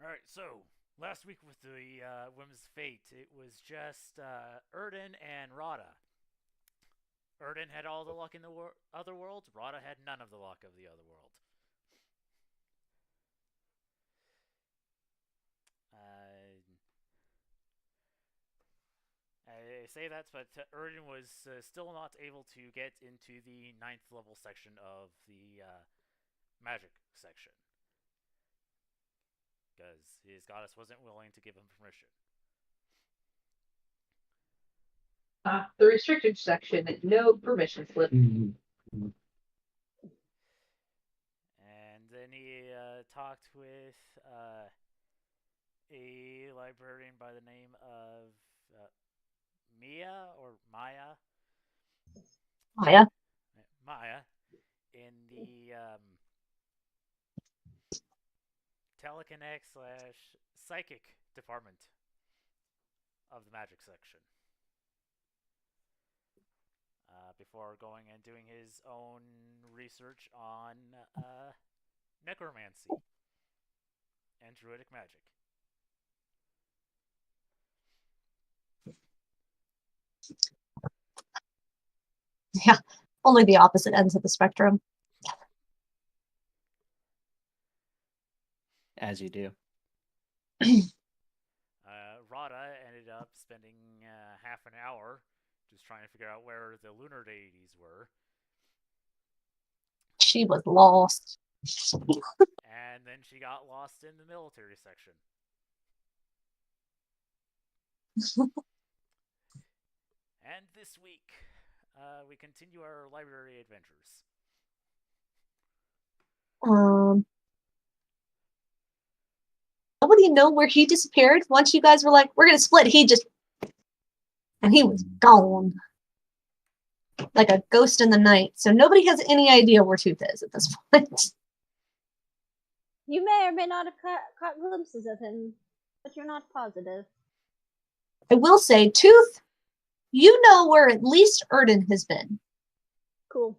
Alright, so last week with the Whims Fate, it was just Erden and Rada. Erden had all the luck in the other world, Rada had none of the luck of the other world. I say that, but Erden was still not able to get into the ninth level section of the magic section because his goddess wasn't willing to give him permission. The restricted section, no permission slip. And then he talked with a librarian by the name of Mia or Maya. Maya. Maya in the telekinetic / psychic department of the magic section. Before going and doing his own research on necromancy and druidic magic. Yeah, only the opposite ends of the spectrum. As you do. Rada ended up spending half an hour just trying to figure out where the lunar deities were. She was lost. And then she got lost in the military section. And this week, we continue our library adventures. Nobody know where he disappeared? Once you guys were like, we're going to split, and he was gone. Like a ghost in the night. So nobody has any idea where Tooth is at this point. You may or may not have caught glimpses of him, but you're not positive. I will say, Tooth, you know where at least Erden has been. Cool.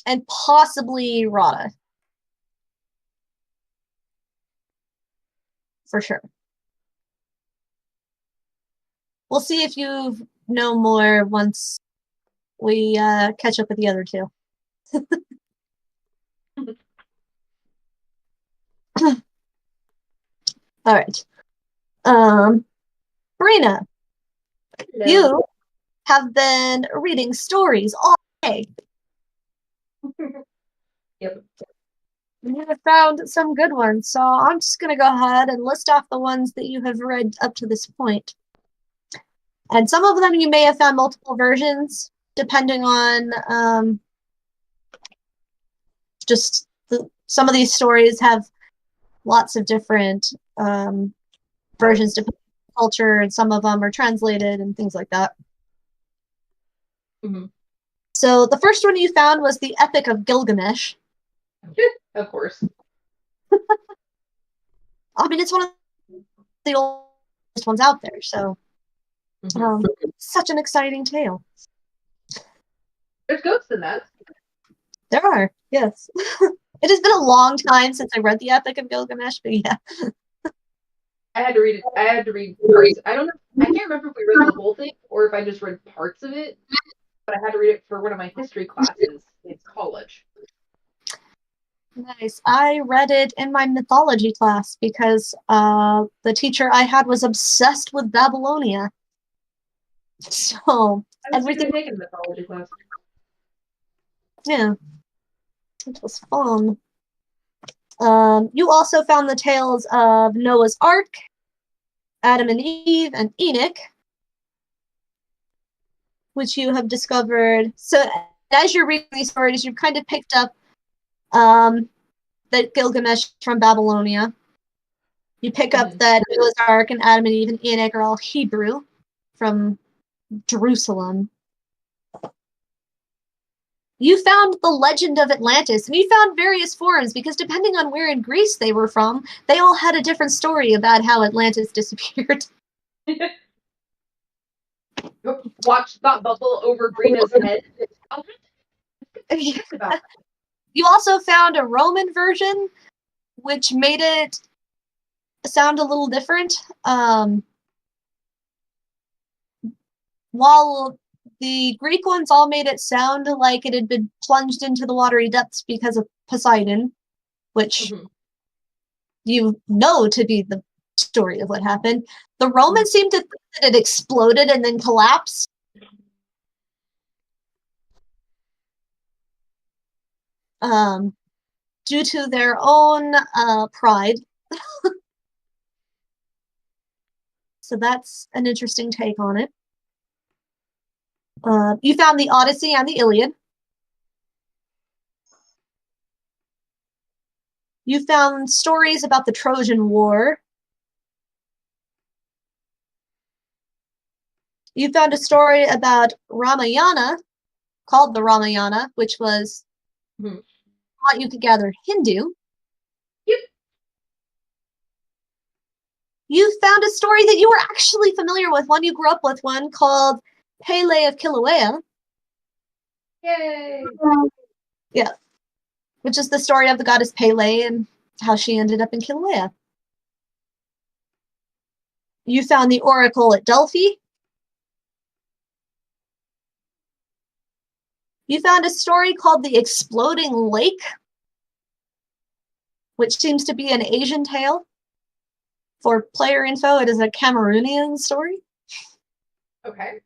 And possibly Rada. For sure. We'll see if you know more once we catch up with the other two. All right. Brina, you have been reading stories all day. Yep. You have found some good ones, so I'm just going to go ahead and list off the ones that you have read up to this point. And some of them you may have found multiple versions, depending on some of these stories have lots of different versions depending on culture, and some of them are translated and things like that. Mm-hmm. So the first one you found was the Epic of Gilgamesh. Of course. I mean, it's one of the oldest ones out there, so such an exciting tale. There's ghosts in that. There are, yes. It has been a long time since I read the Epic of Gilgamesh, but yeah. I had to read it. I had to read parts. I don't know. I can't remember if we read the whole thing or if I just read parts of it. But I had to read it for one of my history classes in college. Nice. I read it in my mythology class because the teacher I had was obsessed with Babylonia. So everything taken in mythology class. Yeah, it was fun. You also found the tales of Noah's Ark, Adam and Eve, and Enoch, which you have discovered. So as you're reading these stories, you've kind of picked up that Gilgamesh from Babylonia. You pick up that Noah's Ark and Adam and Eve and Enoch are all Hebrew from Jerusalem. You found the legend of Atlantis, and you found various forums, because depending on where in Greece they were from, they all had a different story about how Atlantis disappeared. Watch that bubble over Brina's head. Yeah. You also found a Roman version, which made it sound a little different. While the Greek ones all made it sound like it had been plunged into the watery depths because of Poseidon, which you know to be the story of what happened. The Romans seemed to think that it exploded and then collapsed. Due to their own pride. So that's an interesting take on it. You found the Odyssey and the Iliad. You found stories about the Trojan War. You found a story about Ramayana, called the Ramayana, which was what you could gather Hindu. Yep. You found a story that you were actually familiar with, one you grew up with, one called Pele of Kilauea. Yay! Yeah. Which is the story of the goddess Pele and how she ended up in Kilauea. You found the oracle at Delphi. You found a story called The Exploding Lake, which seems to be an Asian tale. For player info, it is a Cameroonian story. Okay.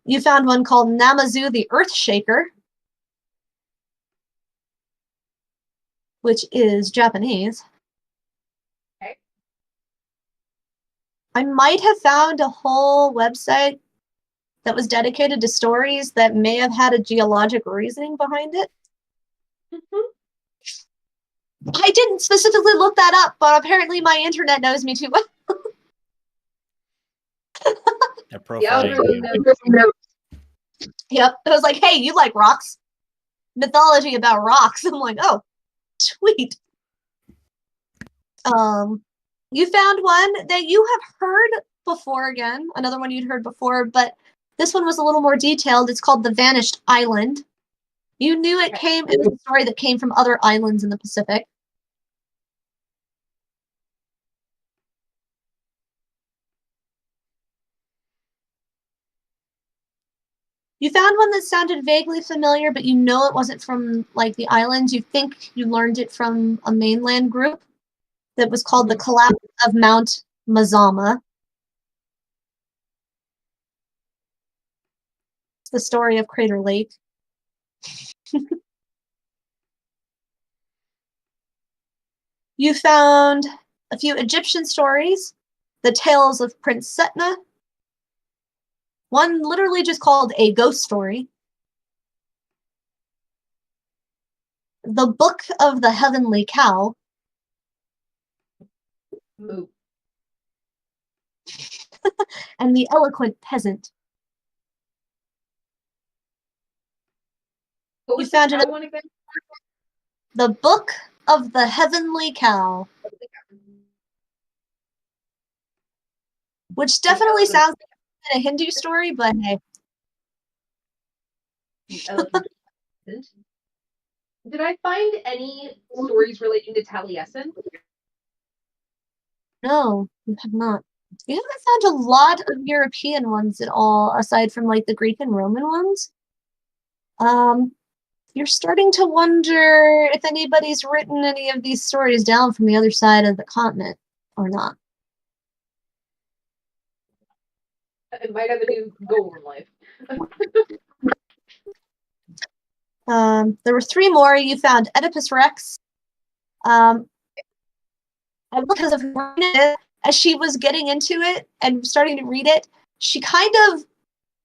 You found one called Namazu the Earthshaker, which is Japanese. Okay. I might have found a whole website that was dedicated to stories that may have had a geologic reasoning behind it. I didn't specifically look that up, but apparently my internet knows me too well. They're profiling Yeah, Yep. It was like, hey, you like rocks? Mythology about rocks. I'm like, oh, sweet. You found one that you have heard before again, another one you'd heard before, but this one was a little more detailed. It's called The Vanished Island. You knew it was a story that came from other islands in the Pacific. You found one that sounded vaguely familiar, but you know it wasn't from like the islands. You think you learned it from a mainland group that was called The Collapse of Mount Mazama. It's the story of Crater Lake. You found a few Egyptian stories, the tales of Prince Setna, one literally just called A Ghost Story, the Book of the Heavenly Cow, and the Eloquent Peasant. What was the cow one again? The Book of the Heavenly Cow. Which definitely sounds like a Hindu story, but hey. Did I find any stories relating to Taliesin? No, you have not. You haven't found a lot of European ones at all, aside from like the Greek and Roman ones. You're starting to wonder if anybody's written any of these stories down from the other side of the continent or not. It might have a new goal in life. There were 3 more. You found Oedipus Rex. Because of as she was getting into it and starting to read it, she kind of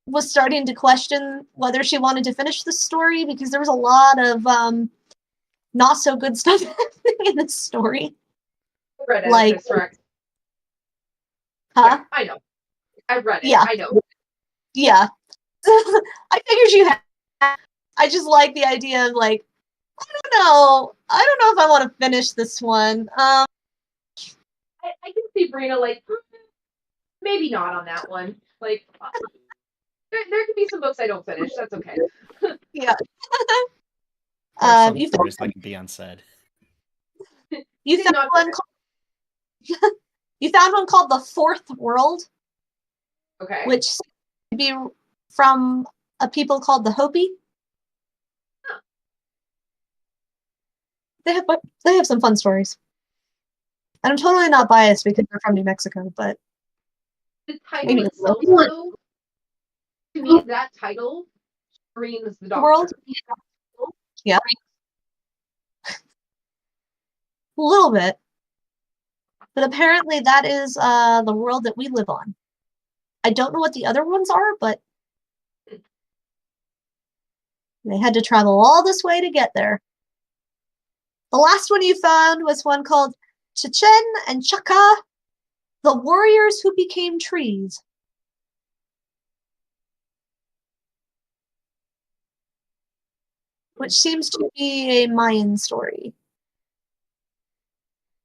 was starting to question whether she wanted to finish the story because there was a lot of not so good stuff happening in this story. I read like, Oedipus Rex. Huh? Yeah, I know. I read it. Yeah. I know. Yeah. I figured you had. I just like the idea of like, I don't know if I want to finish this one. I can see Brina like, maybe not on that one. Like, there can be some books I don't finish. That's okay. Yeah. There's some You stories that can be unsaid. you Did found not one. You found one called The Fourth World, Okay. which seems to be from a people called the Hopi. Huh. They have some fun stories. And I'm totally not biased because they're from New Mexico, but The title maybe itself, though, to me, that title screams the the Doctor. world. Yeah. A little bit. But apparently that is the world that we live on. I don't know what the other ones are, but they had to travel all this way to get there. The last one you found was one called Chichen and Chaka, the warriors who became trees. Which seems to be a Mayan story.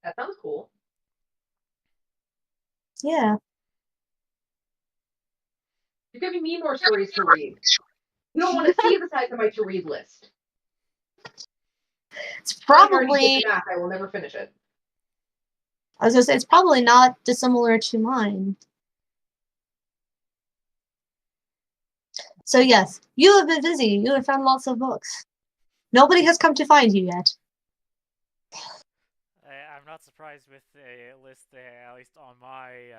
That sounds cool. Yeah. You're giving me more stories to read. You don't want to see the size of my to-read list. It's I'm already probably, good enough. I will never finish it. I was going to say, it's probably not dissimilar to mine. So yes, you have been busy. You have found lots of books. Nobody has come to find you yet. I'm not surprised with a list at least on my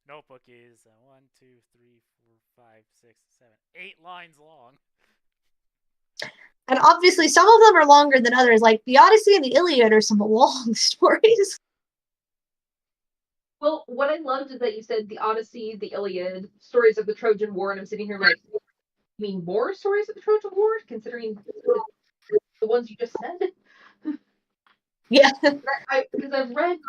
notebook is 1, 2, 3, 4, 5, 6, 7, 8 lines long. And obviously some of them are longer than others, like the Odyssey and the Iliad are some long stories. Well, what I loved is that you said the Odyssey, the Iliad, stories of the Trojan War, and I'm sitting here like, you mean more stories of the Trojan War, considering the ones you just said? Yeah. Because I've read,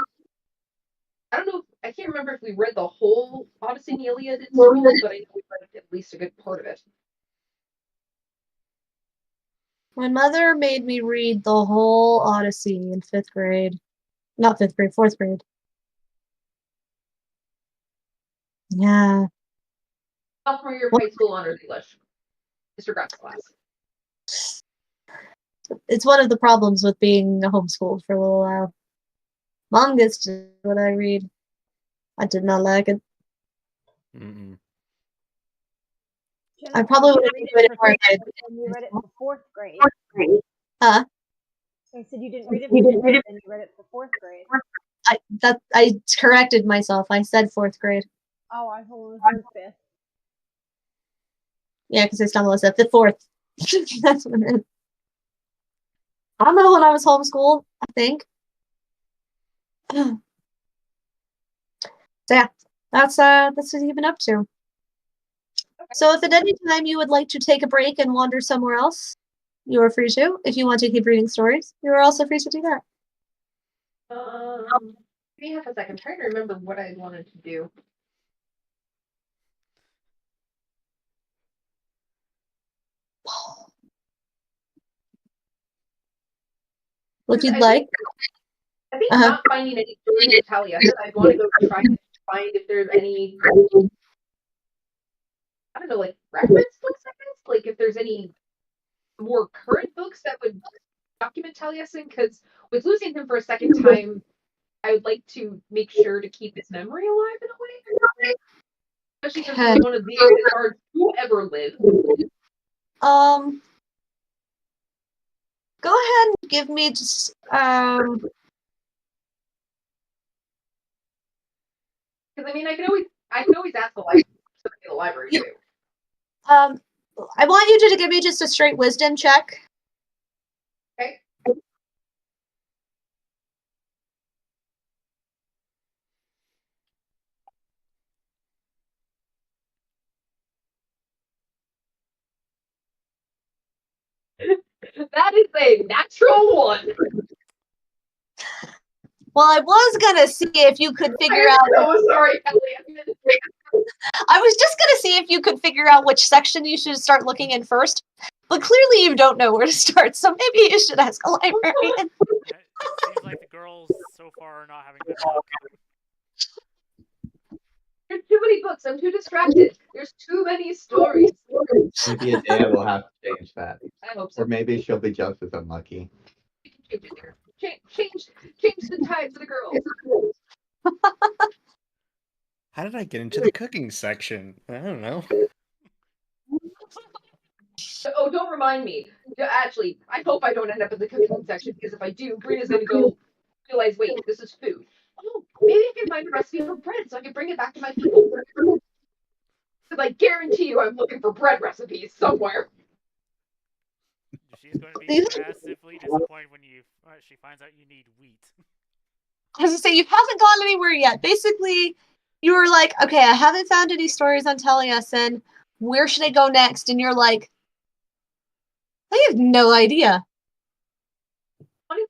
I don't know, I can't remember if we read the whole Odyssey and the Iliad in school, but I know we read at least a good part of it. My mother made me read the whole Odyssey in 5th grade. Not 5th grade, 4th grade. Yeah. Sophomore year of high school honors English. Mr. Graff's class. It's one of the problems with being homeschooled for a little while. Mom gets to do what I read. I did not like it. Mm-mm. I probably would have read enjoyed it it more if I had. and you read it for 4th grade. Huh? I said you didn't read it for 5th grade, and you read it for 4th grade. I corrected myself. I said 4th grade. Oh, I only heard 5th. Yeah, because I stumbled. I said 5th, 4th. That's what it is. I don't know when I was homeschooled, I think. So yeah, that's what you've been up to. So if at any time you would like to take a break and wander somewhere else, you are free to. If you want to keep reading stories, you are also free to do that. Give me half a second. I'm trying to remember what I wanted to do. If you'd I like. I think not finding any stories of Taliesin, I'd want to go try and find if there's any, I don't know, like reference books, I guess? Like if there's any more current books that would document Taliesin, because with losing him for a second time, I would like to make sure to keep his memory alive in a way. Especially since he was one of the greatest bards who ever lived. Go ahead and give me just Because I mean, I can always ask the library too. I want you to give me just a straight wisdom check. Okay. That is a natural 1. Well, I was gonna see if you could figure out. I'm so sorry, Kelly. I was just gonna see if you could figure out which section you should start looking in first, but clearly you don't know where to start. So maybe you should ask a librarian. It seems like the girls so far are not having good luck. There's too many books. I'm too distracted. There's too many stories. Maybe Adea will have to change that. I hope so. Or maybe she'll be just as unlucky. Change it there. Change the tides of the girls. How did I get into the cooking section? I don't know. Oh, don't remind me. Actually, I hope I don't end up in the cooking section, because if I do, Brina's gonna go realize, wait, this is food. Oh, maybe I can find a recipe for bread so I can bring it back to my people. Because I guarantee you I'm looking for bread recipes somewhere. She's going to be massively disappointed when she finds out you need wheat. I was gonna say, you haven't gone anywhere yet. Basically, you were like, okay, I haven't found any stories on Taliesin. Where should I go next? And you're like, I have no idea.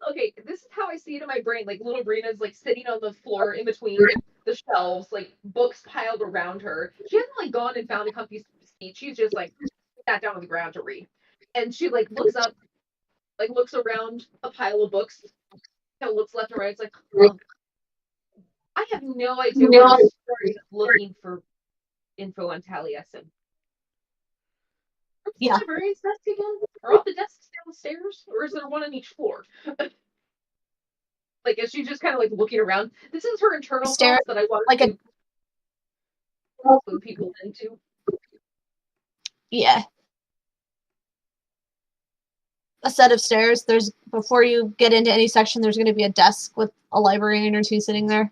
Okay, this is how I see it in my brain. Like, little Brina's like sitting on the floor in between the shelves, like books piled around her. She hasn't like gone and found a comfy seat. She's just like sat down on the ground to read. And she like looks up, like looks around a pile of books, kind of looks left and right. It's like, oh, I have no idea where to start looking for info on Taliesin. Where's the librarian's desk again? Are all the desks downstairs, or is there one on each floor? Like, is she just kind of like looking around? This is her internal thoughts that I want like to clue people into. Yeah. A set of stairs. There's, before you get into any section, there's going to be a desk with a librarian or two sitting there.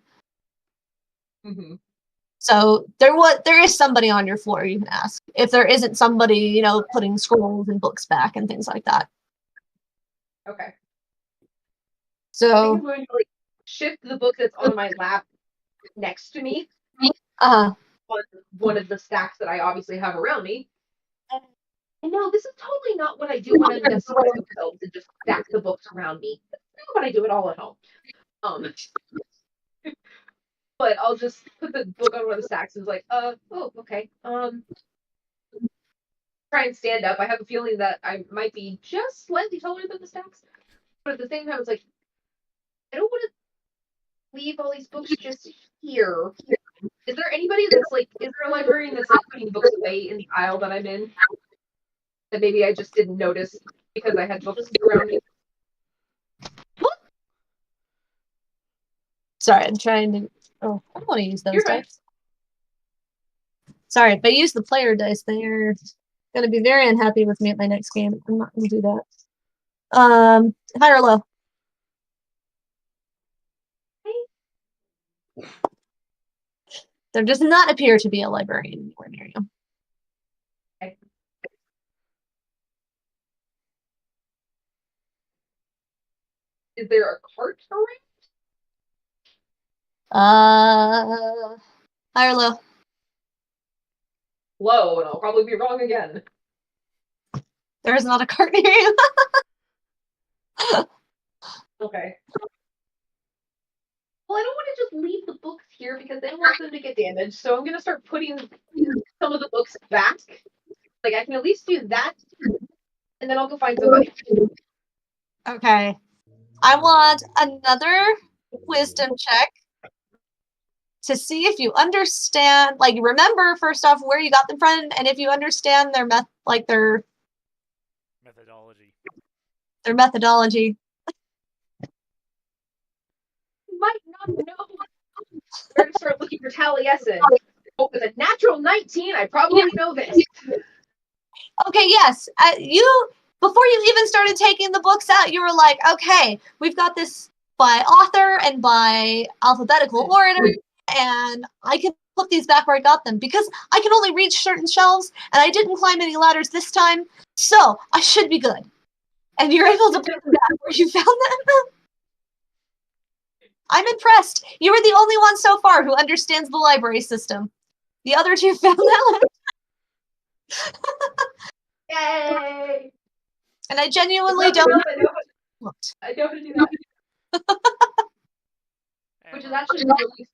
Mm-hmm. So there is somebody on your floor you can ask. If there isn't somebody, putting scrolls and books back and things like that. Okay. So I think I'm going to like shift the book that's on my lap next to me. on one of the stacks that I obviously have around me. And no, this is totally not what I do when I'm dusting my bookshelves and just stack the books around me. That's not what I do at all at home. But I'll just put the book on one of the stacks and it's like, oh, okay. Try and stand up. I have a feeling that I might be just slightly taller than the stacks. But at the same time, it's like, I don't want to leave all these books just here. Is there anybody that's like, is there a librarian that's like putting books away in the aisle that I'm in? That maybe I just didn't notice because I had books around me? Sorry, I'm trying to. Oh, I don't want to use those You're fine. dice. Sorry, if I use the player dice, they're going to be very unhappy with me at my next game. I'm not going to do that. High or low? There does not appear to be a librarian anywhere near you. Okay. Is there a cart around? High or low? Low, and I'll probably be wrong again. There is not a cart near you. Okay. Well, I don't want to just leave the books here because I don't want them to get damaged. So I'm going to start putting some of the books back. Like, I can at least do that. And then I'll go find somebody. Okay. I want another wisdom check to see if you understand, like, remember first off where you got them from, and if you understand their Methodology. Their methodology. You might not know where to start looking for Taliesin. Oh, with a natural 19, I probably know this. Okay, yes. Before you even started taking the books out, you were like, okay, we've got this by author and by alphabetical order, and I can put these back where I got them because I can only reach certain shelves, and I didn't climb any ladders this time, so I should be good. And you're able to put them back where you found them. I'm impressed. You were the only one so far who understands the library system. The other two found out. Yay! And I genuinely don't know I know how to do that. Which is actually really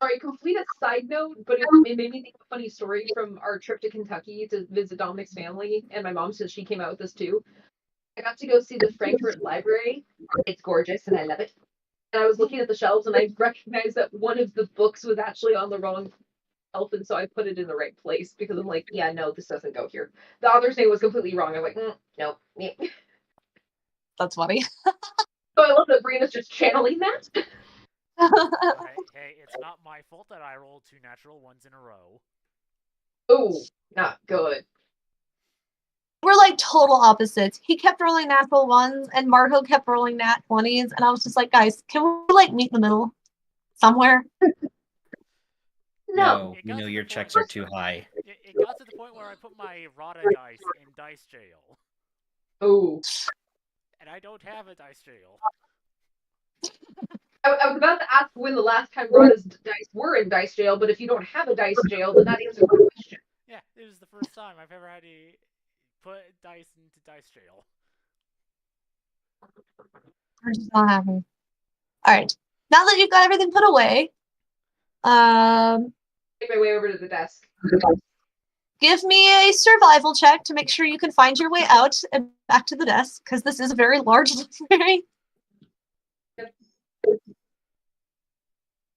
sorry, complete a side note, but it made me think of a funny story from our trip to Kentucky to visit Dominic's family, and my mom says she came out with this too. I got to go see the Frankfurt Library. It's gorgeous, and I love it. And I was looking at the shelves, and I recognized that one of the books was actually on the wrong elf, and so I put it in the right place because I'm like, yeah, no, this doesn't go here. The author's name was completely wrong. I'm like, no. That's funny. So I love that Brina's just channeling that. Hey, it's not my fault that I rolled 2 natural ones in a row. Oh, not good. We're like total opposites. He kept rolling natural ones, and Marco kept rolling nat 20s, and I was just like, guys, can we like meet in the middle somewhere? No, It we got know to the your point- checks are too high. It got to the point where I put my Rada dice in dice jail, Oh. and I don't have a dice jail. I was about to ask when the last time Rada's dice were in dice jail, but if you don't have a dice jail, then that answers the question. Yeah, it was the first time I've ever had to put dice into dice jail. We're just not having. All right. Now that you've got everything put away, Make my way over to the desk. give me a survival check to make sure you can find your way out and back to the desk, because this is a very large library.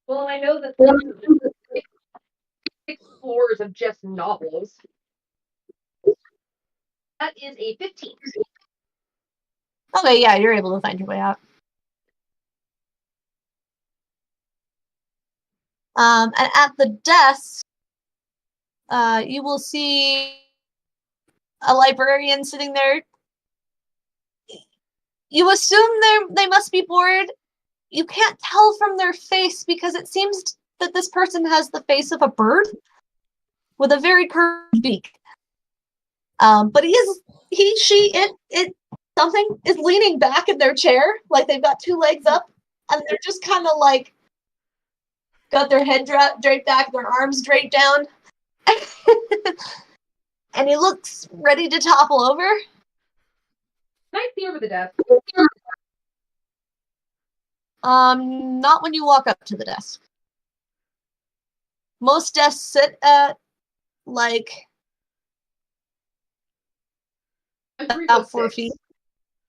Well, I know that there's 6 floors of just novels. That is a 15. Okay, yeah, you're able to find your way out. And at the desk, you will see a librarian sitting there. You assume they must be bored. You can't tell from their face because it seems that this person has the face of a bird with a very curved beak. But something is leaning back in their chair, like they've got 2 legs up, and they're just kind of like got their head draped back, their arms draped down. And he looks ready to topple over. Can I see over the desk? Not when you walk up to the desk. Most desks sit at like about 4 feet.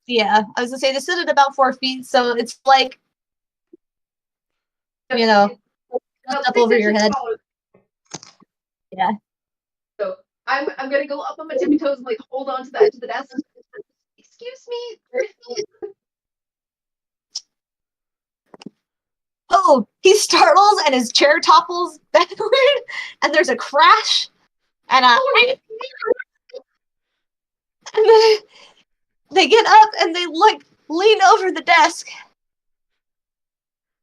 Yeah, I was gonna say they sit at about 4 feet, so it's like, you know, up over your head. Yeah. So I'm gonna go up on my tippy toes and like hold on to the edge of the desk. Excuse me. Oh, he startles and his chair topples backward, and there's a crash, and and then they get up and they like lean over the desk.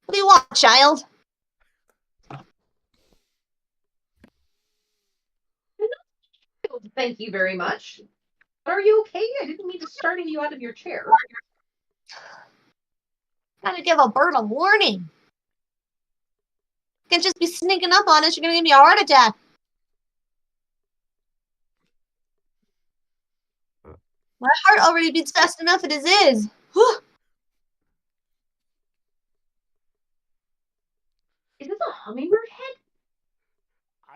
What do you want, child? Thank you very much. Are you okay? I didn't mean to startle you out of your chair. Gotta give a bird a warning. You can't just be sneaking up on us. You're gonna give me a heart attack. My heart already beats fast enough as it is. Whew. Is this a hummingbird head?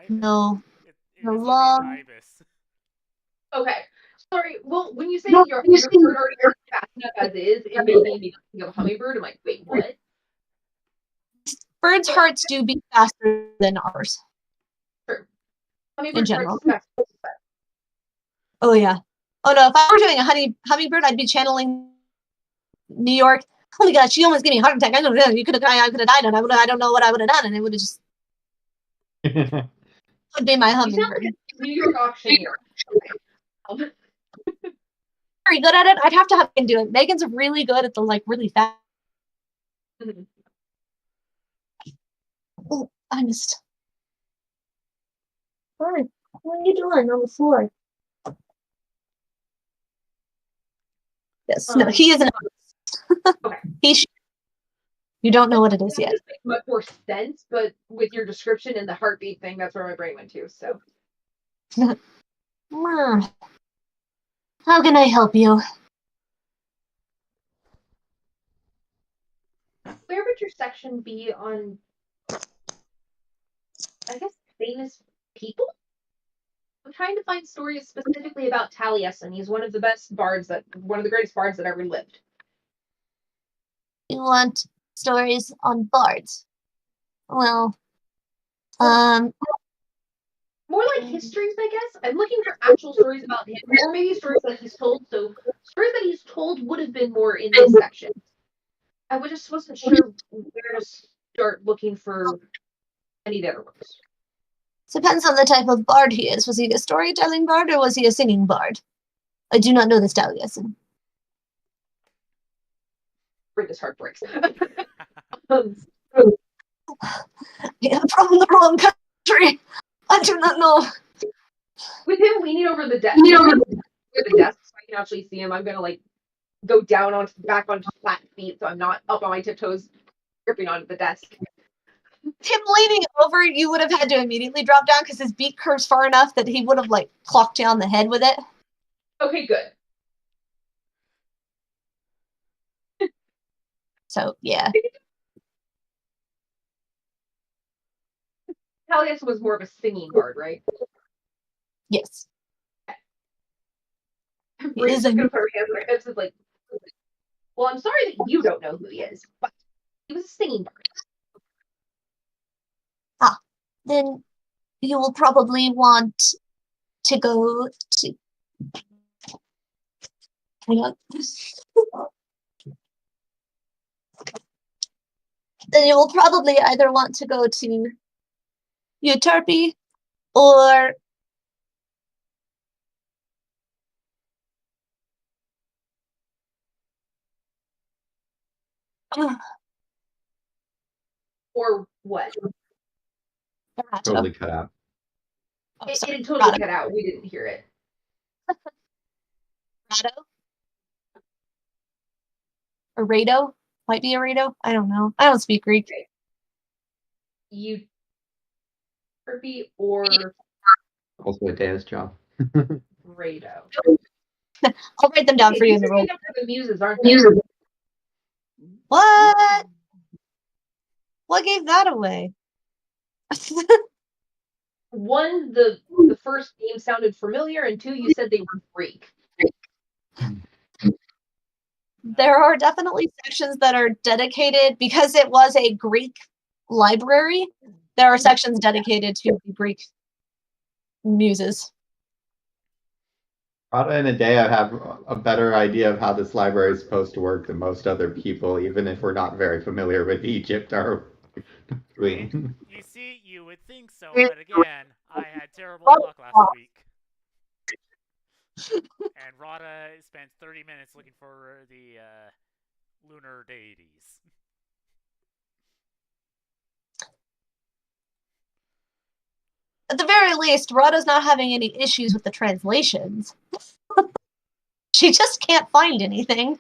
No. It The is long- like an ibis. Okay. Sorry. Well, when you say your bird already beats fast enough as is, it made me think of a hummingbird. I'm like, wait, what? Birds' hearts do beat faster than ours. True. Hummingbird general. hearts fast. Oh yeah. Oh no, if I were doing a hummingbird, I'd be channeling New York. Oh my god, she almost gave me a heart attack. I could have died, and I don't know what I would have done, and it would have just would be my You sound hummingbird. like a New York auctioneer. Very good at it. I'd have to have Megan do it. Megan's really good at the like really fast. Mhm. Oh, I missed. Hi, what are you doing on the floor? Yes, no, he isn't. Okay. You don't know what it is yet. That makes much more sense, but with your description and the heartbeat thing, that's where my brain went to. So How can I help you? where would your section be on, I guess, famous people? I'm trying to find stories specifically about Taliesin. He's one of the greatest bards that ever lived. You want stories on bards? Well, More like histories, I guess. I'm looking for actual stories about him, or maybe stories that he's told. So stories that he's told would have been more in this section. I just wasn't sure where to start looking for any of the other books. Depends on the type of bard he is. Was he a storytelling bard or was he a singing bard? I do not know this Taliesin. This heart breaks. Yeah, from the wrong country. I do not know. With him leaning over the desk, so I can actually see him, I'm gonna like go down back onto flat feet, so I'm not up on my tiptoes, gripping onto the desk. Him leaning over, you would have had to immediately drop down because his beak curves far enough that he would have like clocked you on the head with it. Okay, good. So yeah. Talius was more of a singing bard, right? Yes. Bree's just gonna put her hands on her hips and like, well, I'm sorry that you don't know who he is, but he was a singing bard. Then you will probably want to go to. Hang on. Then you will probably either want to go to Euterpe or Or what? Totally cut out. Oh, It sorry. totally cut out. We didn't hear it. Rado? Or Rado? Might be a Rado. I don't know. I don't speak Greek. Euterpe or Also a Dea's job. Rado. I'll write them down for you in These the are roll. named after the muses, aren't they? What? What gave that away? One, the first name sounded familiar, and two, you said they were Greek. There are definitely sections that are dedicated, because it was a Greek library, there are sections dedicated to the Greek muses. Rada and Adea have a better idea of how this library is supposed to work than most other people, even if we're not very familiar with Egypt or Green. You see, you would think so, but again, I had terrible luck last week. And Rada spent 30 minutes looking for the lunar deities. At the very least, Rada's not having any issues with the translations. She just can't find anything.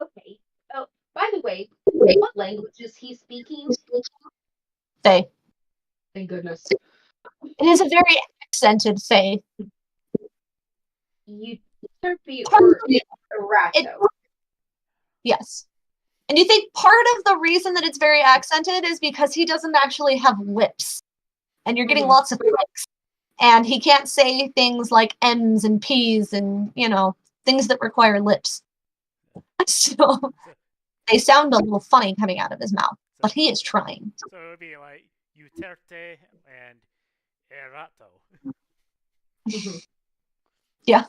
Okay. Oh, by the way, what language is he speaking? Fae. Thank goodness. It is a very accented Fae. Euterpe or Erato? Yes. And you think part of the reason that it's very accented is because he doesn't actually have lips. And you're getting lots of clicks. And he can't say things like M's and P's and, things that require lips. So they sound a little funny coming out of his mouth. But he is trying. So it would be like Uterte and Erato. Yeah.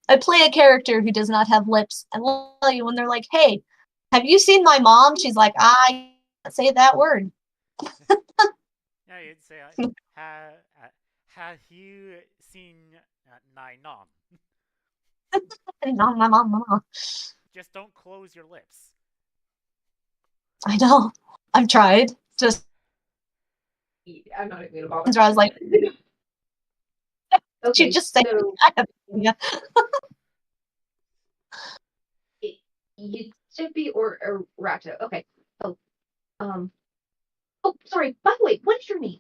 I play a character who does not have lips, and will tell you when they're like, "Hey, have you seen my mom?" She's like, "I can't say that word." Yeah, you'd say, have you seen my mom? No, my mom. Just don't close your lips. I know. I've tried. Just I'm not even gonna bother. I was like, Okay, she just said, so I have no idea. Euterpe or Erato. Okay. Oh, sorry. By the way, what is your name?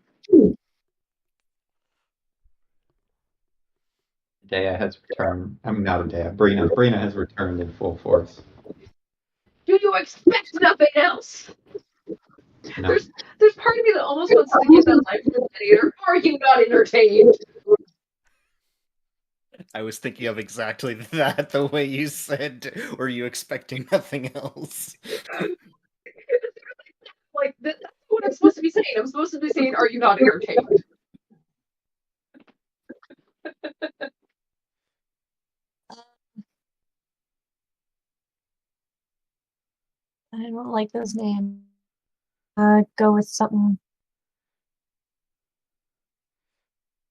Adea has returned. I'm not Adea. Brina. Brina has returned in full force. Do you expect nothing else? No. There's part of me that almost wants to give that life to the theater. Are you not entertained? I was thinking of exactly that, the way you said, were you expecting nothing else? Like, that's what I'm supposed to be saying. I'm supposed to be saying, are you not entertained? I don't like those names. Go with something.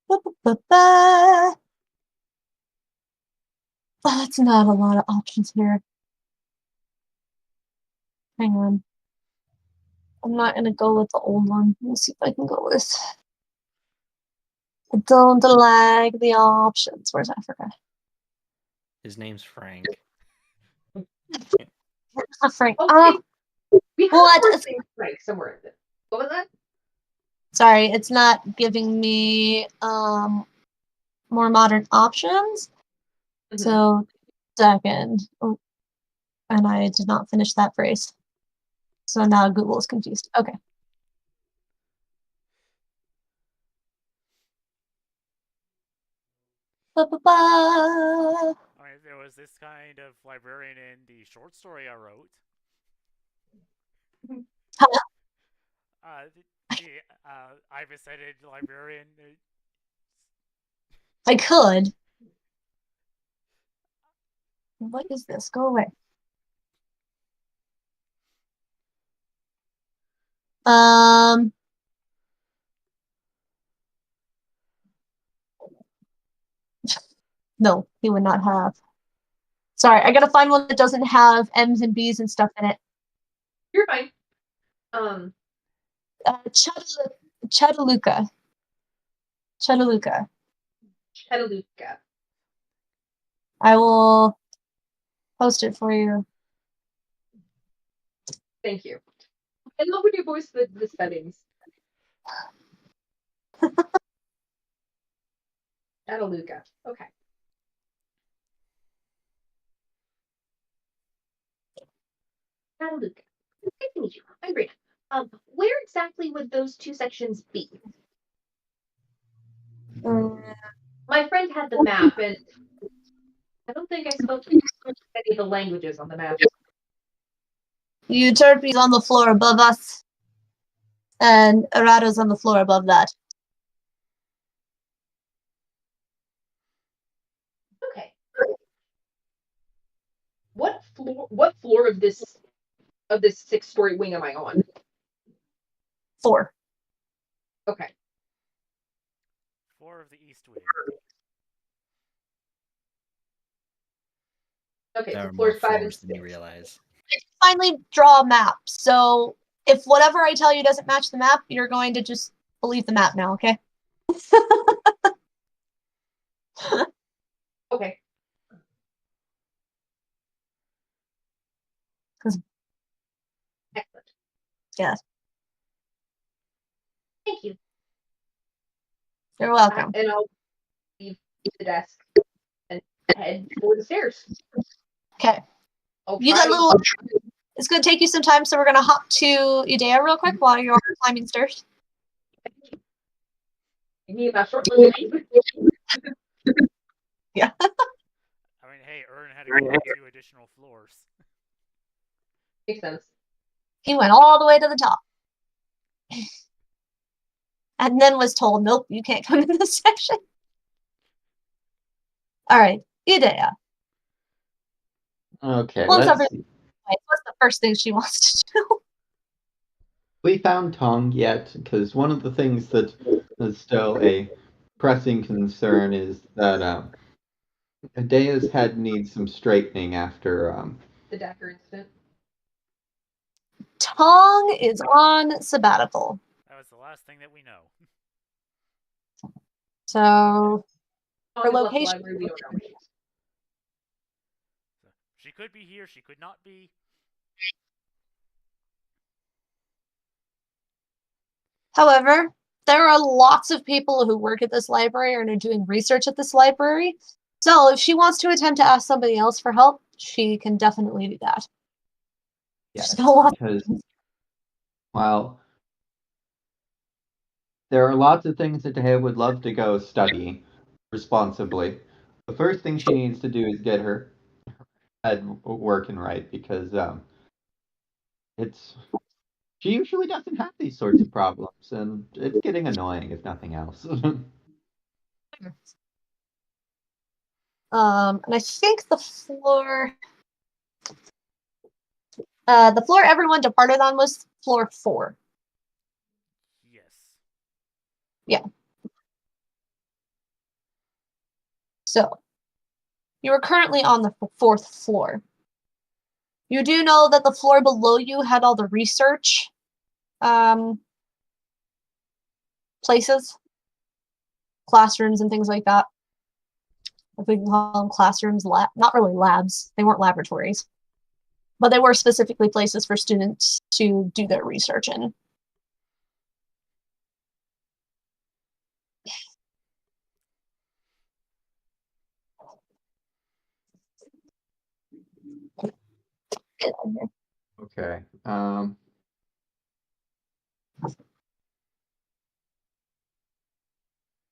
Ba-ba-ba-ba. Oh, that's not a lot of options here. Hang on. I'm not gonna go with the old one. Let's see if I can go with. I don't like the options. Where's Africa? His name's Frank. Frank. Okay. We have what? a first name Frank somewhere in it. What was that? Sorry, it's not giving me more modern options. Mhm. So, second. Oh, and I did not finish that phrase. So now Google is confused. Okay. Ba-ba-ba. I mean, there was this kind of librarian in the short story I wrote. Huh? I've decided librarian. I could. What is this? Go away. No, he would not have. Sorry, I gotta find one that doesn't have M's and B's and stuff in it. You're fine. Chetaluca. Chetaluca. Chetaluca. I will post it for you. Thank you. I love when you voice the settings. Chetaluca. Okay. Chetaluca. Nice to meet you. I'm Brina. Where exactly would those two sections be? My friend had the map, and I don't think I spoke any of the languages on the map. Euterpe's on the floor above us, and Arato's on the floor above that. Okay. What floor of this 6-story wing am I on? 4. Okay. 4 of the East Wing. Okay, There so are more floors 5 and floors 6. than you realize. Finally draw a map. So if whatever I tell you doesn't match the map, you're going to just believe the map now, okay? Okay. Excellent. Yes. Thank you. You're welcome. And I'll leave the desk and head for the stairs. Okay. I'll You try. got a little. It's going to take you some time, so we're going to hop to Udea real quick while you're climbing stairs. You need that short leave. Yeah. I mean, hey, Ern had to go up 2 additional floors. Makes sense. He went all the way to the top. And then was told, nope, you can't come in this section. All right, Udea. Okay, Once let's everything, see. what's the first thing she wants to do? We found Tong yet? Because one of the things that is still a pressing concern is that Adea's head needs some straightening after The Dacker incident. Tong is on sabbatical. That was the last thing that we know. So Tong her has left the location. library. We don't know where she is. So, she could be here, she could not be. However, there are lots of people who work at this library and are doing research at this library. So if she wants to attempt to ask somebody else for help, she can definitely do that. yes, She's got a lot. because while there are lots of things that Adea would love to go study responsibly, the first thing she needs to do is get her head working right, because it's she usually doesn't have these sorts of problems, and it's getting annoying if nothing else. And I think the floor everyone departed on was floor 4. Yes. So you are currently on the 4th floor. You do know that the floor below you had all the research places, classrooms and things like that. If we can call them classrooms, not really labs. They weren't laboratories, but they were specifically places for students to do their research in. Get out of here. Okay.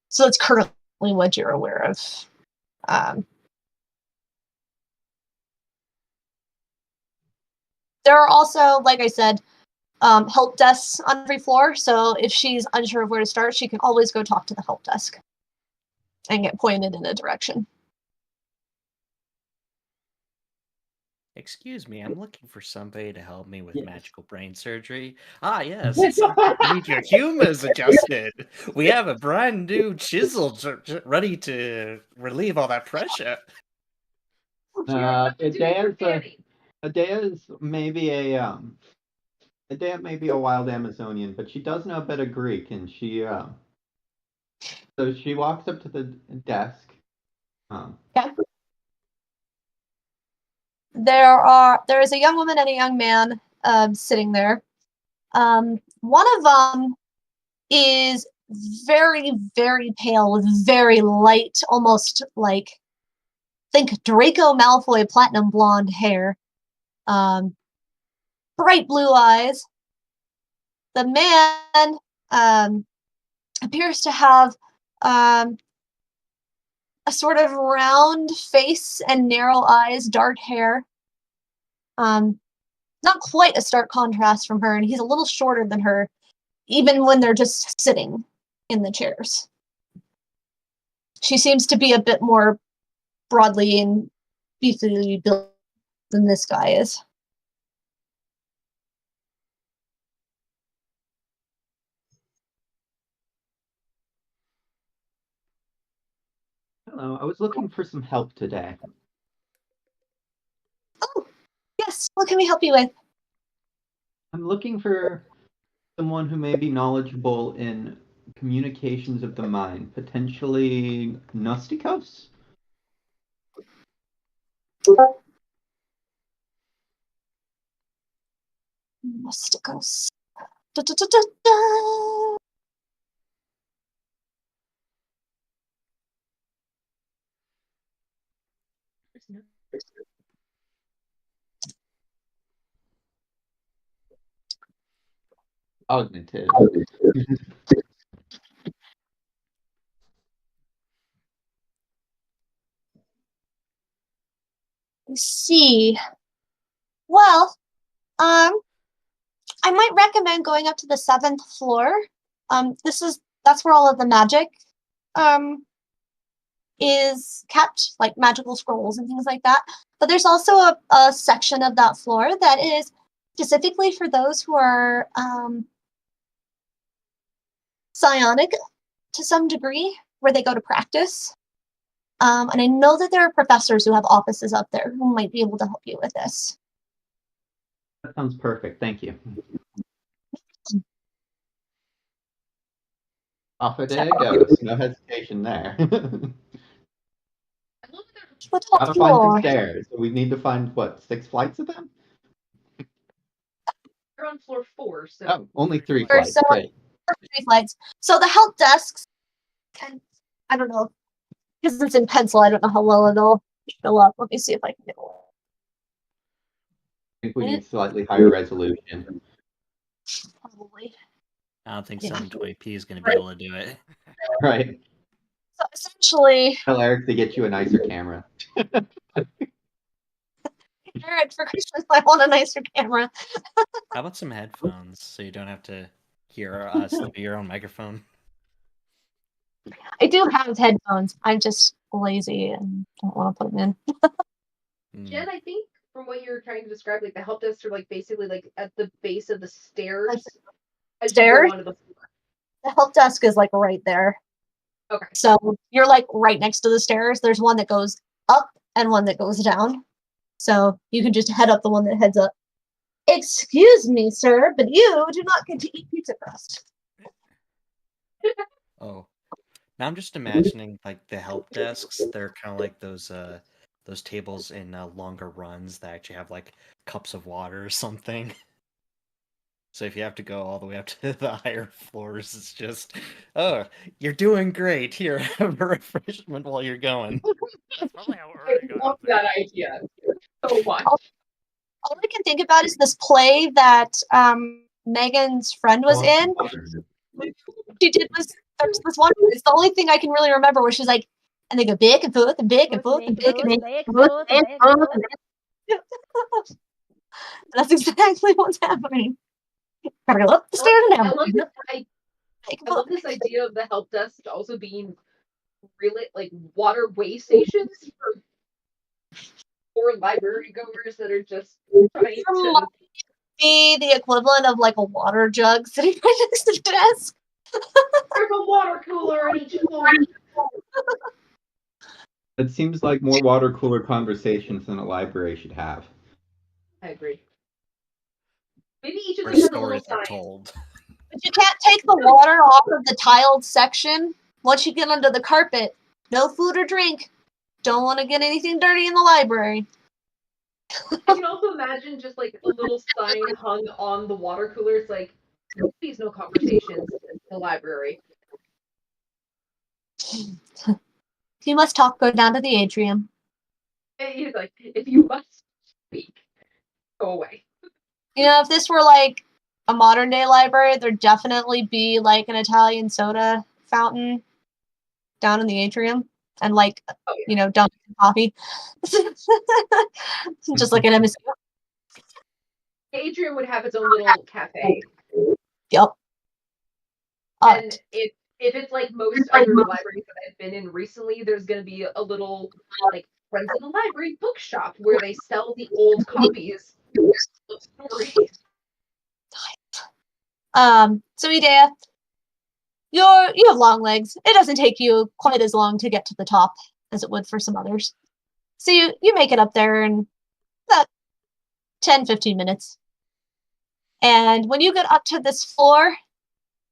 So that's currently what you're aware of. There are also, like I said, help desks on every floor. So if she's unsure of where to start, she can always go talk to the help desk and get pointed in a direction. Excuse me, I'm looking for somebody to help me with magical brain surgery. Ah, yes, I need your humors adjusted. We have a brand new chisel ready to relieve all that pressure. Adea's maybe Adea may be a wild Amazonian, but she does know a bit of Greek, and so she walks up to the desk. Yeah. There is a young woman and a young man sitting there. One of them is very, very pale with very light, almost like, think Draco Malfoy platinum blonde hair. Bright blue eyes. The man appears to have a sort of round face and narrow eyes, dark hair. Not quite a stark contrast from her, and he's a little shorter than her, even when they're just sitting in the chairs. She seems to be a bit more broadly and beefily built than this guy is. Hello, I was looking for some help today. Oh, yes, what can we help you with? I'm looking for someone who may be knowledgeable in communications of the mind, potentially Gnostikos? Mysticos. Da, da, da, da, da. Cognitive. Let's see. Well, I might recommend going up to the 7th floor. That's where all of the magic is kept, like magical scrolls and things like that. But there's also a section of that floor that is specifically for those who are psionic to some degree, where they go to practice. And I know that there are professors who have offices up there who might be able to help you with this. That sounds perfect. Thank you. Off a day goes. No hesitation there. What Gotta find some stairs. So we need to find, what, 6 flights of them? You're on floor 4, so. Oh, only 3 Or flights. so- Great. 3 flights. So the help desks, I don't know, because it's in pencil, I don't know how well it'll show up. Let me see if I can get one. I think we need slightly higher resolution. Probably. I don't think Yeah. 720p is going to be able to do it. Right. So essentially, Tell Eric to get you a nicer camera. Eric, for Christmas, I want a nicer camera. How about some headphones so you don't have to hear us through your own microphone? I do have headphones. I'm just lazy and don't want to put them in. Jen, I think from what you're trying to describe, like the help desk are like basically like at the base of the stairs. As you Stairs? go onto the floor. The help desk is like right there. Okay. So you're like right next to the stairs. There's one that goes up and one that goes down. So you can just head up the one that heads up. Excuse me, sir, but you do not get to eat pizza crust. Oh. Now I'm just imagining like the help desks. They're kind of like those tables in longer runs that actually have like cups of water or something. So if you have to go all the way up to the higher floors, it's just, oh, you're doing great. Here, have a refreshment while you're going. That's probably how I Erden got love up there. that idea so much. All I can think about is this play that Megan's friend was in. She did there's this one. It's the only thing I can really remember where she's like, and they go back and forth and back and forth and back and forth and forth. That's exactly what's happening. Gotta go up the stairs and I down. love this idea of the help desk also being really like waterway stations for library goers that are just trying to be the equivalent of like a water jug sitting right next to the desk. There's a water cooler on each floor. It seems like more water cooler conversations than a library should have. I agree. Maybe each of Where them has a little stories are sign. told. But you can't take the water off of the tiled section. Once you get under the carpet, no food or drink. Don't want to get anything dirty in the library. I can also imagine just like a little sign hung on the water cooler. It's like, please no conversations in the library. If you must talk, go down to the atrium. And he's like, if you must speak, go away. You know, if this were like a modern day library, there'd definitely be like an Italian soda fountain down in the atrium. And like, you know, Dunkin' coffee. Just like an MSU. Adrian would have its own little cafe. Yep. And if it's like most other libraries that I've been in recently, there's going to be a little like Friends of the Library bookshop where they sell the old copies of stories. So Idea, you have long legs. It doesn't take you quite as long to get to the top as it would for some others. So you make it up there in about 10-15 minutes. And when you get up to this floor,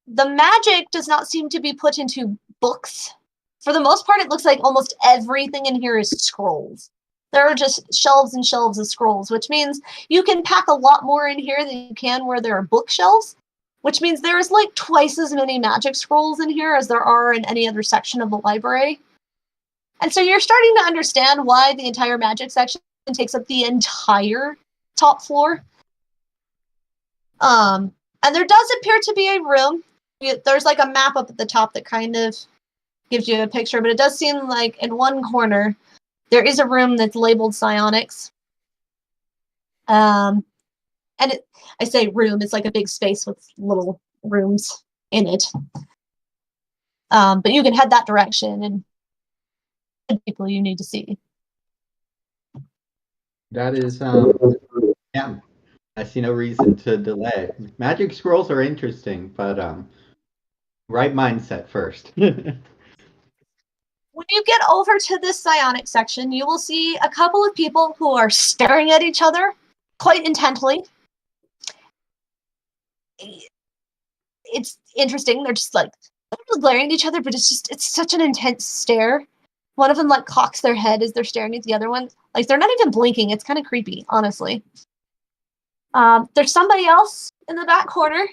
the magic does not seem to be put into books. For the most part, it looks like almost everything in here is scrolls. There are just shelves and shelves of scrolls, which means you can pack a lot more in here than you can where there are bookshelves, which means there is like twice as many magic scrolls in here as there are in any other section of the library. And so you're starting to understand why the entire magic section takes up the entire top floor. And there does appear to be a room. There's like a map up at the top that kind of gives you a picture, but it does seem like in one corner there is a room that's labeled psionics. And I say room, it's like a big space with little rooms in it. But you can head that direction and people you need to see. That is, yeah. I see no reason to delay. Magic scrolls are interesting, but right mindset first. When you get over to this psionic section, you will see a couple of people who are staring at each other quite intently. It's interesting. They're just like glaring at each other, but it's such an intense stare. One of them like cocks their head as they're staring at the other one. Like they're not even blinking. It's kind of creepy, honestly. There's somebody else in the back corner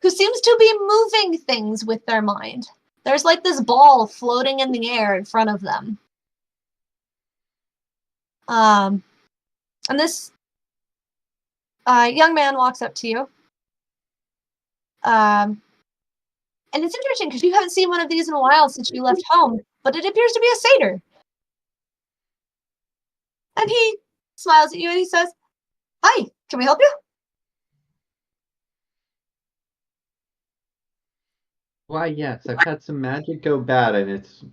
who seems to be moving things with their mind. There's like this ball floating in the air in front of them. And this young man walks up to you. And it's interesting because you haven't seen one of these in a while since you left home. but it appears to be a satyr. And he smiles at you and he says, "Hi, can we help you?" Why, yes, I've had some magic go bad, and it's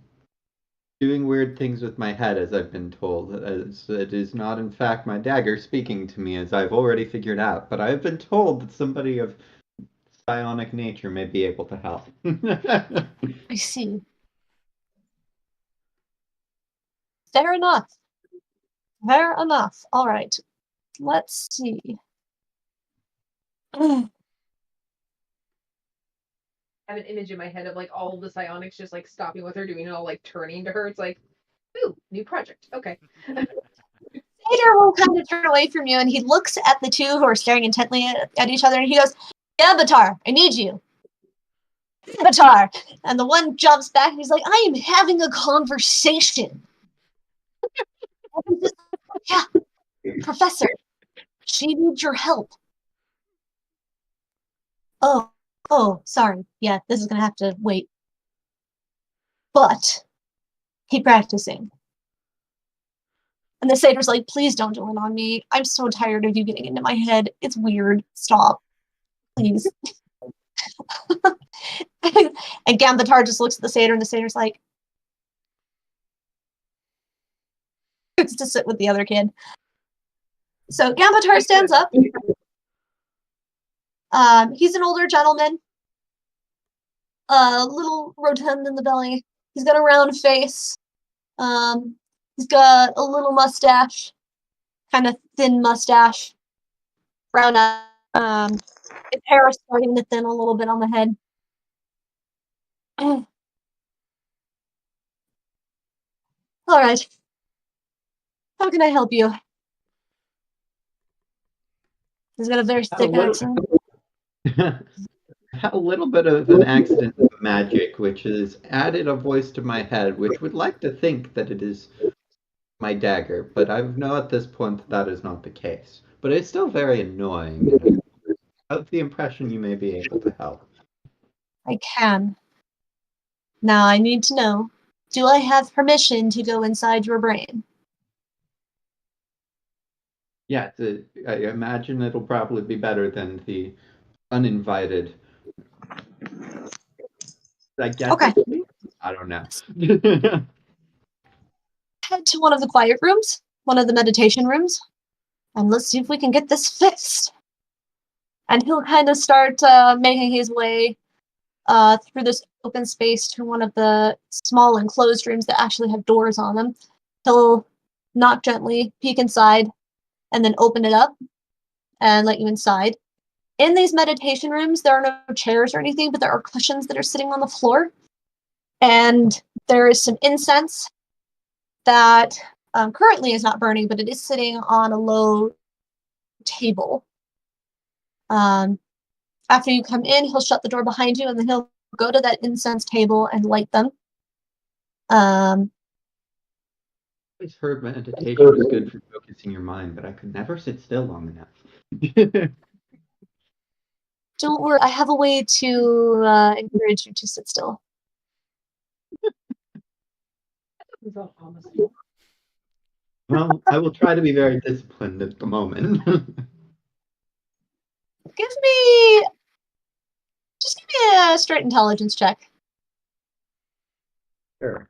doing weird things with my head, as I've been told. It is not, in fact, my dagger speaking to me, as I've already figured out, but I've been told that somebody of psionic nature may be able to help. I see. Fair enough. Fair enough. All right. Let's see. I have an image in my head of like all of the psionics just like stopping what they're doing and all like turning to her. It's like, ooh, new project. Okay. Satyr will kind of turn away from you and he looks at the two who are staring intently at each other and he goes, "Avatar, I need you. Avatar." And the one jumps back and he's like, "I am having a conversation." "Yeah, Professor, she needs your help." Oh, sorry. Yeah, this is gonna have to wait. But keep practicing. And the satyr's like, "Please don't do it on me. I'm so tired of you getting into my head. It's weird. Stop. Please." And Gambatar just looks at the satyr and the satyr's like, goes to sit with the other kid. So Gambatar stands up. He's an older gentleman. A little rotund in the belly. He's got a round face. He's got a little mustache. Kind of thin mustache. Brown eyes. His hair is starting to thin a little bit on the head. All right. How can I help you? He's got a very thick accent. Had a little bit of an accident with magic, which has added a voice to my head, which would like to think that it is my dagger, but I know at this point that that is not the case. But it's still very annoying, and I have the impression you may be able to help. I can. Now I need to know, do I have permission to go inside your brain? Yeah, I imagine it'll probably be better than the uninvited. I guess Okay. I don't know. Head to one of the quiet rooms, one of the meditation rooms, and let's see if we can get this fixed. And he'll kind of start making his way through this open space to one of the small enclosed rooms that actually have doors on them. He'll knock gently, peek inside, and then open it up and let you inside. In these meditation rooms, there are no chairs or anything, but there are cushions that are sitting on the floor. And there is some incense that currently is not burning, but it is sitting on a low table. After you come in, he'll shut the door behind you, and then he'll go to that incense table and light them. I've always heard meditation is good for focusing your mind, but I could never sit still long enough. Don't worry, I have a way to encourage you to sit still. Well, I will try to be very disciplined at the moment. Just give me a straight intelligence check. Sure.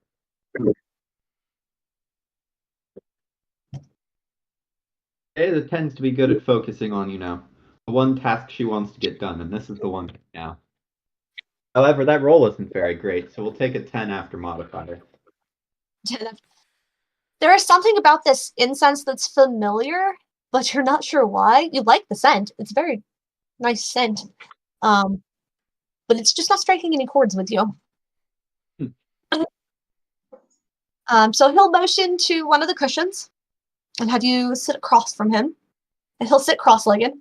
Ada tends to be good at focusing on, the one task she wants to get done, and this is the one now. However, that roll isn't very great, so we'll take a 10 after modifier. There is something about this incense that's familiar, but you're not sure why. You like the scent. It's a very nice scent. But it's just not striking any chords with you. So he'll motion to one of the cushions and have you sit across from him. And he'll sit cross-legged.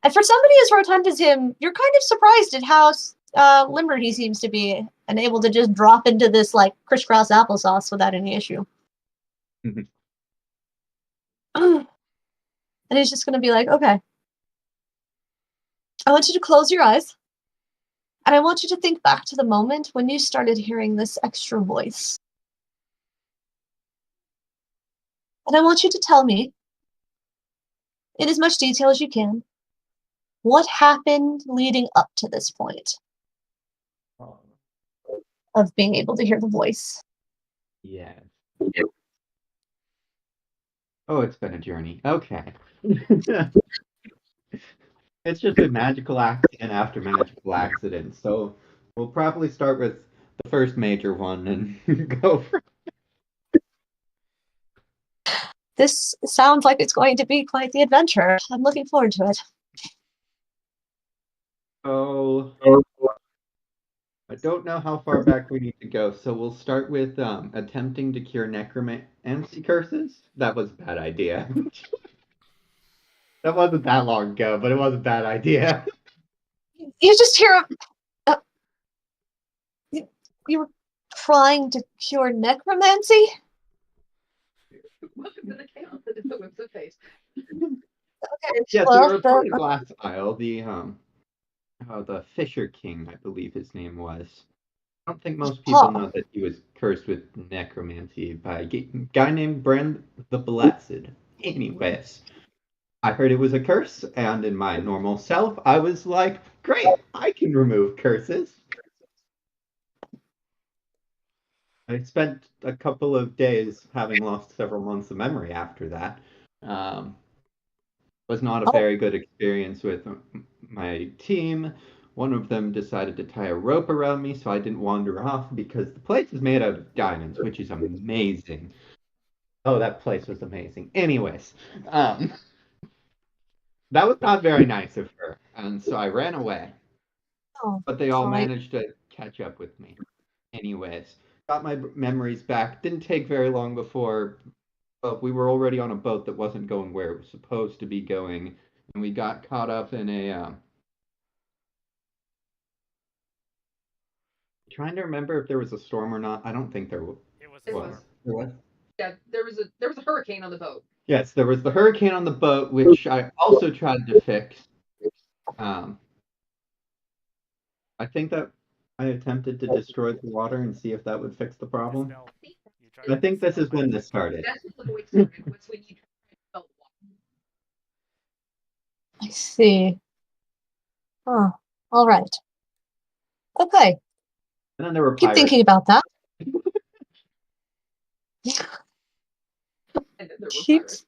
And for somebody as rotund as him, you're kind of surprised at how limber he seems to be and able to just drop into this like crisscross applesauce without any issue. And he's just going to be like, "Okay, I want you to close your eyes. And I want you to think back to the moment when you started hearing this extra voice. And I want you to tell me, in as much detail as you can, what happened leading up to this point of being able to hear the voice. Yes. Oh, it's been a journey. Okay. It's just a magical accident after magical accident. So we'll probably start with the first major one and go from. This sounds like it's going to be quite the adventure. I'm looking forward to it. Oh, I don't know how far back we need to go, so we'll start with attempting to cure necromancy curses. That was a bad idea. That wasn't that long ago, but it was a bad idea. You just hear you were trying to cure necromancy? Welcome to the chaos that is the Whims of Fate. Okay. Yes, well, we were part of Glass Isle, the Fisher King, I believe his name was. I don't think most people know that he was cursed with necromancy by a guy named Brand the Blessed. Anyways, I heard it was a curse, and in my normal self, I was like, great, I can remove curses. I spent a couple of days having lost several months of memory after that. Was not a very good experience with my team. One of them decided to tie a rope around me so I didn't wander off because the place is made out of diamonds, which is amazing. Oh, that place was amazing. Anyways, that was not very nice of her, and so I ran away. But they all managed to catch up with me. Anyways, got my memories back. Didn't take very long before we were already on a boat that wasn't going where it was supposed to be going, and we got caught up in a. Trying to remember if there was a storm or not. I don't think there was. It was. There was. There was? Yeah, there was a hurricane on the boat. Yes, there was the hurricane on the boat, which I also tried to fix. I think that I attempted to destroy the water and see if that would fix the problem. I think this is when this started. That's when the voice started. Was when you tried to spell water. I see. Oh, all right. Okay. And then there were Keep pirates. thinking about that. And then there were Keep. pirates.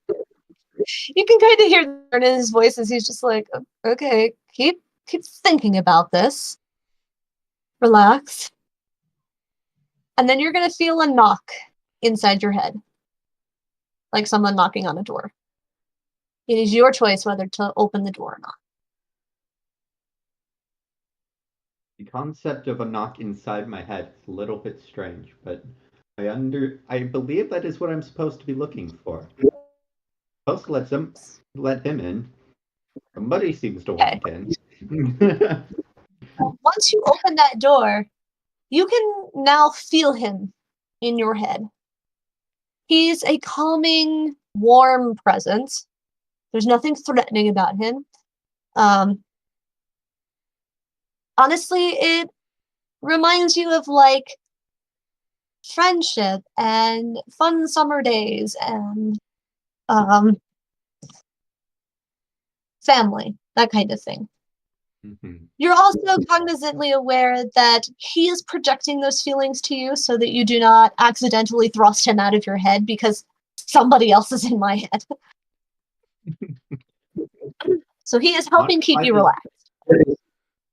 You can kind of hear in his voice as he's just like, okay, keep thinking about this. Relax. And then you're going to feel a knock inside your head. Like someone knocking on a door. It is your choice whether to open the door or not. The concept of a knock inside my head is a little bit strange, but I believe that is what I'm supposed to be looking for. I'm supposed to let him in. Somebody seems to want in. Once you open that door, you can now feel him in your head. He's a calming, warm presence. There's nothing threatening about him. Honestly, it reminds you of like friendship and fun summer days and family, that kind of thing. Mm-hmm. You're also cognizantly aware that he is projecting those feelings to you so that you do not accidentally thrust him out of your head because somebody else is in my head. So he is helping keep you relaxed.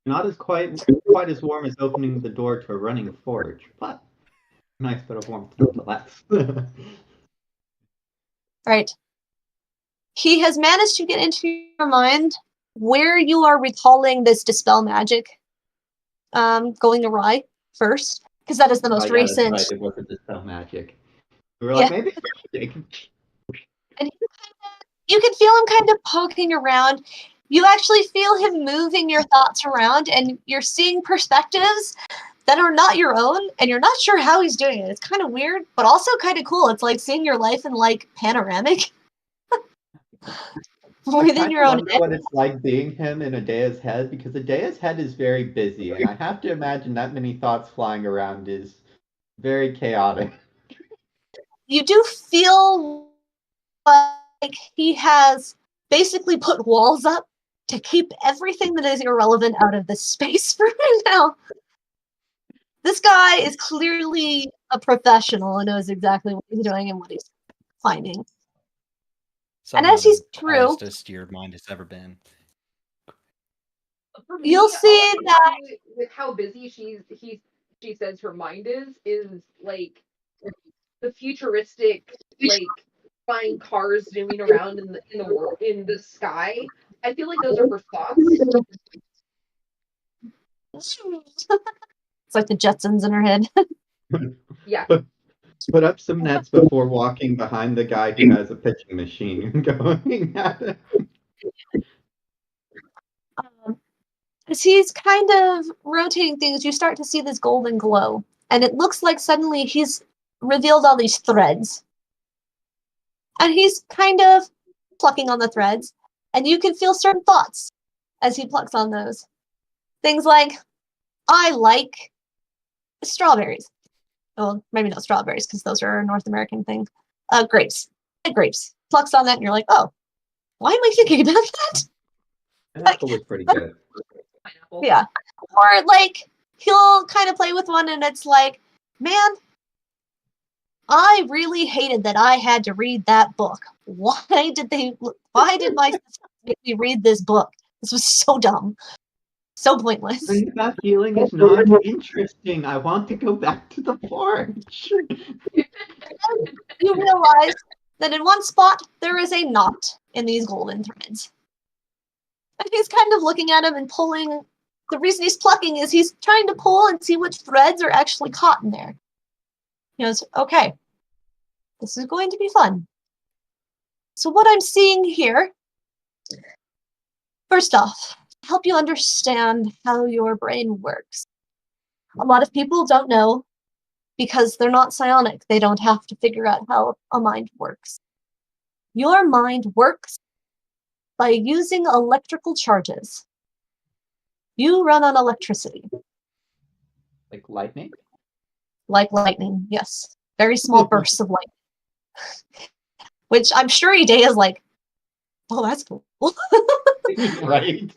Not as quite as warm as opening the door to a running forge, but a nice bit of warmth nonetheless. Right. He has managed to get into your mind where you are recalling this dispel magic going awry first, because that is the most recent. That's right. It was a dispel magic. We were like, maybe it's magic. And you can feel him kind of poking around. You actually feel him moving your thoughts around, and you're seeing perspectives that are not your own, and you're not sure how he's doing it. It's kind of weird, but also kind of cool. It's like seeing your life in like panoramic. within your own wonder head. what it's like being him in Adea's head, because Adea's head is very busy, and I have to imagine that many thoughts flying around is very chaotic. You do feel like he has basically put walls up to keep everything that is irrelevant out of this space for now. This guy is clearly a professional and knows exactly what he's doing and what he's finding. Some as he's of the through- wisest your mind has ever been. For me, You'll see all I can that- see with how busy she says her mind is like the futuristic, like flying cars zooming around in the world, in the sky. I feel like those are her thoughts. It's like the Jetsons in her head. Yeah. Put up some nets before walking behind the guy who has a pitching machine and going at it. As he's kind of rotating things, you start to see this golden glow. And it looks like suddenly he's revealed all these threads. And he's kind of plucking on the threads. And you can feel certain thoughts as he plucks on those. Things like, I like strawberries. Well, maybe not strawberries, because those are a North American thing. Grapes. I like grapes. Plucks on that, and you're like, oh, why am I thinking about that? Apple was pretty good. Pineapple. Yeah. Or like he'll kind of play with one and it's like, man, I really hated that I had to read that book. Why did my sister make me read this book? This was so dumb. So pointless. And that feeling is not interesting. I want to go back to the forge. You realize that in one spot there is a knot in these golden threads. And he's kind of looking at him and pulling. The reason he's plucking is he's trying to pull and see which threads are actually caught in there. He goes, okay, this is going to be fun. So what I'm seeing here, first off, to help you understand how your brain works. A lot of people don't know because they're not psionic. They don't have to figure out how a mind works. Your mind works by using electrical charges. You run on electricity. Like lightning? Like lightning, yes. Very small bursts of light. Which I'm sure Ide is like, oh, that's cool. Right.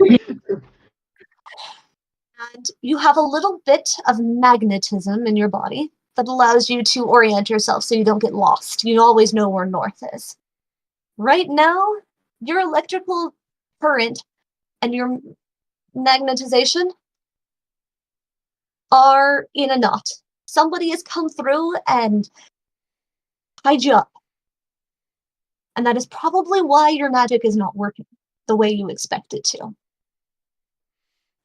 And you have a little bit of magnetism in your body that allows you to orient yourself so you don't get lost. You always know where north is. Right now, your electrical current and your magnetization are in a knot. Somebody has come through and tied you up. And that is probably why your magic is not working the way you expect it to.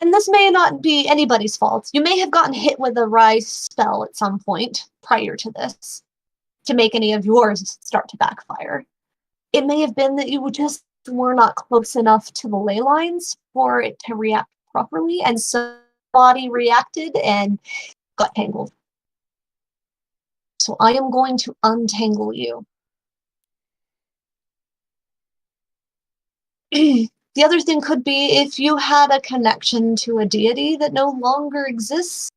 And this may not be anybody's fault. You may have gotten hit with a rise spell at some point prior to this to make any of yours start to backfire. It may have been that you just were not close enough to the ley lines for it to react properly, and so the body reacted and got tangled. So I am going to untangle you. The other thing could be if you had a connection to a deity that no longer exists,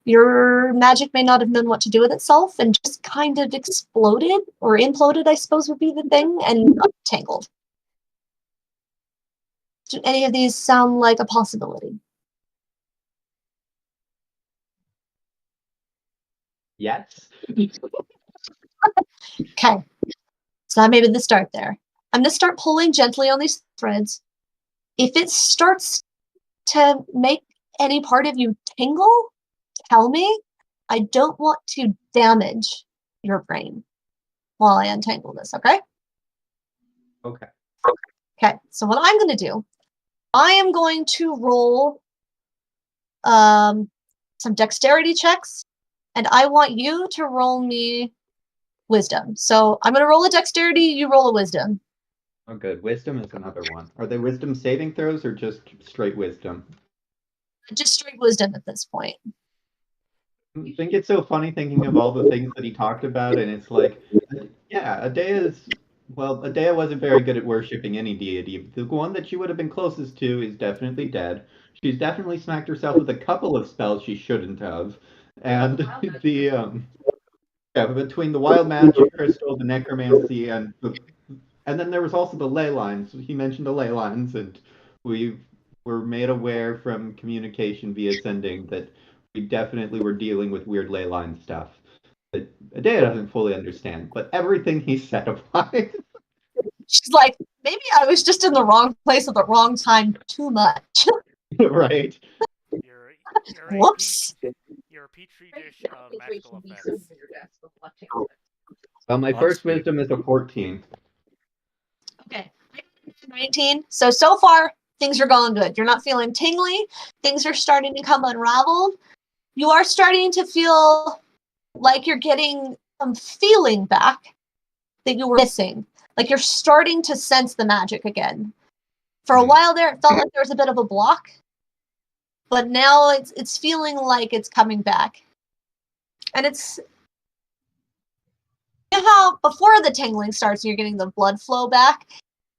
your magic may not have known what to do with itself and just kind of exploded, or imploded, I suppose would be the thing, and got tangled. Do any of these sound like a possibility? Yes. Okay. So maybe the start there. I'm going to start pulling gently on these threads. If it starts to make any part of you tingle, tell me. I don't want to damage your brain while I untangle this, okay? Okay. Okay, so what I'm going to do, I am going to roll some dexterity checks, and I want you to roll me wisdom. So I'm going to roll a dexterity, you roll a wisdom. Oh, good. Wisdom is another one. Are they wisdom saving throws or just straight wisdom? Just straight wisdom at this point. I think it's so funny thinking of all the things that he talked about, and it's like, yeah, Adea's well, Adea wasn't very good at worshipping any deity. The one that she would have been closest to is definitely dead. She's definitely smacked herself with a couple of spells she shouldn't have. And the yeah, between the wild magic crystal, the necromancy, and then there was also the ley lines. He mentioned the ley lines, and we were made aware from communication via sending that we definitely were dealing with weird ley line stuff that Adea doesn't fully understand, but everything he said applies. She's like, maybe I was just in the wrong place at the wrong time too much. Right. You're Whoops. you're a petri dish of magical Concentration be so offense. weird as the left-handed. Well, my On first speed. wisdom is a 14. Okay. 19. So far, things are going good. You're not feeling tingly. Things are starting to come unraveled. You are starting to feel like you're getting some feeling back that you were missing. Like you're starting to sense the magic again. For a while there, it felt like there was a bit of a block, but now it's feeling like it's coming back. And it's, you know how before the tingling starts and you're getting the blood flow back,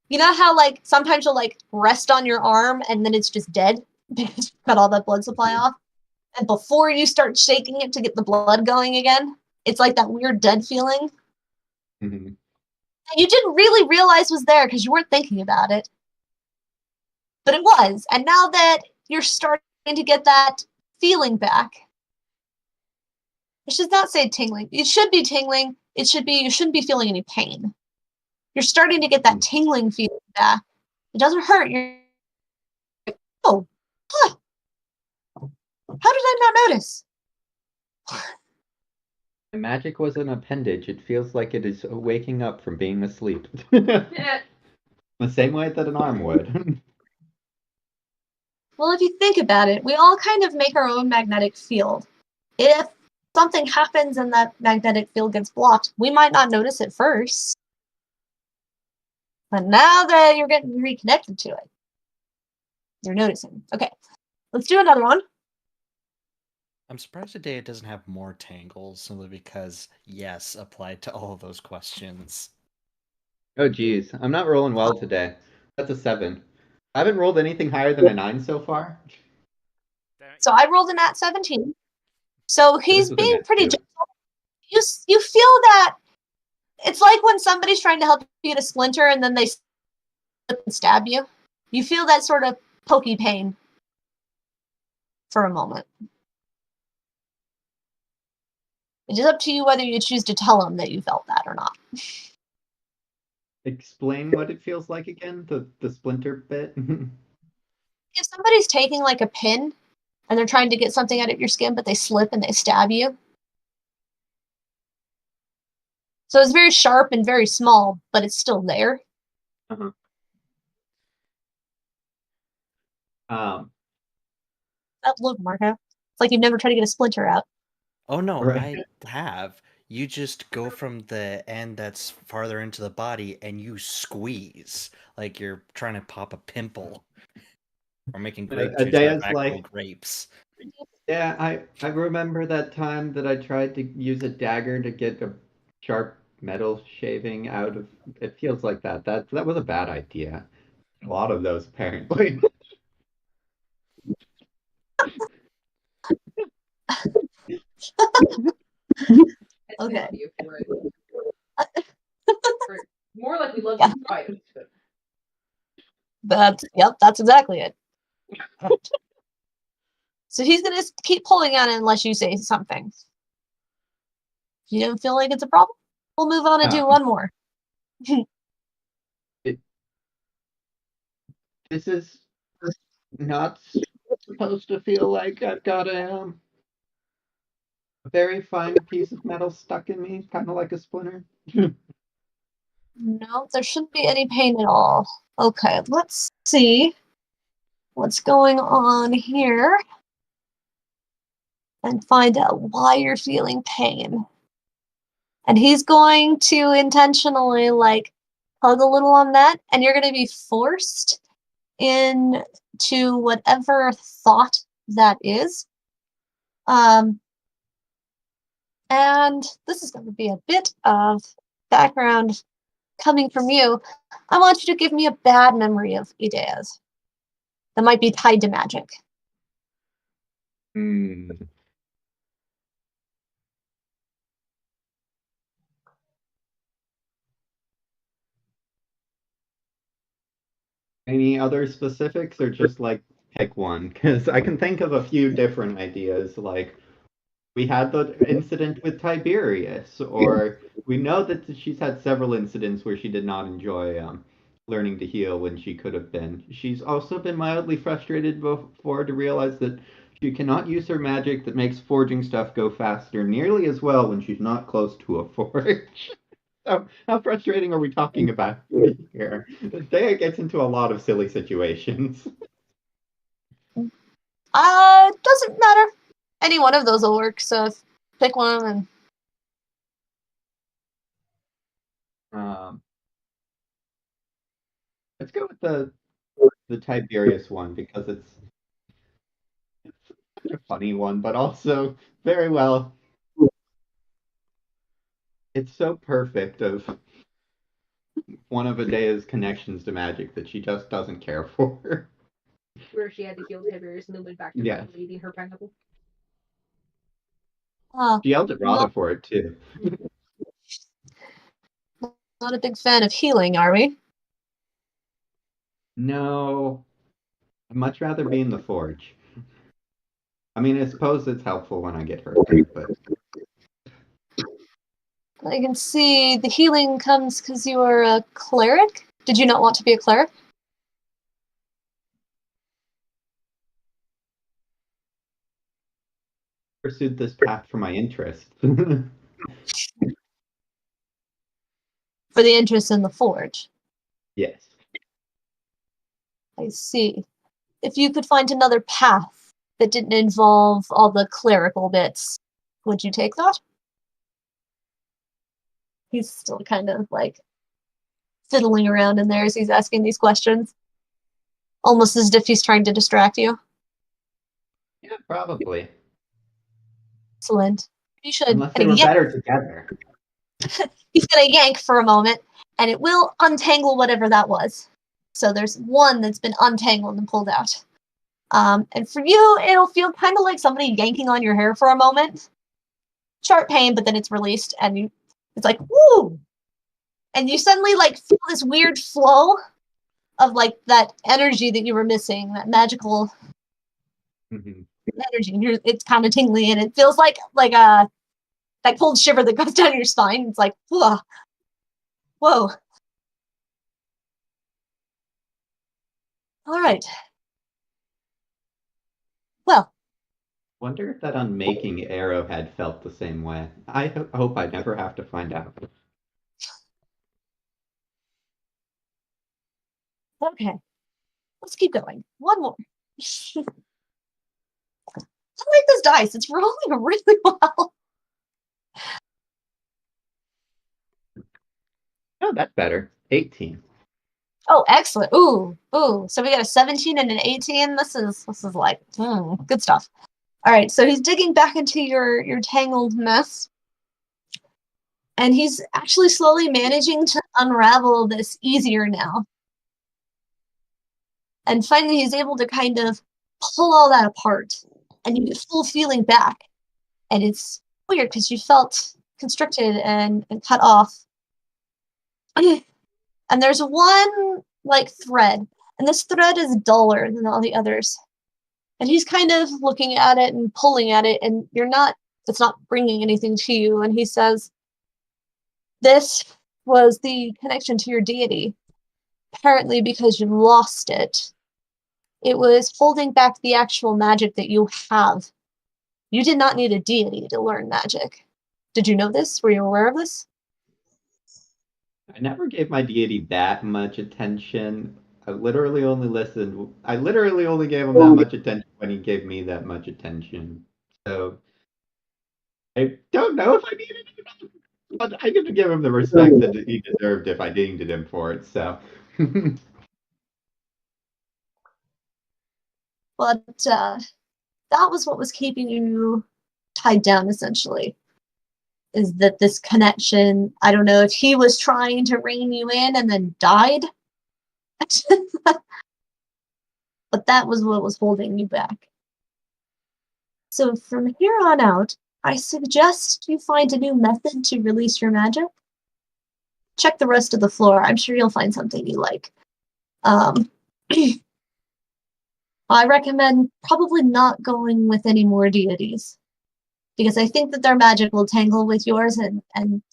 you know how like sometimes you'll like rest on your arm and then it's just dead because you cut all that blood supply off? And before you start shaking it to get the blood going again, it's like that weird dead feeling. Mm-hmm. That you didn't really realize was there because you weren't thinking about it. But it was. And now that you're starting to get that feeling back, it should not say tingling. It should be tingling. It should be, you shouldn't be feeling any pain. You're starting to get that tingling feeling back. It doesn't hurt. You're like, oh, huh. How did I not notice? The magic was an appendage. It feels like it is waking up from being asleep. The same way that an arm would. Well, if you think about it, we all kind of make our own magnetic field. If something happens and that magnetic field gets blocked, we might not notice it first. But now that you're getting reconnected to it, you're noticing. Okay, let's do another one. I'm surprised today it doesn't have more tangles, simply because yes applied to all of those questions. Oh geez, I'm not rolling well today. That's a 7. I haven't rolled anything higher than a 9 so far. So I rolled a nat 17. So This he's was a being nat pretty 2. gentle. You feel that it's like when somebody's trying to help you get a splinter and then they slip and stab you. You feel that sort of pokey pain for a moment. It is up to you whether you choose to tell him that you felt that or not. Explain what it feels like again, the splinter bit. If somebody's taking like a pin and they're trying to get something out of your skin, but they slip and they stab you. So it's very sharp and very small, but it's still there. Uh-huh. That look, Marco. It's like you've never tried to get a splinter out. Oh no, Right. I have. You just go from the end that's farther into the body and you squeeze like you're trying to pop a pimple. Or making grape juice out of Adea's actual like, grapes. yeah, I remember that time that I tried to use a dagger to get a sharp metal shaving out of. It feels like that. That was a bad idea. A lot of those apparently. Okay. More like we love Yeah. to fight. That's exactly it. So he's gonna keep pulling on it unless you say something. If you don't feel like it's a problem, we'll move on and do one more. This is not supposed to feel like I've got a very fine piece of metal stuck in me, kind of like a splinter. No, there shouldn't be any pain at all. Okay, let's see what's going on here and find out why you're feeling pain. And he's going to intentionally like hug a little on that, and you're going to be forced into whatever thought that is. And this is going to be a bit of background coming from you, I want you to give me a bad memory of ideas that might be tied to magic. Any other specifics, or just like pick one? Because I can think of a few different ideas. Like we had the incident with Tiberius, or we know that she's had several incidents where she did not enjoy learning to heal when she could have been. She's also been mildly frustrated before to realize that she cannot use her magic that makes forging stuff go faster nearly as well when she's not close to a forge. So how frustrating are we talking about here? Dea gets into a lot of silly situations. Doesn't matter. Any one of those will work, so pick one and Let's go with the Tiberius one because it's such a funny one, but also very well. It's so perfect of one of Adea's connections to magic that she just doesn't care for. Where she had to heal Tiberius and then went back to Yeah. eating her pineapple. She yelled at Rada for it too. not a big fan of healing, are we? No, I'd much rather be in the forge. I mean, I suppose it's helpful when I get hurt there, but I can see the healing comes because you are a cleric. Did you not want to be a cleric? pursued this path for my interest. For the interest in the forge. Yes. I see. If you could find another path that didn't involve all the clerical bits, would you take that? He's still kind of like fiddling around in there as he's asking these questions. Almost as if he's trying to distract you. Yeah, probably. Excellent. You should. Unless they were yank. better together. He's gonna yank for a moment, and it will untangle whatever that was. So there's one that's been untangled and pulled out. And for you, it'll feel kind of like somebody yanking on your hair for a moment. Sharp pain, but then it's released, and it's like, woo! And you suddenly like feel this weird flow of like that energy that you were missing, that magical energy. And it's kind of tingly, and it feels like that cold shiver that goes down your spine. It's like, whoa. Whoa. All right. Well. Wonder if that unmaking arrowhead felt the same way. I hope I never have to find out. Okay. Let's keep going. One more. I like this dice. It's rolling really well. Oh, that's better. 18. Oh, excellent. Ooh. So we got a 17 and an 18. This is like good stuff. All right, so he's digging back into your tangled mess. And he's actually slowly managing to unravel this easier now. And finally he's able to kind of pull all that apart. And you get full feeling back. And it's weird because you felt constricted and cut off. And there's one like thread, and this thread is duller than all the others. And he's kind of looking at it and pulling at it, and it's not bringing anything to you. And he says, this was the connection to your deity. Apparently because you lost it. It was holding back the actual magic that you have. You did not need a deity to learn magic. Did you know this? Were you aware of this? I never gave my deity that much attention. I literally only gave him that much attention when he gave me that much attention. So I don't know if I needed it, but I get to give him the respect that he deserved if I dinged him for it. So. But that was what was keeping you tied down, essentially. is that this connection, I don't know if he was trying to rein you in and then died. But that was what was holding you back. So from here on out, I suggest you find a new method to release your magic. Check the rest of the floor. I'm sure you'll find something you like. I recommend probably not going with any more deities, because I think that their magic will tangle with yours and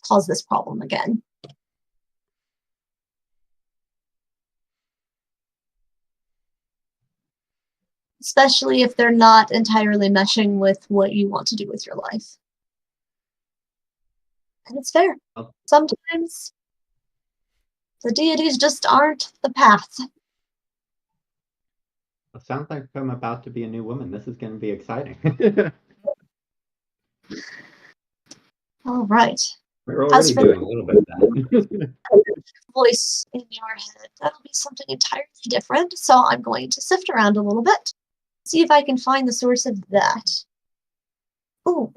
cause this problem again. Especially if they're not entirely meshing with what you want to do with your life. And it's fair. Sometimes the deities just aren't the path. It sounds like I'm about to be a new woman. This is going to be exciting. All right. We're already for doing a little bit of that. Voice in your head, that'll be something entirely different. So I'm going to sift around a little bit, see if I can find the source of that. Ooh.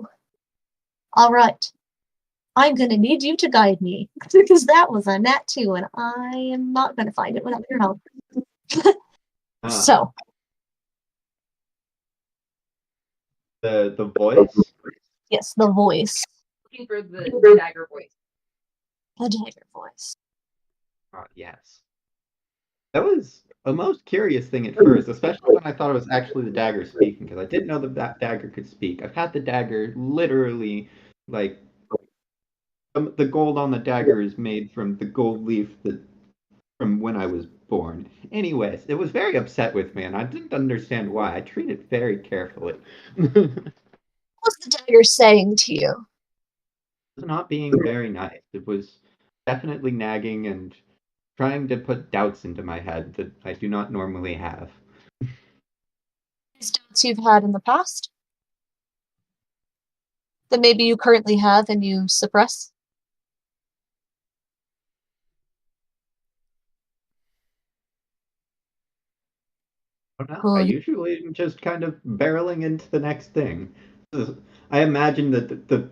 All right. I'm going to need you to guide me, because that was a nat 2, and I am not going to find it without your help. So. The voice? Yes, the voice. Looking for the dagger voice. The dagger voice. Yes. That was a most curious thing at first, especially when I thought it was actually the dagger speaking, because I didn't know that dagger could speak. I've had the dagger literally, like, the gold on the dagger is made from the gold leaf from when I was born. Anyways, it was very upset with me, and I didn't understand why. I treated it very carefully. What was the dagger saying to you? It was not being very nice. It was definitely nagging and trying to put doubts into my head that I do not normally have. These doubts you've had in the past? That maybe you currently have and you suppress? I usually am just kind of barreling into the next thing. I imagine that the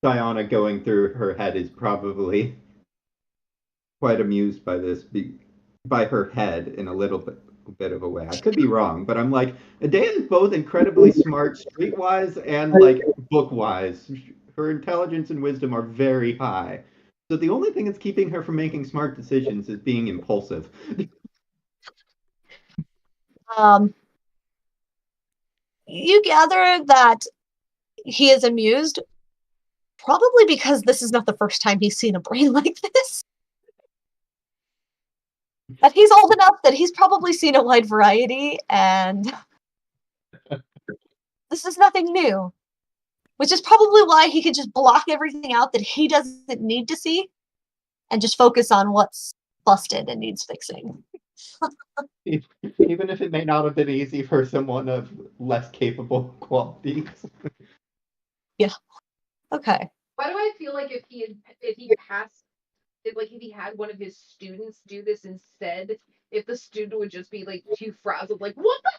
Diana going through her head is probably quite amused by this, by her head in a little bit of a way. I could be wrong, but I'm like, Adea is both incredibly smart streetwise and like book-wise. Her intelligence and wisdom are very high. So the only thing that's keeping her from making smart decisions is being impulsive. You gather that he is amused, probably because this is not the first time he's seen a brain like this. That he's old enough that he's probably seen a wide variety, and this is nothing new. Which is probably why he can just block everything out that he doesn't need to see, and just focus on what's busted and needs fixing. Even if it may not have been easy for someone of less capable qualities. Yeah. Okay. Why do I feel like if he had one of his students do this instead, if the student would just be like too frazzled, like, what the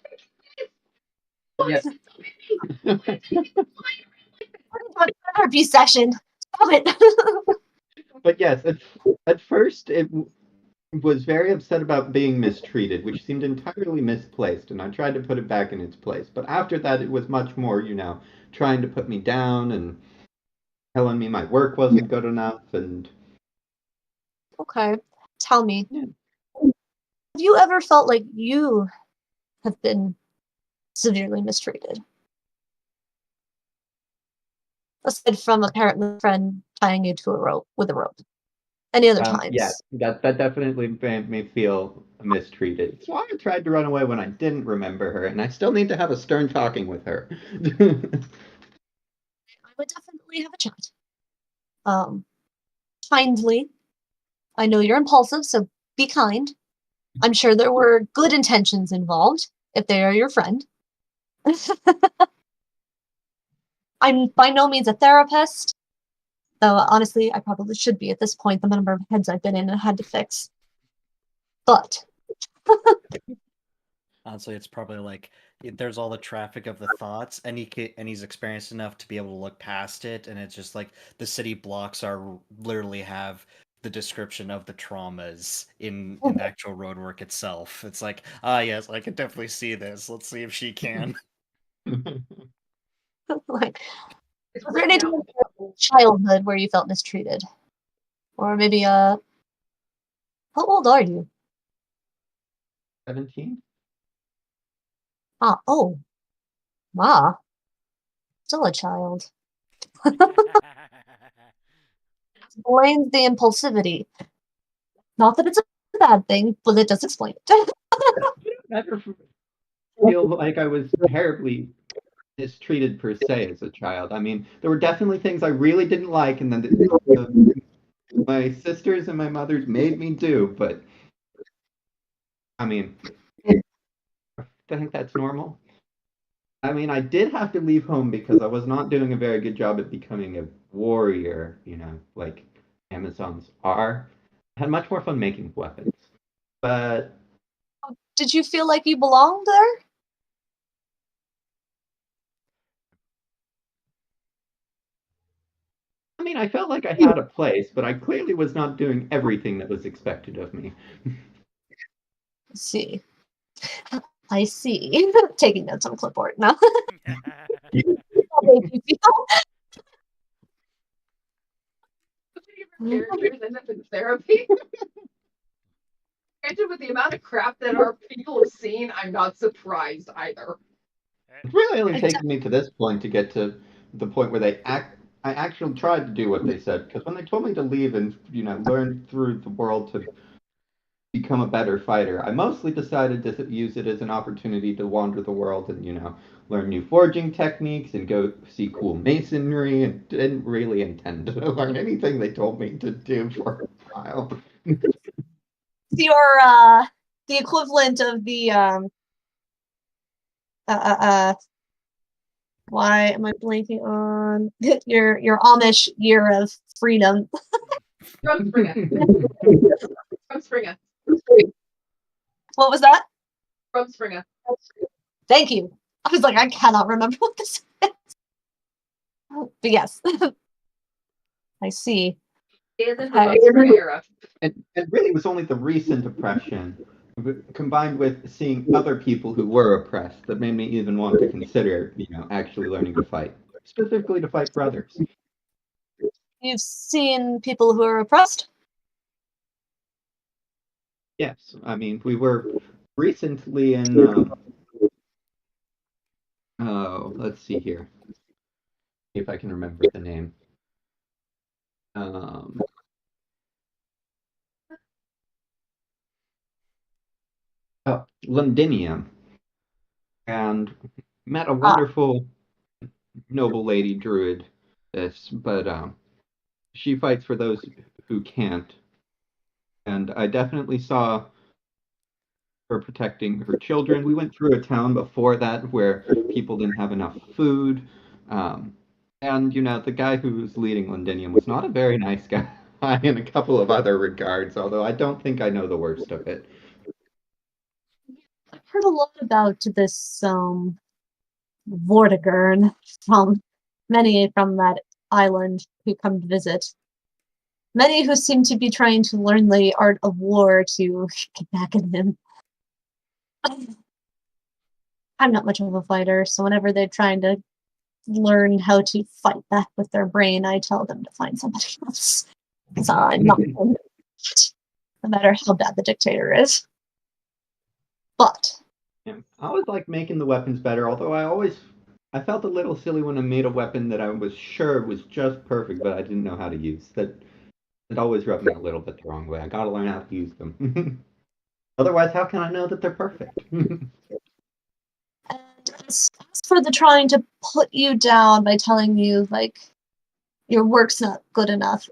heck is this? Therapy session. Stop it. But yes, at first it was very upset about being mistreated, which seemed entirely misplaced, and I tried to put it back in its place. But after that, it was much more, trying to put me down and telling me my work wasn't good enough, and... Okay. Tell me. Yeah. Have you ever felt like you have been severely mistreated? Aside from apparently a friend tying you to a rope with a rope. Any other times? Yeah, that definitely made me feel mistreated. That's why I tried to run away when I didn't remember her, and I still need to have a stern talking with her. I would definitely have a chat. Kindly. I know you're impulsive, so be kind. I'm sure there were good intentions involved, if they are your friend. I'm by no means a therapist, though honestly, I probably should be at this point, the number of heads I've been in and had to fix. But Honestly, it's probably like there's all the traffic of the thoughts, and he's experienced enough to be able to look past it, and it's just like the city blocks are literally have the description of the traumas in the actual roadwork itself. It's like, yes, I can definitely see this. Let's see if she can. Like, It's was there right any now. time in your childhood where you felt mistreated? Or maybe, how old are you? 17? Oh, ma, still a child. Explains the impulsivity. Not that it's a bad thing, but it does explain it. Never feel like I was terribly mistreated per se as a child. I mean, there were definitely things I really didn't like, and then my sisters and my mothers made me do. But I mean, I think that's normal. I mean, I did have to leave home because I was not doing a very good job at becoming a warrior. Like Amazons are. I had much more fun making weapons, but Did you feel like you belonged there? I mean, I felt like I had a place, but I clearly was not doing everything that was expected of me. See. I see. Taking notes on clipboard now. Your characters end up in therapy. Granted, with the amount of crap that our people have seen, I'm not surprised either. It's really only taken me to this point to get to the point where I actually tried to do what they said, because when they told me to leave and learn through the world to become a better fighter, I mostly decided to use it as an opportunity to wander the world and learn new forging techniques and go see cool masonry, and didn't really intend to learn anything they told me to do for a while. Your the equivalent of the why am I blanking on your Amish year of freedom? Rumspringa. Rumspringa. What was that? Rumspringa. Thank you. I was like, I cannot remember what this is. But yes. I see. In the Rumspringa era. And really, it was only the recent oppression combined with seeing other people who were oppressed that made me even want to consider, actually learning to fight, specifically to fight for others. You've seen people who are oppressed? Yes, I mean, we were recently in, let's see here, see if I can remember the name. Londinium, and met a wonderful noble lady druid. But she fights for those who can't, and I definitely saw her protecting her children. We went through a town before that where people didn't have enough food, and the guy who was leading Londinium was not a very nice guy in a couple of other regards. Although I don't think I know the worst of it. I've heard a lot about this Vortigern from many from that island who come to visit. Many who seem to be trying to learn the art of war to get back at him. I'm not much of a fighter, so whenever they're trying to learn how to fight back with their brain, I tell them to find somebody else. So I'm not no matter how bad the dictator is. But Yeah, I always like making the weapons better, although I felt a little silly when I made a weapon that I was sure was just perfect, but I didn't know how to use. That always rubbed me a little bit the wrong way. I gotta learn how to use them. Otherwise, how can I know that they're perfect? and as for the trying to put you down by telling you like your work's not good enough,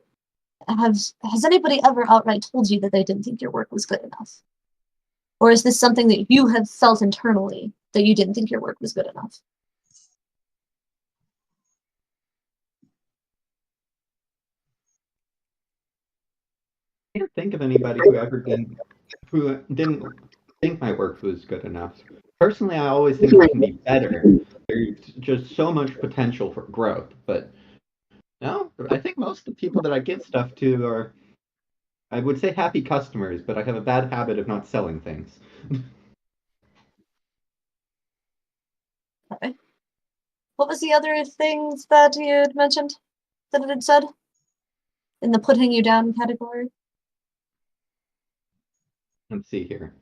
has anybody ever outright told you that they didn't think your work was good enough? Or is this something that you have felt internally that you didn't think your work was good enough? I can't think of anybody who didn't think my work was good enough. Personally, I always think it can be better. There's just so much potential for growth. But no, I think most of the people that I give stuff to are, I would say, happy customers, but I have a bad habit of not selling things. Okay. What was the other things that you had mentioned that it had said in the putting you down category? Let's see here.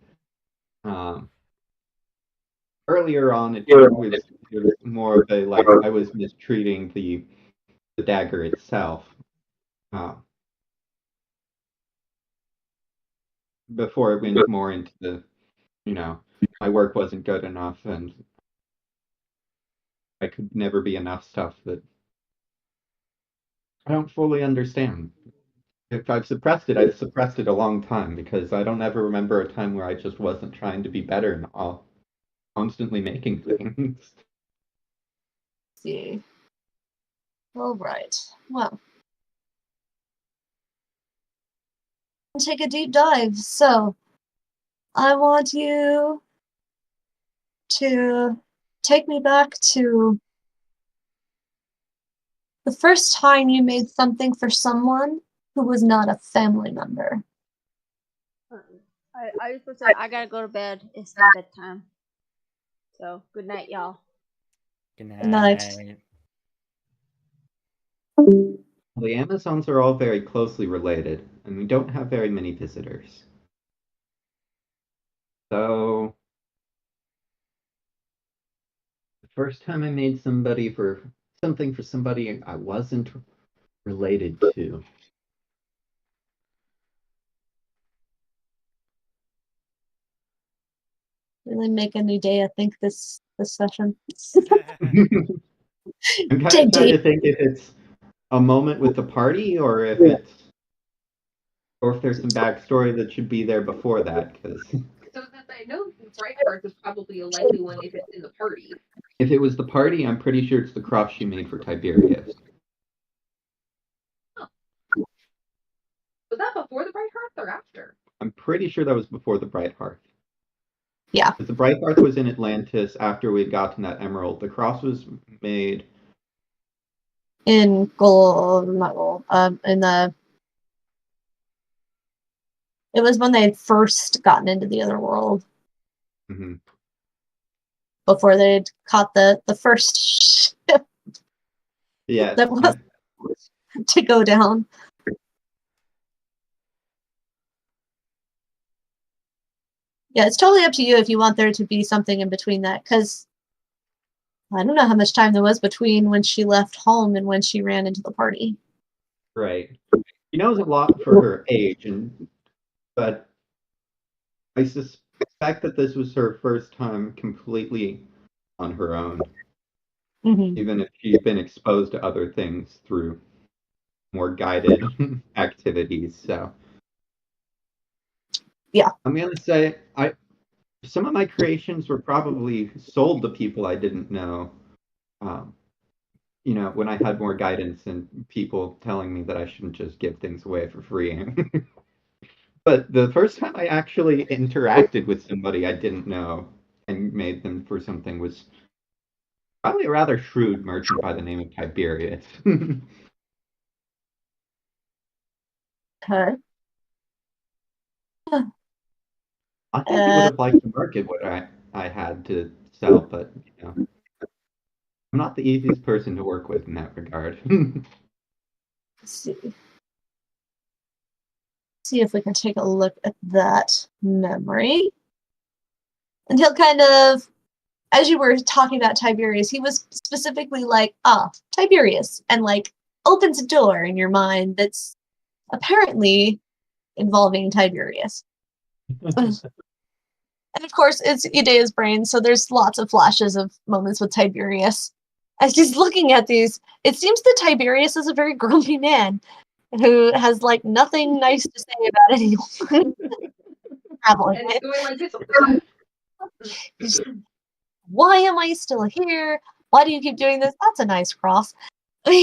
Earlier on, it was more of a like I was mistreating the dagger itself. Before it went more into the, my work wasn't good enough and I could never be enough stuff that I don't fully understand. If I've suppressed it, I've suppressed it a long time because I don't ever remember a time where I just wasn't trying to be better and all constantly making things. See. All right. Well, take a deep dive. So, I want you to take me back to the first time you made something for someone who was not a family member. I was supposed to. I gotta go to bed. It's my bedtime. So good night, y'all. Good Good night. night. The Amazons are all very closely related, and we don't have very many visitors. So, the first time I made something for somebody I wasn't related to. Really making me day, I think, this session. I'm kind of trying to think if it's a moment with the party or if there's some backstory that should be there before that. Because So that I know Brightheart is probably a likely one if it's in the party. if it was the party, I'm pretty sure it's the cross she made for Tiberius. Huh. Was that before the Brightheart or after? I'm pretty sure that was before the Bright Hearth. Yeah. Because the Bright Hearth was in Atlantis after we'd gotten that emerald. The cross was made In gold, not gold. It was when they had first gotten into the other world. Mm-hmm. Before they'd caught the first ship that was to go down. Yeah, it's totally up to you if you want there to be something in between that, because I don't know how much time there was between when she left home and when she ran into the party. Right. She knows a lot for her age, but I suspect that this was her first time completely on her own, even if she's been exposed to other things through more guided activities. So, yeah, I'm gonna say some of my creations were probably sold to people I didn't know. When I had more guidance and people telling me that I shouldn't just give things away for free. But the first time I actually interacted with somebody I didn't know and made them for something was probably a rather shrewd merchant by the name of Tiberius. Okay. I think he would have liked to market what I had to sell, but I'm not the easiest person to work with in that regard. Let's see if we can take a look at that memory. And he'll kind of, as you were talking about Tiberius, he was specifically like, Tiberius, and like opens a door in your mind that's apparently involving Tiberius. And of course, it's Idea's brain, so there's lots of flashes of moments with Tiberius. As he's looking at these, it seems that Tiberius is a very grumpy man who has like nothing nice to say about anyone. Traveling. And it's going like this all the time. Why am I still here? Why do you keep doing this? That's a nice cross. Well,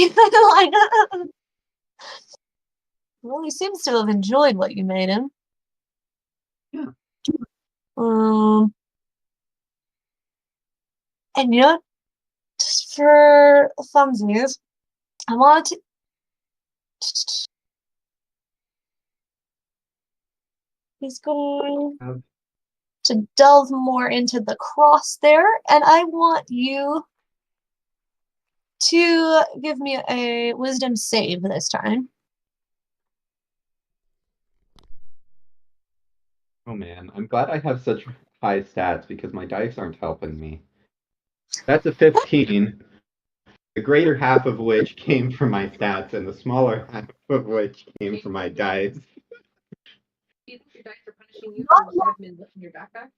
he seems to have enjoyed what you made him. Yeah. And you know what? Just for thumbsies, I wanted to. He's going to delve more into the cross there, and I want you to give me a wisdom save this time. Oh man, I'm glad I have such high stats because my dice aren't helping me. That's a 15, the greater half of which came from my stats, and the smaller half of which came from my dice. Do you think your dice are punishing you for instead of been lifting your backpack?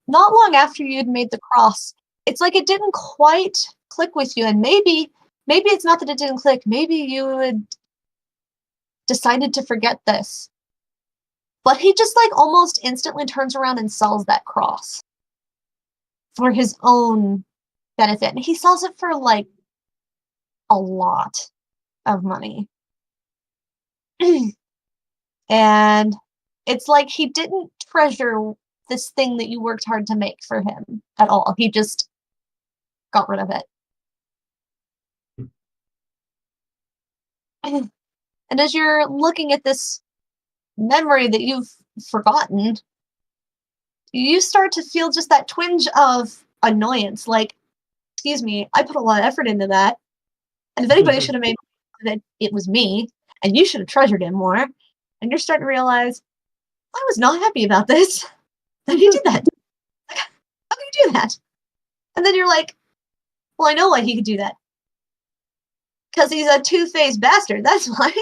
Not long after you'd made the cross, it's like it didn't quite click with you, and maybe it's not that it didn't click, maybe you had decided to forget this. But he just like almost instantly turns around and sells that cross for his own benefit. And he sells it for like a lot of money. And it's like he didn't treasure this thing that you worked hard to make for him at all. He just got rid of it. And as you're looking at this memory that you've forgotten, you start to feel just that twinge of annoyance. Like, excuse me, I put a lot of effort into that. And if anybody should have made that, it was me. And you should have treasured him more. And you're starting to realize, I was not happy about this. That he did that. Like, how can you do that? And then you're like, well, I know why he could do that. Because he's a two-faced bastard, that's why.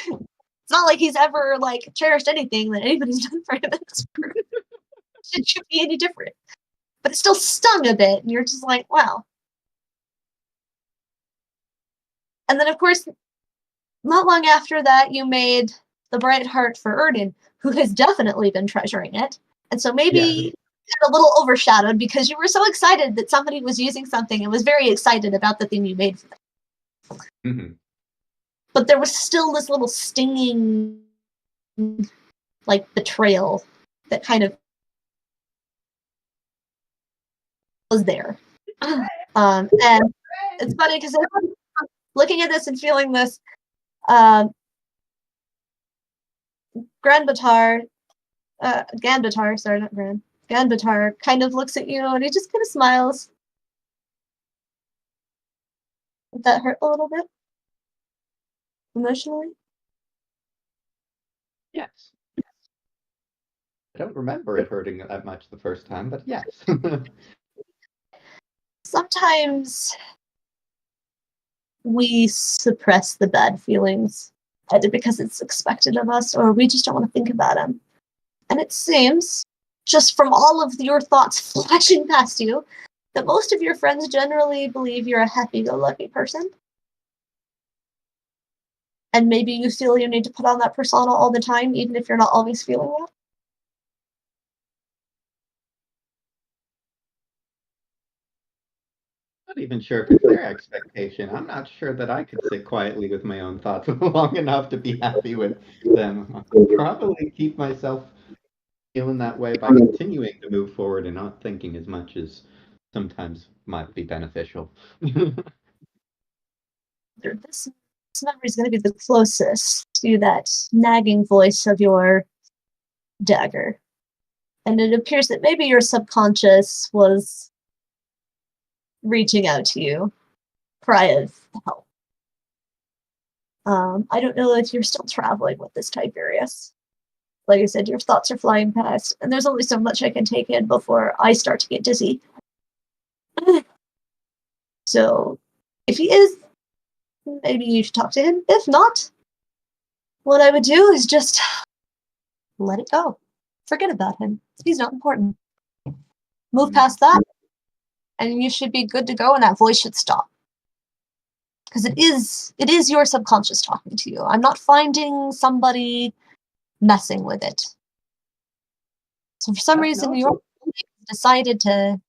It's not like he's ever like cherished anything that anybody's done for him in this group. It should be any different. But it still stung a bit, and you're just like, wow. And then, of course, not long after that, you made the bright heart for Erden, who has definitely been treasuring it. And so maybe a little overshadowed because you were so excited that somebody was using something and was very excited about the thing you made for them. Mm-hmm. But there was still this little stinging, like, betrayal that kind of was there. And it's funny because looking at this and feeling this, Granbatar, sorry, not Gran. Granbatar kind of looks at you and he just kind of smiles. Did that hurt a little bit? Emotionally? Yes. I don't remember it hurting that much the first time, but yes. Sometimes we suppress the bad feelings, either because it's expected of us or we just don't want to think about them. And it seems, just from all of your thoughts flashing past you, that most of your friends generally believe you're a happy-go-lucky person. And maybe you feel you need to put on that persona all the time, even if you're not always feeling that. Not even sure if it's their expectation. I'm not sure that I could sit quietly with my own thoughts long enough to be happy with them. I'll probably keep myself feeling that way by continuing to move forward and not thinking as much as sometimes might be beneficial. This memory is going to be the closest to that nagging voice of your dagger. And it appears that maybe your subconscious was reaching out to you prior to help. I don't know if you're still traveling with this Tiberius. Like I said, your thoughts are flying past, and there's only so much I can take in before I start to get dizzy. So, if he is, maybe you should talk to him. If not, what I would do is just let it go. Forget about him. He's not important. Move past that, and you should be good to go, and that voice should stop. Because it is your subconscious talking to you. I'm not finding somebody messing with it. So for some reason, you decided to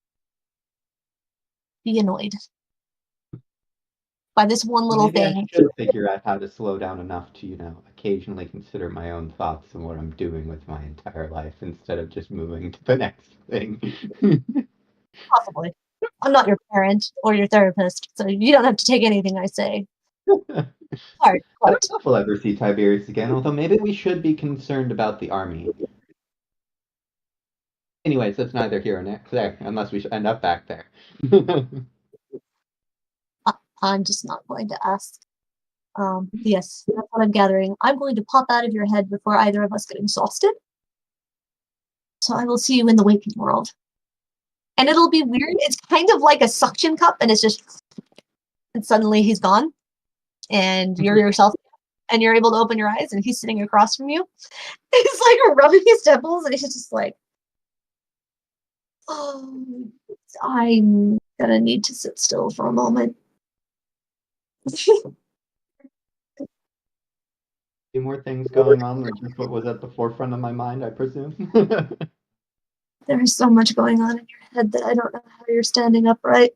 be annoyed. by this one little Maybe thing. I should figure out how to slow down enough to, occasionally consider my own thoughts and what I'm doing with my entire life instead of just moving to the next thing. Possibly. I'm not your parent or your therapist, so you don't have to take anything I say. Hard, I don't know if we'll ever see Tiberius again, although maybe we should be concerned about the army. Anyways, that's neither here nor there, unless we end up back there. I'm just not going to ask. Yes, that's what I'm gathering. I'm going to pop out of your head before either of us get exhausted. So I will see you in the waking world. And it'll be weird. It's kind of like a suction cup, and it's just, and suddenly he's gone, and you're yourself, and you're able to open your eyes, and he's sitting across from you. He's like rubbing his temples, and he's just like, oh, I'm gonna need to sit still for a moment. Few more things going on than just what was at the forefront of my mind, I presume. There's so much going on in your head that I don't know how you're standing upright.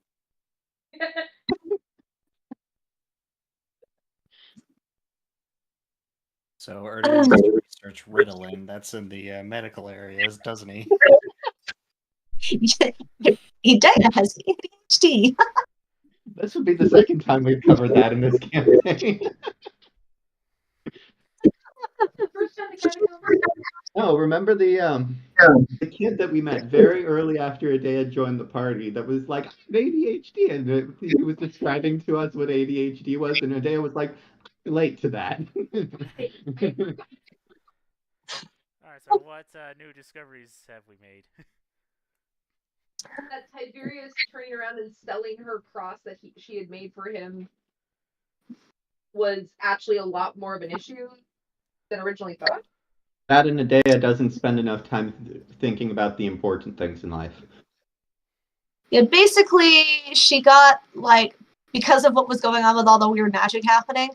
So Erden needs to research Ritalin. That's in the medical areas, doesn't he? He has ADHD. This would be the second time we've covered that in this campaign. First time the catacombs. Oh, remember the kid that we met very early after Adea joined the party that was like, I have ADHD, and he was describing to us what ADHD was, and Adea was like, relate to that. Alright, so what new discoveries have we made? That Tiberius turning around and selling her cross that she had made for him was actually a lot more of an issue than originally thought. That and Adea doesn't spend enough time thinking about the important things in life. Yeah, basically, she got, like, because of what was going on with all the weird magic happening,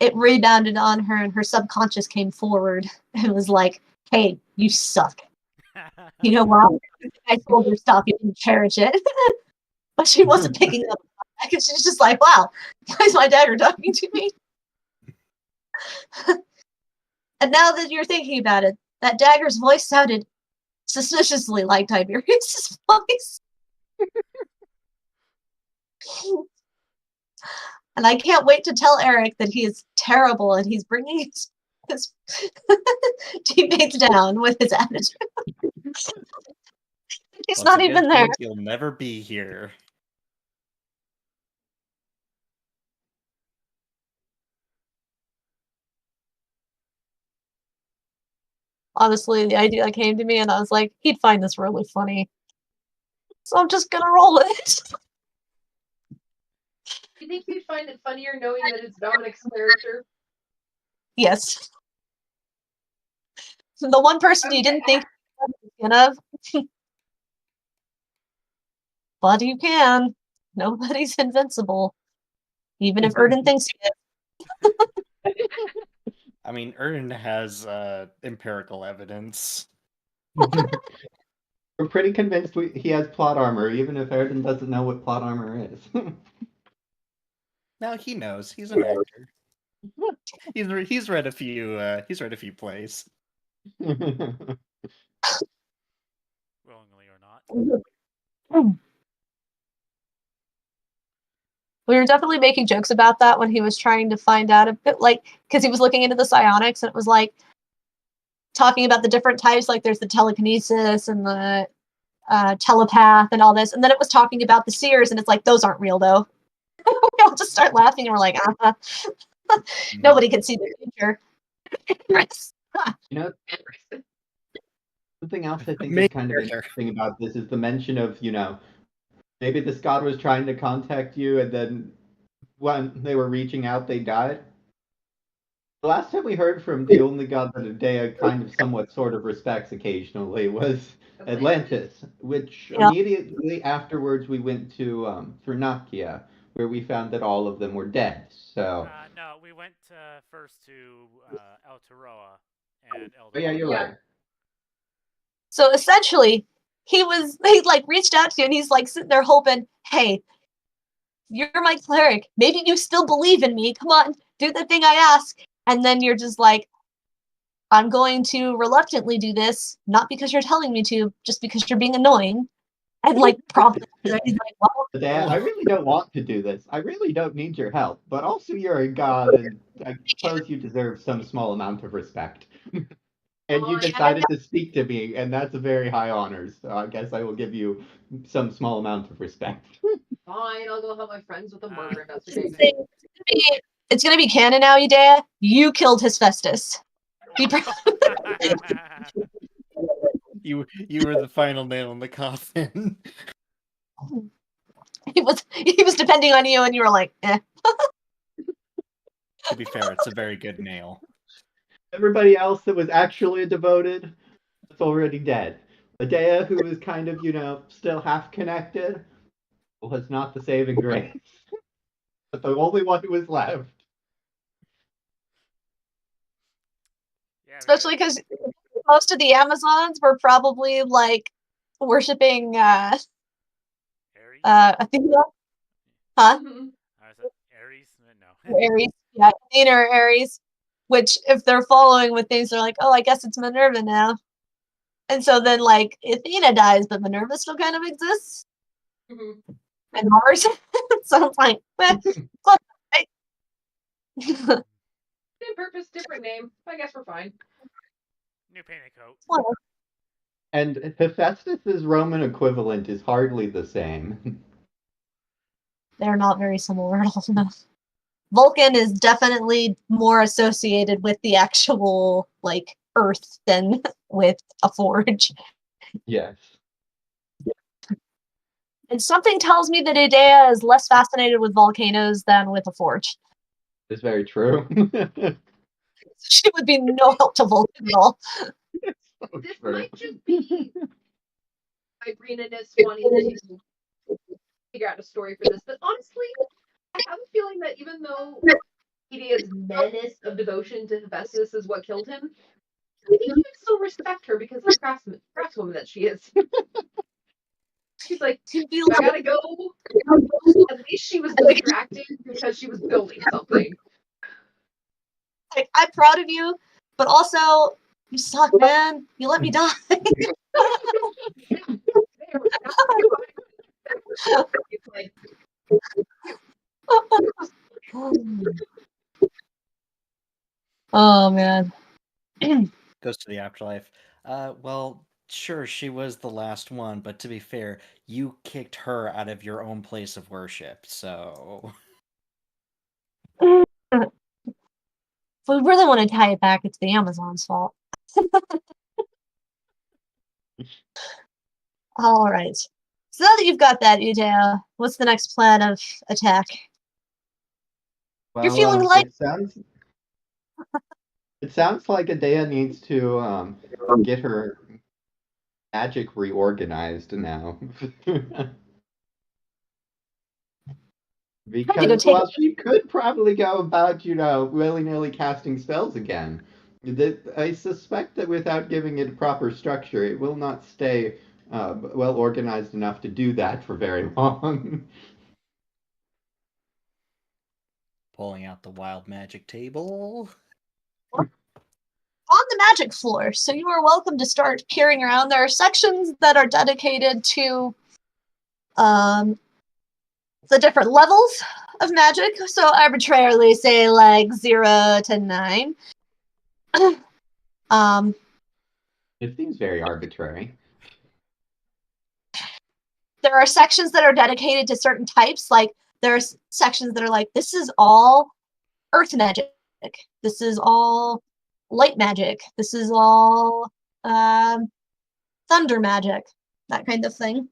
it rebounded on her, and her subconscious came forward and was like, hey, you suck. You know what? I told her stop, you didn't cherish it. But she wasn't picking up because she's just like, wow, why is my dagger talking to me? And now that you're thinking about it, that dagger's voice sounded suspiciously like Tiberius' voice. And I can't wait to tell Eric that he is terrible and he's bringing his teammates down with his attitude. He's Once not again, even there. He'll never be here. Honestly, the idea came to me and I was like, he'd find this really funny. So I'm just gonna roll it. Do you think you'd find it funnier knowing that it's Dominic's character? Yes. The one person you didn't think of. But you can. Nobody's invincible. Even if Erden thinks he is. I mean, Erden has empirical evidence. We're pretty convinced he has plot armor, even if Erden doesn't know what plot armor is. No, he knows. He's an actor. He's read a few plays. Willingly or not. We were definitely making jokes about that when he was trying to find out a bit, like, because he was looking into the psionics and it was like talking about the different types, like there's the telekinesis and the telepath and all this, and then it was talking about the seers and it's like, those aren't real though. We all just start laughing and we're like, nobody can see the future. Something else I think is kind of interesting about this is the mention of, maybe this god was trying to contact you and then when they were reaching out, they died. The last time we heard from the only god that Adea kind of somewhat sort of respects occasionally was Atlantis, which immediately afterwards we went to Fernakia, where we found that all of them were dead. So no, we went first to Aotearoa and Eldorado. Oh yeah, you're right. So essentially, he like reached out to you and he's like sitting there hoping, hey, You're my cleric. Maybe you still believe in me. Come on, do the thing I ask. And then you're just like, I'm going to reluctantly do this, not because you're telling me to, just because you're being annoying. And like promptly, he's like, well, Dad, I really don't want to do this. I really don't need your help. But also, you're a god, and I suppose you deserve some small amount of respect. And you decided to speak to me, and that's a very high honor. So I guess I will give you some small amount of respect. Fine, I'll go help my friends with a murder investigation. it's gonna be canon now, Udea. You killed Hephaestus. You were the final nail in the coffin. He was depending on you, and you were like, eh. To be fair, it's a very good nail. Everybody else that was actually devoted is already dead. Medea, who was kind of, still half connected, was not the saving grace. But the only one who was left. Yeah, Especially because most of the Amazons were probably like worshiping Ares? Athena. Huh? Is that Ares? No. Ares. Yeah, Athena or Ares. Which, if they're following with things, they're like, oh, I guess it's Minerva now. And so then, like, Athena dies, but Minerva still kind of exists. Mm-hmm. And Mars. So it's like, right? Same purpose, different name. I guess we're fine. New painted coat. Well, And Hephaestus' Roman equivalent is hardly the same. they're not very similar at all. No. Vulcan is definitely more associated with the actual, like, Earth than with a forge. Yes. And something tells me that Idea is less fascinated with volcanoes than with a forge. It's very true. She would be no help to Vulcan at all. So This true. might just be my greeniness wanting to figure out a story for this, but honestly, I have a feeling that even though Idea's menace of devotion to Hephaestus is what killed him, I think he would still respect her because of the craftswoman that she is. She's like, I gotta go. At least she was distracted because she was building something. Like, I'm proud of you, but also, you suck, man. You let me die. It's like, Oh, man. Goes to the afterlife. Well, sure, she was the last one, but to be fair, you kicked her out of your own place of worship, so... If we really want to tie it back, it's the Amazon's fault. All right. So now that you've got that, Udea, what's the next plan of attack? Well, You're feeling light. It sounds like Adea needs to get her magic reorganized now. Because, well, she could probably go about, willy-nilly casting spells again. I suspect that without giving it proper structure, it will not stay well organized enough to do that for very long. Pulling out the wild magic table. On the magic floor, so you are welcome to start peering around. There are sections that are dedicated to the different levels of magic, so arbitrarily say like 0 to 9. It seems very arbitrary. There are sections that are dedicated to certain types, like there's sections that are like, this is all earth magic, this is all light magic, this is all thunder magic, that kind of thing.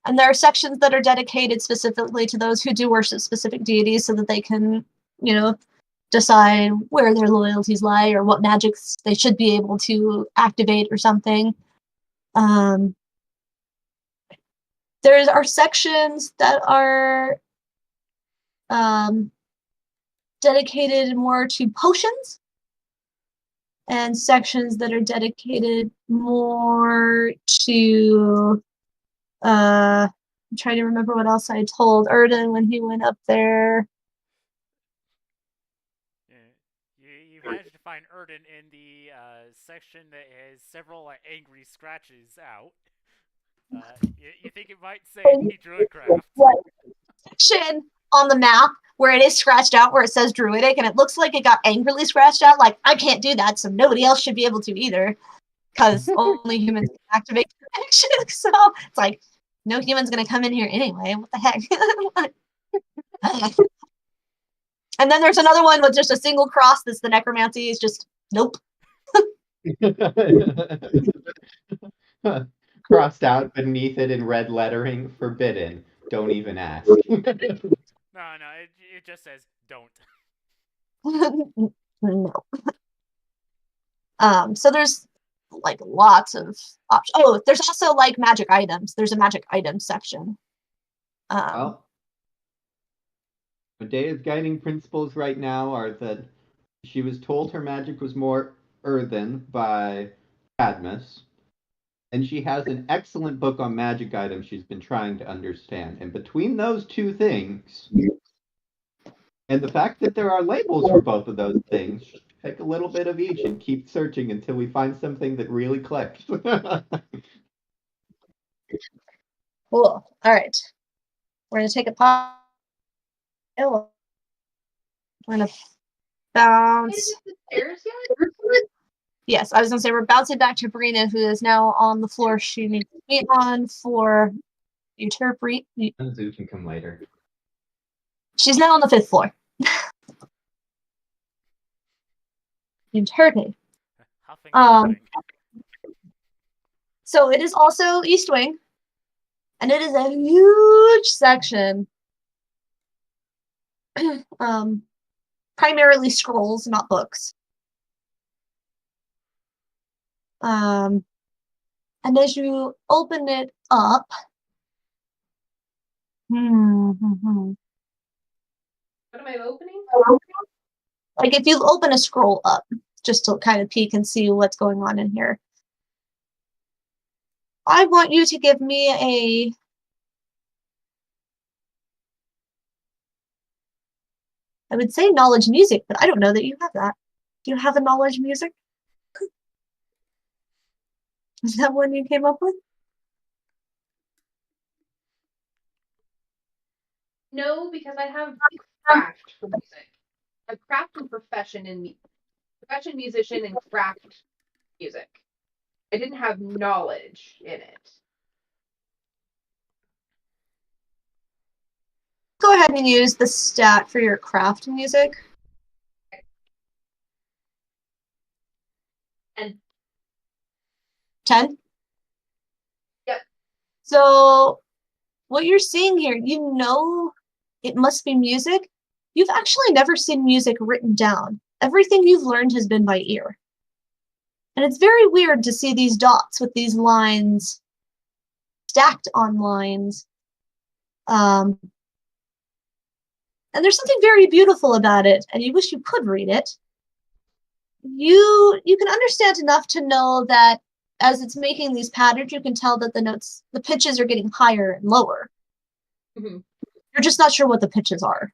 And there are sections that are dedicated specifically to those who do worship specific deities so that they can, decide where their loyalties lie or what magics they should be able to activate or something. There are sections that are dedicated more to potions, and sections that are dedicated more to I'm trying to remember what else I told Erden when he went up there. You managed to find Erden in the section that has several angry scratches out. You think it might say Druidcraft. Section on the map where it is scratched out where it says Druidic, and it looks like it got angrily scratched out. Like, I can't do that, so nobody else should be able to either, because only humans can activate connection. So it's like, no human's gonna come in here anyway. What the heck? And then there's another one with just a single cross that's the necromancy. Is just nope. Crossed out beneath it in red lettering, forbidden. Don't even ask. No, it just says don't. No. So there's like lots of options. Oh, there's also like magic items. There's a magic items section. Well, Medea's guiding principles right now are that she was told her magic was more earthen by Cadmus, and she has an excellent book on magic items she's been trying to understand. And between those two things, and the fact that there are labels for both of those things, take a little bit of each and keep searching until we find something that really clicks. Cool. All right. We're going to take a pause. We're going to bounce. Yes, I was going to say we're bouncing back to Brina, who is now on the floor. She needs to be on for interpret. Zoo can come later. She's now on the 5th floor. Interpret. So it is also East Wing, and it is a huge section. Primarily scrolls, not books. And as you open it up, What am I opening? Like if you open a scroll up, just to kind of peek and see what's going on in here. I want you to give me I would say knowledge music, but I don't know that you have that. Do you have a knowledge music? Is that one you came up with? No, because I have craft for music. I have craft and profession musician and craft music. I didn't have knowledge in it. Go ahead and use the stat for your craft music. And 10? Yep. So what you're seeing here, you know it must be music. You've actually never seen music written down. Everything you've learned has been by ear. And it's very weird to see these dots with these lines stacked on lines. And there's something very beautiful about it, and you wish you could read it. You can understand enough to know that as it's making these patterns, you can tell that the pitches are getting higher and lower. Mm-hmm. You're just not sure what the pitches are.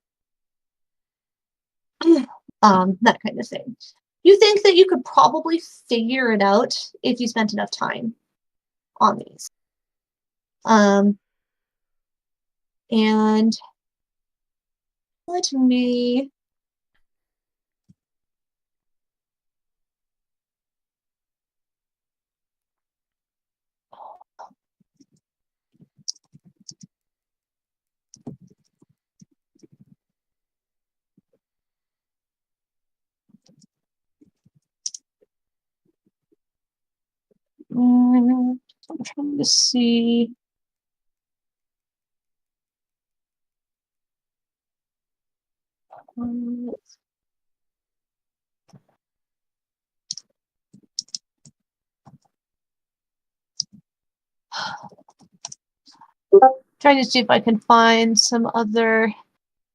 That kind of thing. You think that you could probably figure it out if you spent enough time on these. And let me I'm trying to see. Trying to see if I can find some other,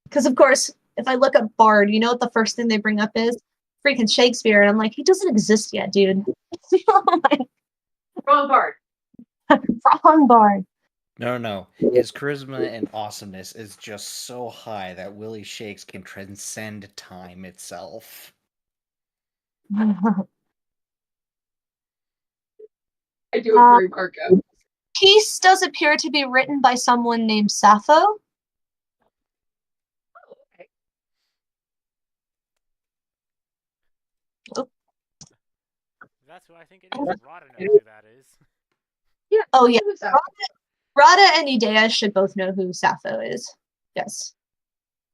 because of course, if I look up Bard, you know what the first thing they bring up is? Freaking Shakespeare, and I'm like, he doesn't exist yet, dude. Wrong Bard. Wrong Bard. No. His charisma and awesomeness is just so high that Willie Shakes can transcend time itself. I do agree, Marco. Peace does appear to be written by someone named Sappho. Oh, okay. That's who I think it is. Rada knows who that is. Yeah. Oh, yeah. Who's that? Rada and Idea should both know who Sappho is. Yes.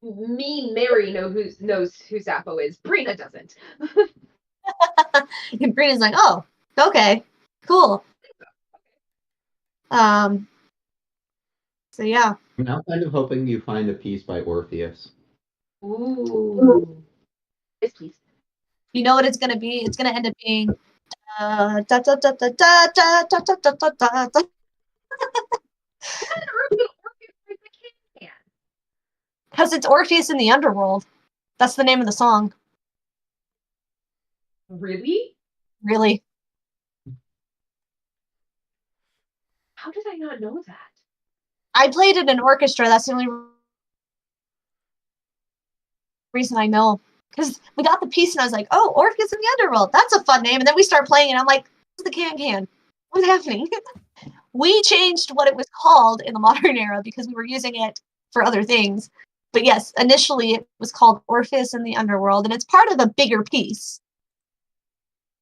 Me, Mary, knows who Sappho is. Brina doesn't. And Brina's like, oh, okay, cool. So yeah. I'm now kind of hoping you find a piece by Orpheus. Ooh. Yes, please. You know what it's gonna be? It's gonna end up being da da da da da da da da da da da. What on earth would Orpheus write the can? Because it's Orpheus in the Underworld. That's the name of the song. Really? Really. How did I not know that? I played it in orchestra. That's the only reason I know. Because we got the piece and I was like, oh, Orpheus in the Underworld. That's a fun name. And then we start playing and I'm like, what's the can? What's happening? We changed what it was called in the modern era because we were using it for other things. But yes, initially it was called Orpheus in the Underworld, and it's part of a bigger piece.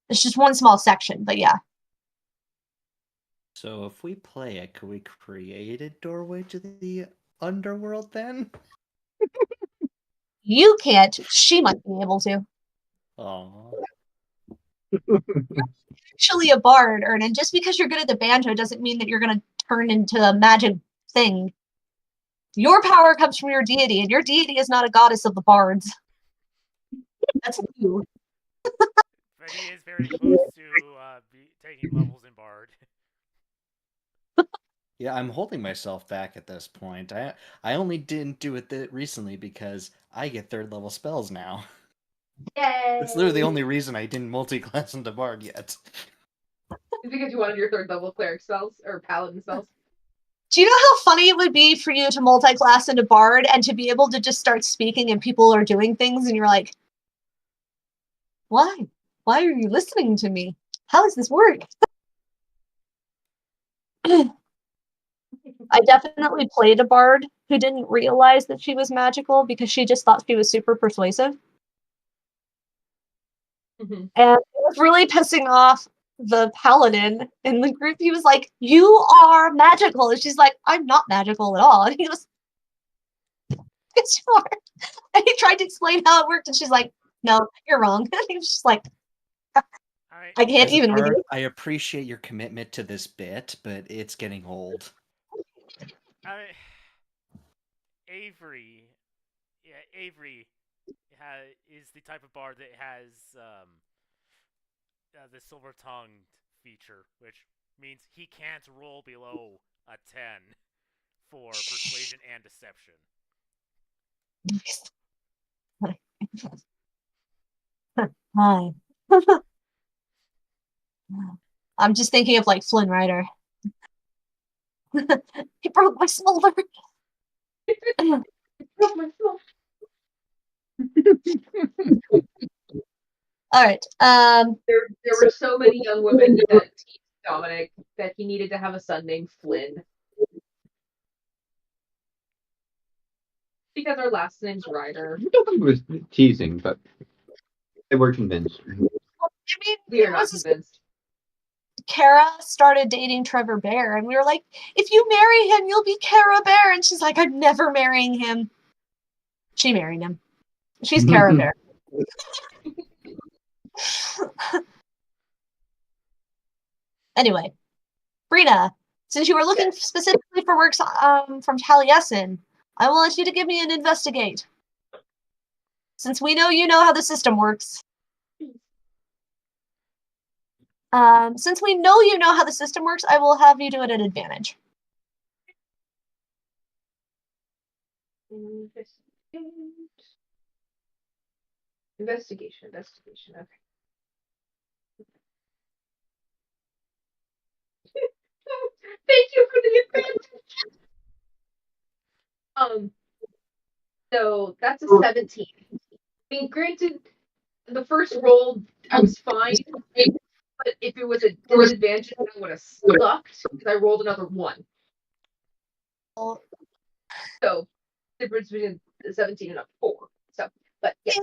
It's just one small section, but yeah. So if we play it, could we create a doorway to the underworld then? You can't. She might be able to. Aww. Actually a bard, Ernan. Just because you're good at the banjo doesn't mean that you're going to turn into a magic thing. Your power comes from your deity, and your deity is not a goddess of the bards. That's you. But he is very close to taking levels in Bard. Yeah, I'm holding myself back at this point. I only didn't do it recently because I get 3rd level spells now. Yay! It's literally the only reason I didn't multi-class into Bard yet. It's because you wanted your 3rd level cleric spells or paladin spells. Do you know how funny it would be for you to multi-class into bard and to be able to just start speaking and people are doing things and you're like, why? Why are you listening to me? How does this work? I definitely played a bard who didn't realize that she was magical because she just thought she was super persuasive. Mm-hmm. And it was really pissing off the paladin in the group. He was like, you are magical. And she's like, I'm not magical at all. And he goes, yes, you are. And he tried to explain how it worked, and she's like, no, you're wrong. And he was just like, I can't As a even with bard, you. I appreciate your commitment to this bit, but it's getting old. Avery is the type of bard that has the silver tongued feature, which means he can't roll below a 10 for persuasion and deception. Hi. I'm just thinking of like Flynn Rider. He broke my smolder. All right. There were so many young women that teased Dominic that he needed to have a son named Flynn. Because our last name's Ryder. I don't think it was teasing, but they were convinced. I mean, We are not convinced. Kara started dating Trevor Bear, and we were like, if you marry him, you'll be Kara Bear. And she's like, I'm never marrying him. She married him. She's Kara Bear. Anyway, Brina, since you were looking specifically for works from Taliesin, I will let you to give me an investigate. Since we know you know how the system works. Since we know you know how the system works, I will have you do it at advantage. Investigation. Okay. Thank you for the advantage. So that's a 17. I mean, granted, the first roll I was fine, but if it was a disadvantage, I would have sucked because I rolled another 1. So difference between a 17 and a 4. So, but yeah,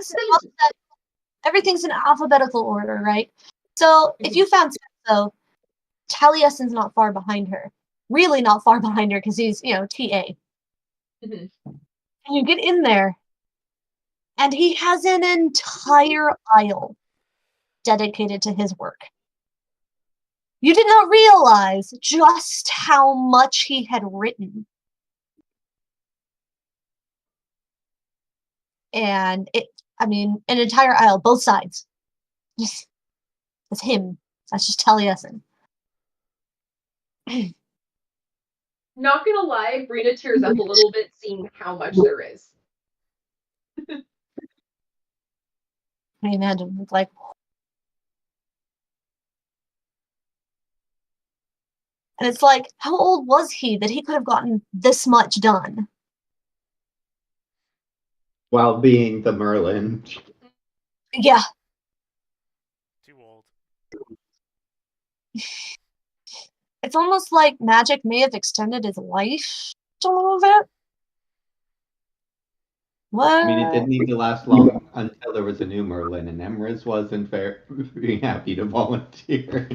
Everything's in alphabetical order, right? So if you found Senso, Taliesin's not far behind her. Really not far behind her because he's, TA. And you get in there, and he has an entire aisle dedicated to his work. You did not realize just how much he had written. And an entire aisle, both sides. Just, that's him. That's just Taliesin. Not gonna lie, Brina tears up a little bit seeing how much there is. I imagine. It's like, and it's like, how old was he that he could have gotten this much done? While being the Merlin. Yeah. Too old. It's almost like magic may have extended his life a little bit. What? I mean, it didn't need to last long until there was a new Merlin, and Emrys wasn't very happy to volunteer.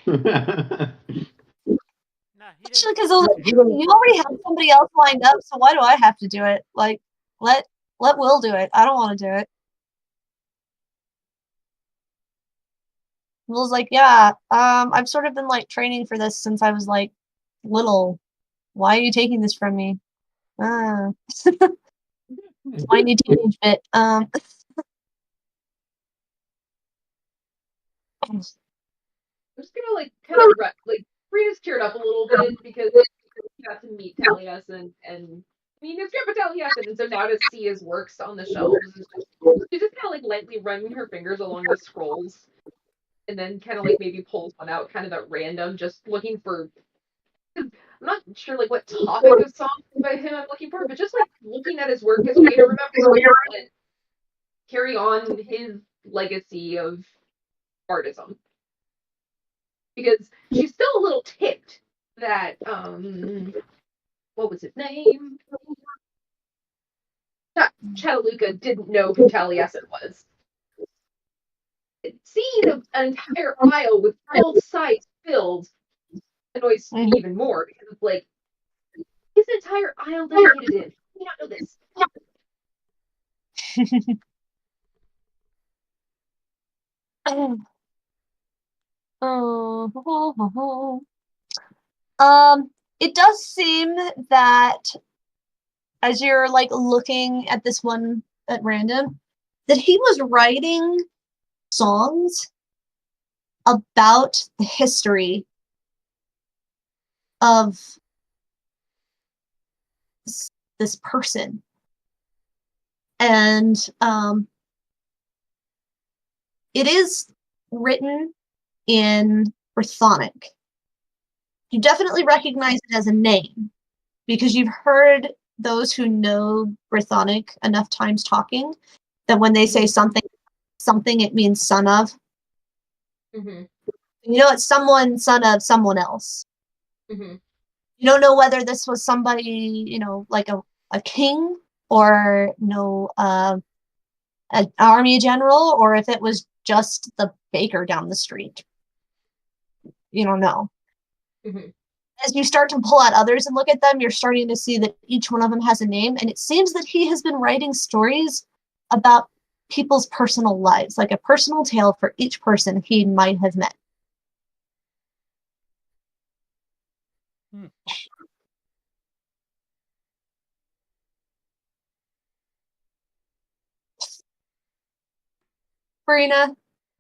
Nah, he didn't. Actually, because you already have somebody else lined up, so why do I have to do it? Like, let Will do it. I don't want to do it. Will's like, yeah, I've sort of been like training for this since I was like little. Why are you taking this from me? Whiny teenage bit. I'm just gonna like kind of Brina's teared up a little bit because she got to meet Taliesin and I mean, it's Grandpa Taliesin, and so now to see his works on the shelves, she's just kind of like lightly running her fingers along the scrolls, and then kind of like maybe pulls one out, kind of at random, just looking for. I'm not sure like what topic of song by him I'm looking for, but just like looking at his work as a way to remember and carry on his legacy of artism. Because she's still a little ticked that what was his name? Chattanooga didn't know who Taliesin was. Seeing an entire aisle with both sides filled annoys me even more because it's like his entire aisle dedicated to him. You don't know this. It does seem that as you're like looking at this one at random, that he was writing songs about the history of this person. And it is written in Brythonic. You definitely recognize it as a name because you've heard those who know Brythonic enough times talking that when they say something, it means son of. Mm-hmm. You know, it's someone, son of someone else. Mm-hmm. You don't know whether this was somebody, like a king or, an army general, or if it was just the baker down the street. You don't know. Mm-hmm. As you start to pull out others and look at them, you're starting to see that each one of them has a name, and it seems that he has been writing stories about people's personal lives, like a personal tale for each person he might have met. Brina,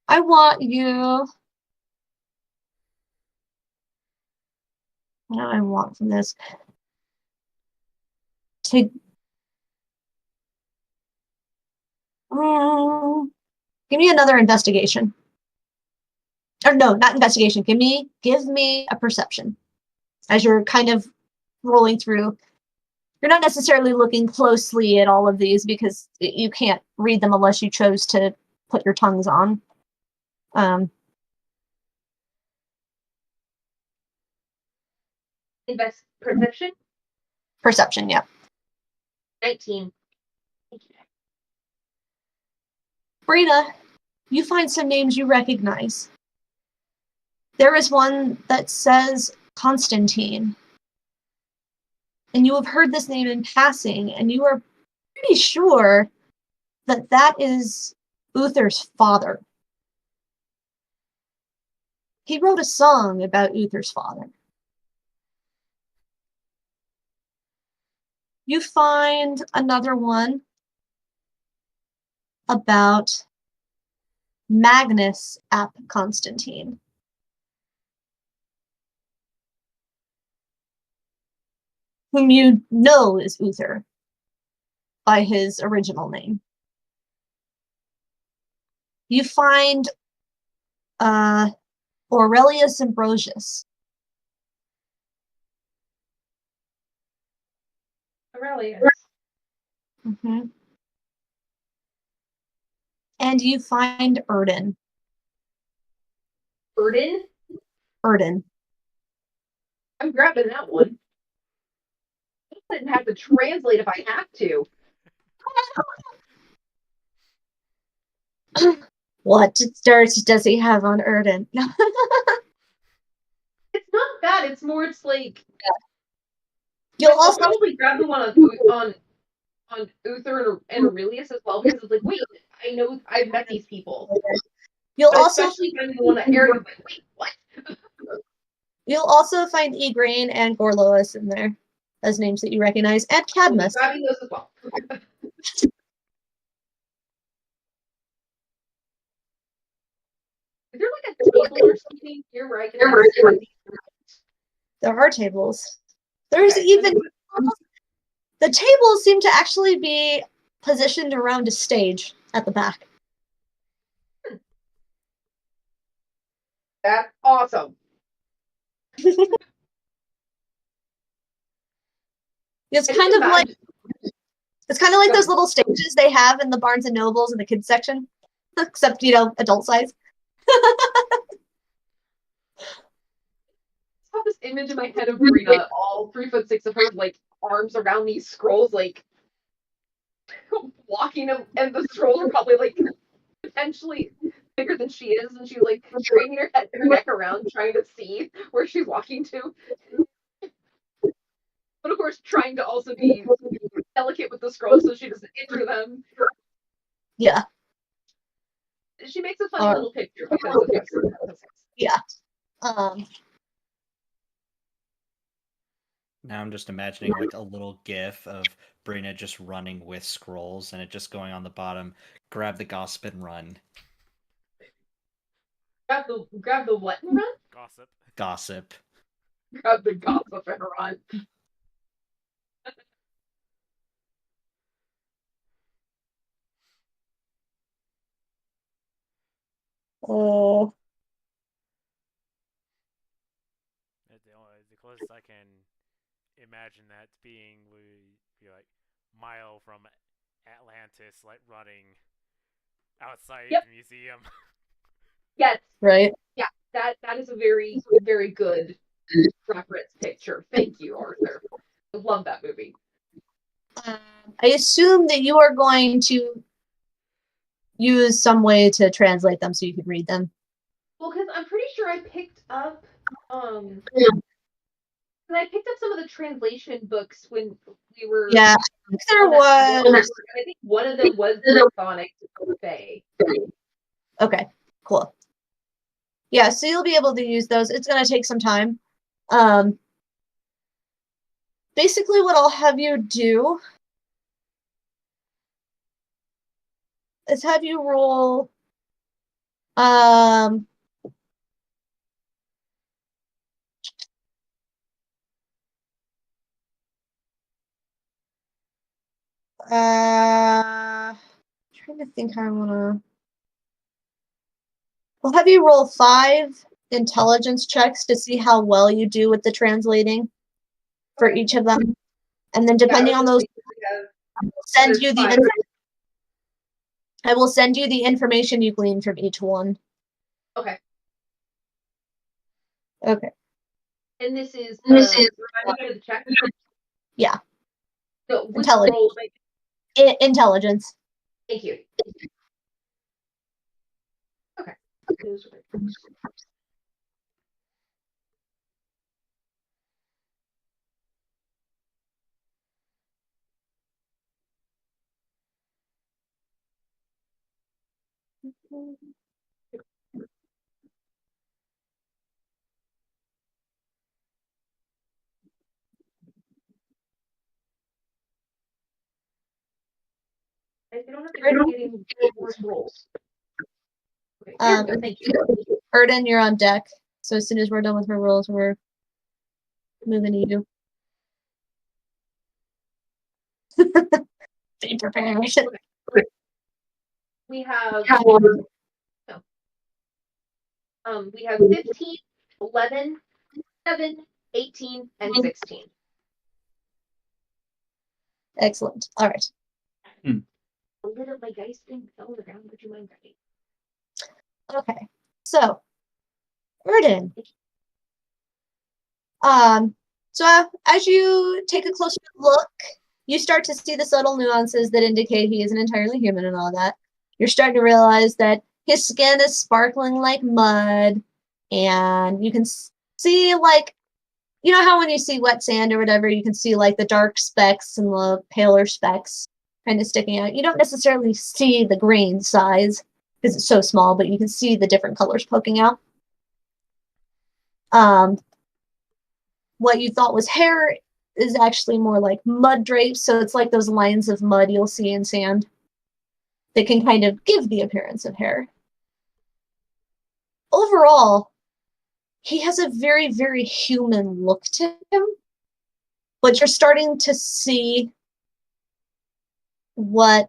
I want you. What do I want from this? To give me another investigation. Or no, not investigation. Give me a perception. as you're kind of rolling through. You're not necessarily looking closely at all of these because you can't read them unless you chose to put your tongues on. Invest perception. Perception, yeah. 19. Brina, you find some names you recognize. There is one that says Constantine. And you have heard this name in passing, and you are pretty sure that that is Uther's father. He wrote a song about Uther's father. You find another one about Magnus ap Constantine. Whom you know is Uther by his original name. You find Aurelius Ambrosius. Aurelius. Mm-hmm. And you find Erden. Erden? Erden. I'm grabbing that one. I didn't have to translate if I have to. What dirt does he have on Erden? It's not bad. It's more. It's like You'll I'll also probably grab the one on Uther and Aurelius as well because it's like, wait, I know I've met these people. you'll But also especially finding the one that Eric was like, wait, what? you'll also find Igraine and Gorlois in there as names that you recognize, and Cadmus. Grabbing those as well. Is there like a table or something here where I can like spread these around? There are tables. There's Okay, even the tables seem to actually be positioned around a stage at the back. That's awesome. It's I kind just of like imagine- it's kind of like those little stages they have in the Barnes and Nobles in the kids section, except adult size. I have this image in my head of Brina, all 3'6" of her like arms around these scrolls, like walking them, and the scrolls are probably like potentially bigger than she is, and she's like straining her neck around trying to see where she's walking to. But of course, trying to also be delicate with the scrolls so she doesn't injure them. Yeah. She makes a funny little picture because of this. Yeah. Now I'm just imagining like a little gif of Brina just running with scrolls and it just going on the bottom, grab the gossip and run. Grab the what and run? Gossip. Gossip. Grab the gossip and run. Oh. The closest I can imagine that being would be like Mile from Atlantis, like running outside Yep. the museum. Yes. Right. Yeah, that is a very, very good reference picture. Thank you, Arthur. I love that movie. I assume that you are going to use some way to translate them so you can read them. Well, because I'm pretty sure I picked up I picked up some of the translation books when we were. Yeah, I think there was. I think one of them was the Sonic Bay. Okay, cool. Yeah, so you'll be able to use those. It's going to take some time. Basically, what I'll have you do is have you roll. Trying to think how I want to. We'll have you roll 5 intelligence checks to see how well you do with the translating for each of them. And then depending on those, I will send you I will send you the information you glean from each one. Okay. Okay. And this is remind me of the check. Yeah. So which Intelligence. role? Intelligence. Thank you. Okay. Those were- I don't have to keep getting more rolls. Okay, there we go. Thank you. Erden, you're on deck. So as soon as we're done with her rolls, we're moving to you. Be prepared. We have we have 15, 11, 7, 18, and 16. Excellent. All right. A lid of my dice thing fell on the ground. Would you mind grabbing? Okay. So, Erden. So as you take a closer look, you start to see the subtle nuances that indicate he isn't entirely human and all that. You're starting to realize that his skin is sparkling like mud, and you can see, like, you know how when you see wet sand or whatever, you can see like the dark specks and the paler specks kind of sticking out. You don't necessarily see the grain size because it's so small, but you can see the different colors poking out. What you thought was hair is actually more like mud drapes, so it's like those lines of mud you'll see in sand that can kind of give the appearance of hair. Overall, he has a very, very human look to him, but you're starting to see what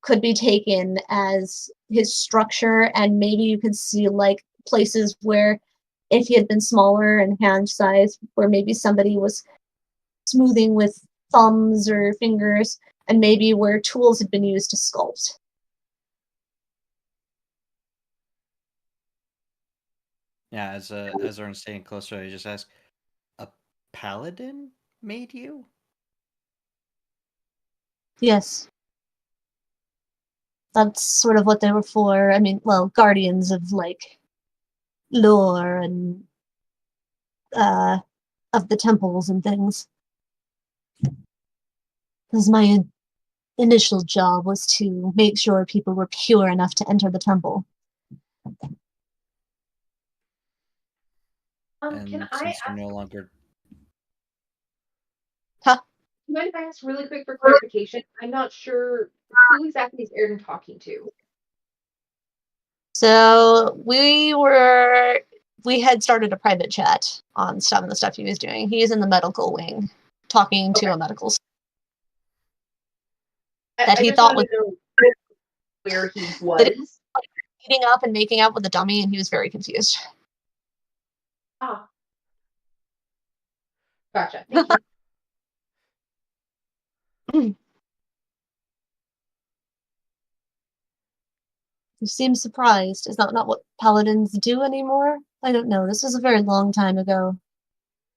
could be taken as his structure, and maybe you could see like places where if he had been smaller and hand size, where maybe somebody was smoothing with thumbs or fingers, and maybe where tools had been used to sculpt. Yeah, as Ern's staying closer, I just ask, a paladin made you? Yes. That's sort of what they were for. I mean, well, guardians of like lore and of the temples and things. Because my initial job was to make sure people were pure enough to enter the temple. And Can I since ask, you're no longer... Huh? do you mind if I ask really quick for clarification? I'm not sure who exactly is Airden talking to. So we had started a private chat on some of the stuff he was doing. He's in the medical wing, talking to a medical that he thought was where he was. eating up and making out with a dummy, and he was very confused. Ah. Gotcha. Thank you. You seem surprised. Is that not what paladins do anymore? I don't know. This was a very long time ago.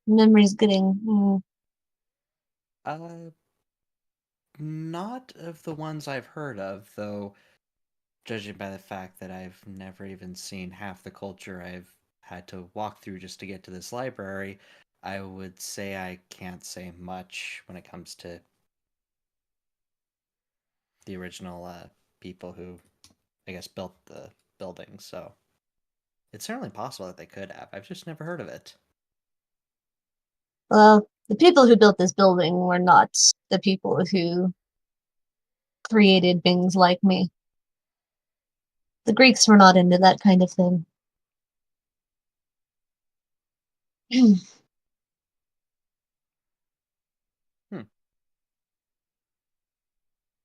Memory's getting... Not of the ones I've heard of, though, judging by the fact that I've never even seen half the culture I've had to walk through just to get to this library, I would say I can't say much when it comes to the original people who, I guess, built the building, so it's certainly possible that they could have. I've just never heard of it. Well, the people who built this building were not the people who created things like me. The Greeks were not into that kind of thing.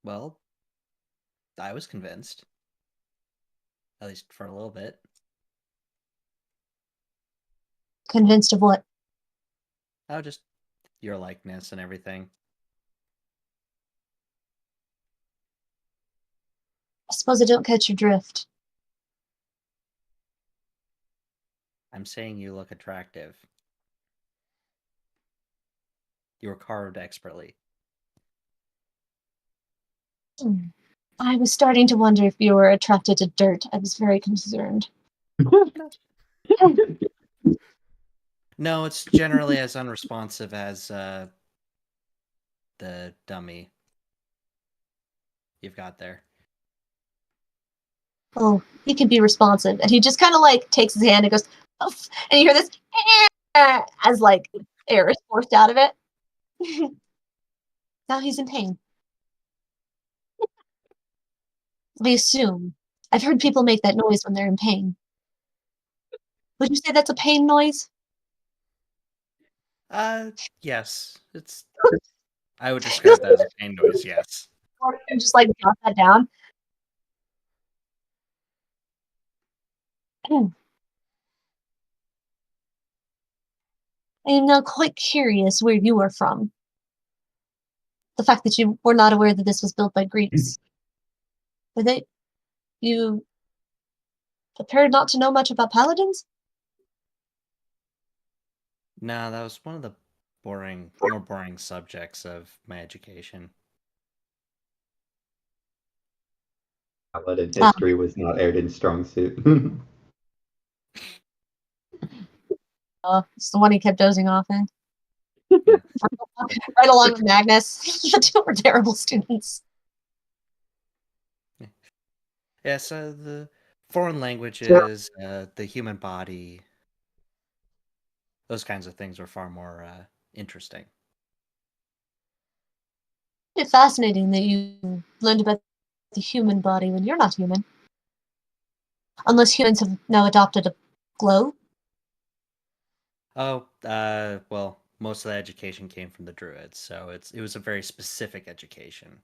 Well, I was convinced. At least for a little bit. Convinced of what? Oh, just your likeness and everything. I suppose I don't catch your drift. I'm saying you look attractive. You were carved expertly. I was starting to wonder if you were attracted to dirt. I was very concerned. No, it's generally as unresponsive as the dummy you've got there. Oh, he can be responsive. And he just kind of like takes his hand and goes, "Oof," and you hear this as like air is forced out of it. Now he's in pain. I assume. I've heard people make that noise when they're in pain. Would you say that's a pain noise? Yes. I would describe that as a pain noise, yes. Or you just like jot that down. I am now quite curious where you are from. The fact that you were not aware that this was built by Greeks. You appeared not to know much about paladins? No, that was one of the more boring subjects of my education. Paladin history was not Airden's strong suit. It's the one he kept dozing off in. Yeah. Right along with Magnus. The two were terrible students. Yeah, so the foreign languages, the human body, those kinds of things were far more interesting. It's fascinating that you learned about the human body when you're not human. Unless humans have now adopted a glow. Oh, well, most of the education came from the druids, so it was a very specific education.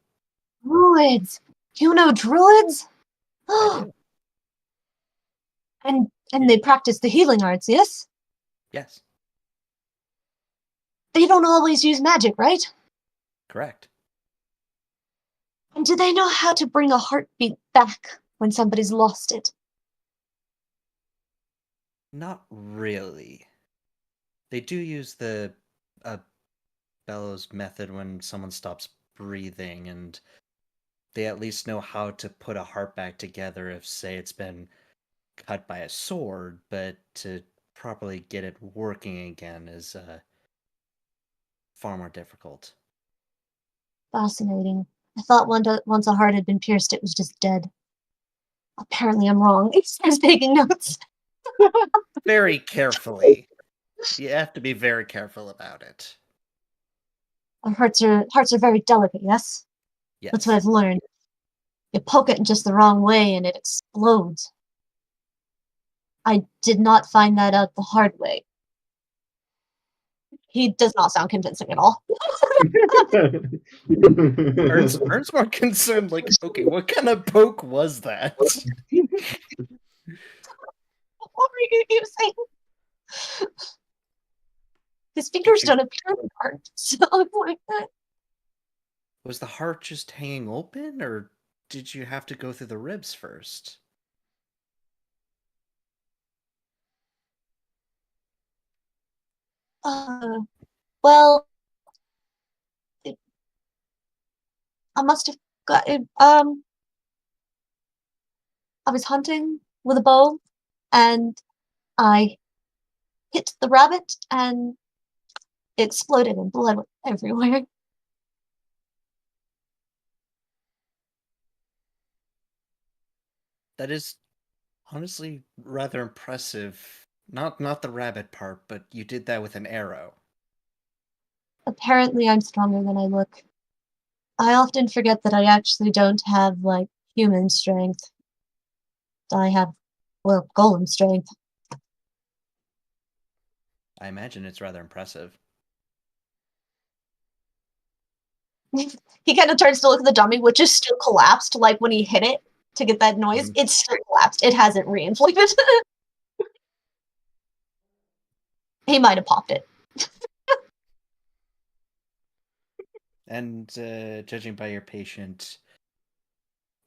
Druids! You know druids? I do. And they practice the healing arts, yes? Yes, They don't always use magic, right? correct. And do they know how to bring a heartbeat back when somebody's lost it? Not really. They do use the bellows method when someone stops breathing, and they at least know how to put a heart back together if, say, it's been cut by a sword, but to properly get it working again is far more difficult. Fascinating. I thought once a heart had been pierced, it was just dead. Apparently I'm wrong. He starts taking notes. Very carefully. You have to be very careful about it. Our hearts are very delicate, yes? Yes. That's what I've learned. You poke it in just the wrong way and it explodes. I did not find that out the hard way. He does not sound convincing at all. Ern's more concerned, like, okay, what kind of poke was that? What were you using? His fingers don't appear in the heart, so I'm like that. Was the heart just hanging open, or did you have to go through the ribs first? Well, I must have got it. I was hunting with a bow, and I hit the rabbit, and it exploded, and blood went everywhere. That is honestly rather impressive. Not the rabbit part, but you did that with an arrow. Apparently, I'm stronger than I look. I often forget that I actually don't have, like, human strength. I have, well, golem strength. I imagine it's rather impressive. He kind of turns to look at the dummy, which is still collapsed, like when he hit it to get that noise. It's still collapsed. It hasn't reinflated. He might have popped it. And judging by your patient,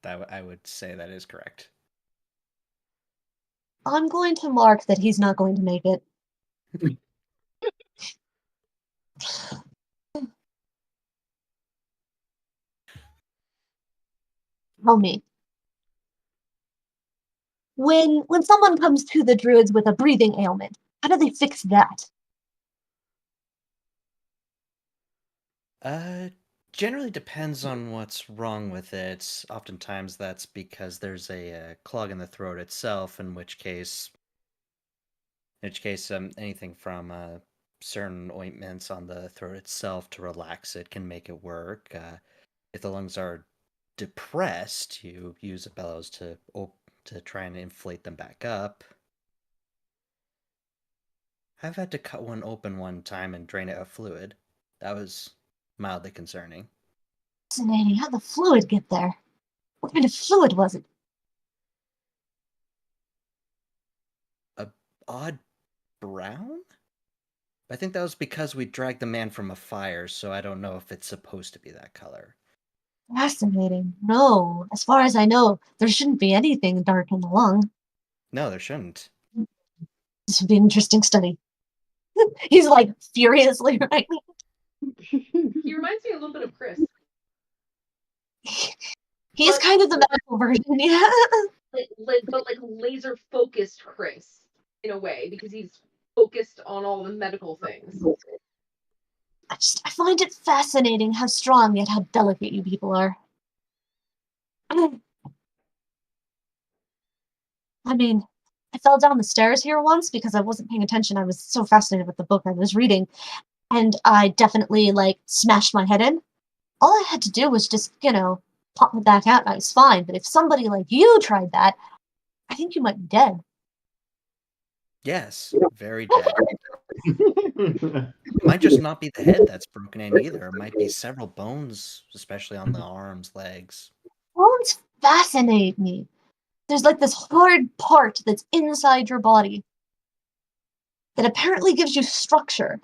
I would say that is correct. I'm going to mark that he's not going to make it. Tell me. When someone comes to the druids with a breathing ailment, how do they fix that? Generally depends on what's wrong with it. Oftentimes that's because there's a clog in the throat itself, in which case, anything from certain ointments on the throat itself to relax it can make it work. If the lungs are depressed, you use a bellows to try and inflate them back up. I've had to cut one open one time and drain it of fluid. That was mildly concerning. Fascinating. How'd the fluid get there? What kind of fluid was it? A odd brown? I think that was because we dragged the man from a fire, so I don't know if it's supposed to be that color. Fascinating. No, as far as I know, there shouldn't be anything dark in the lung. No, there shouldn't. This would be an interesting study. He's like furiously right. He reminds me a little bit of Chris. He's kind of the medical version, yeah. But laser focused Chris in a way, because he's focused on all the medical things. I find it fascinating how strong yet how delicate you people are. I mean, I fell down the stairs here once because I wasn't paying attention. I was so fascinated with the book I was reading, and I definitely smashed my head in. All I had to do was just, pop it back out and I was fine. But if somebody like you tried that, I think you might be dead. Yes, very dead. It might just not be the head that's broken in either. It might be several bones, especially on the arms, legs. Bones fascinate me. There's this hard part that's inside your body that apparently gives you structure.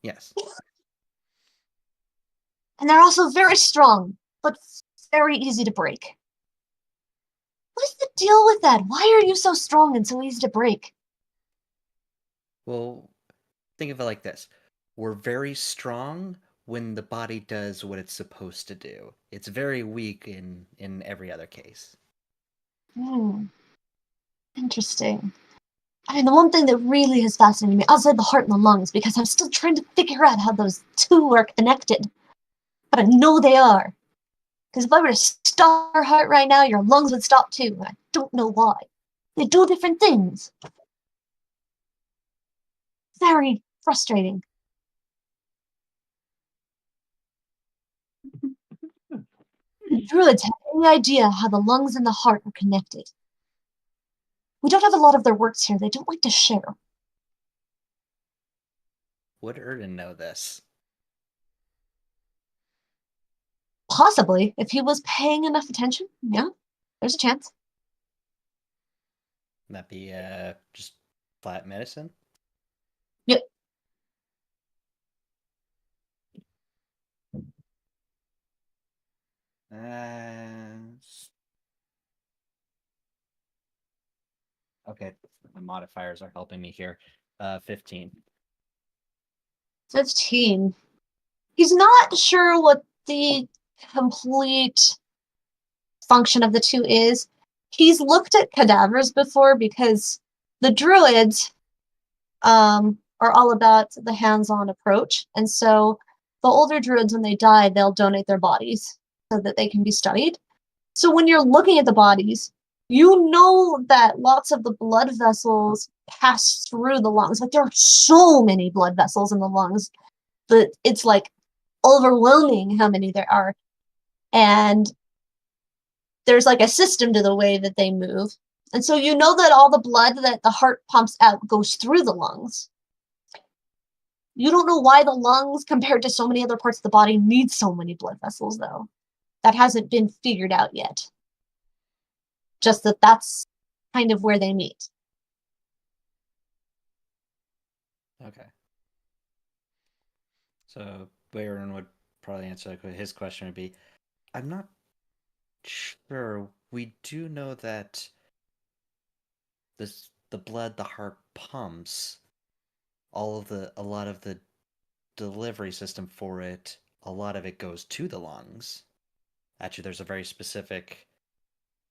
Yes. And they're also very strong, but very easy to break. What is the deal with that? Why are you so strong and so easy to break? Well, think of it like this. We're very strong when the body does what it's supposed to do. It's very weak in every other case. Interesting. I mean, the one thing that really has fascinated me, outside the heart and the lungs, because I'm still trying to figure out how those two are connected. But I know they are. Because if I were to stop your heart right now, your lungs would stop too. And I don't know why. They do different things. Very frustrating. The druids have any idea how the lungs and the heart are connected? We don't have a lot of their works here. They don't like to share. Would Erden know this? Possibly, if he was paying enough attention. Yeah, there's a chance. That be just flat medicine? Yep. Okay, the modifiers are helping me here. 15. 15. He's not sure what the complete function of the two is. He's looked at cadavers before because the druids are all about the hands-on approach. And so the older druids, when they die, they'll donate their bodies so that they can be studied. So when you're looking at the bodies, you know that lots of the blood vessels pass through the lungs. There are so many blood vessels in the lungs that it's overwhelming how many there are. And there's a system to the way that they move. And so you know that all the blood that the heart pumps out goes through the lungs. You don't know why the lungs, compared to so many other parts of the body, need so many blood vessels, though. That hasn't been figured out yet. Just that that's kind of where they meet. Okay. So Bayron would probably answer his question would be, I'm not sure. We do know that the blood the heart pumps, a lot of the delivery system for it, a lot of it goes to the lungs. Actually, there's a very specific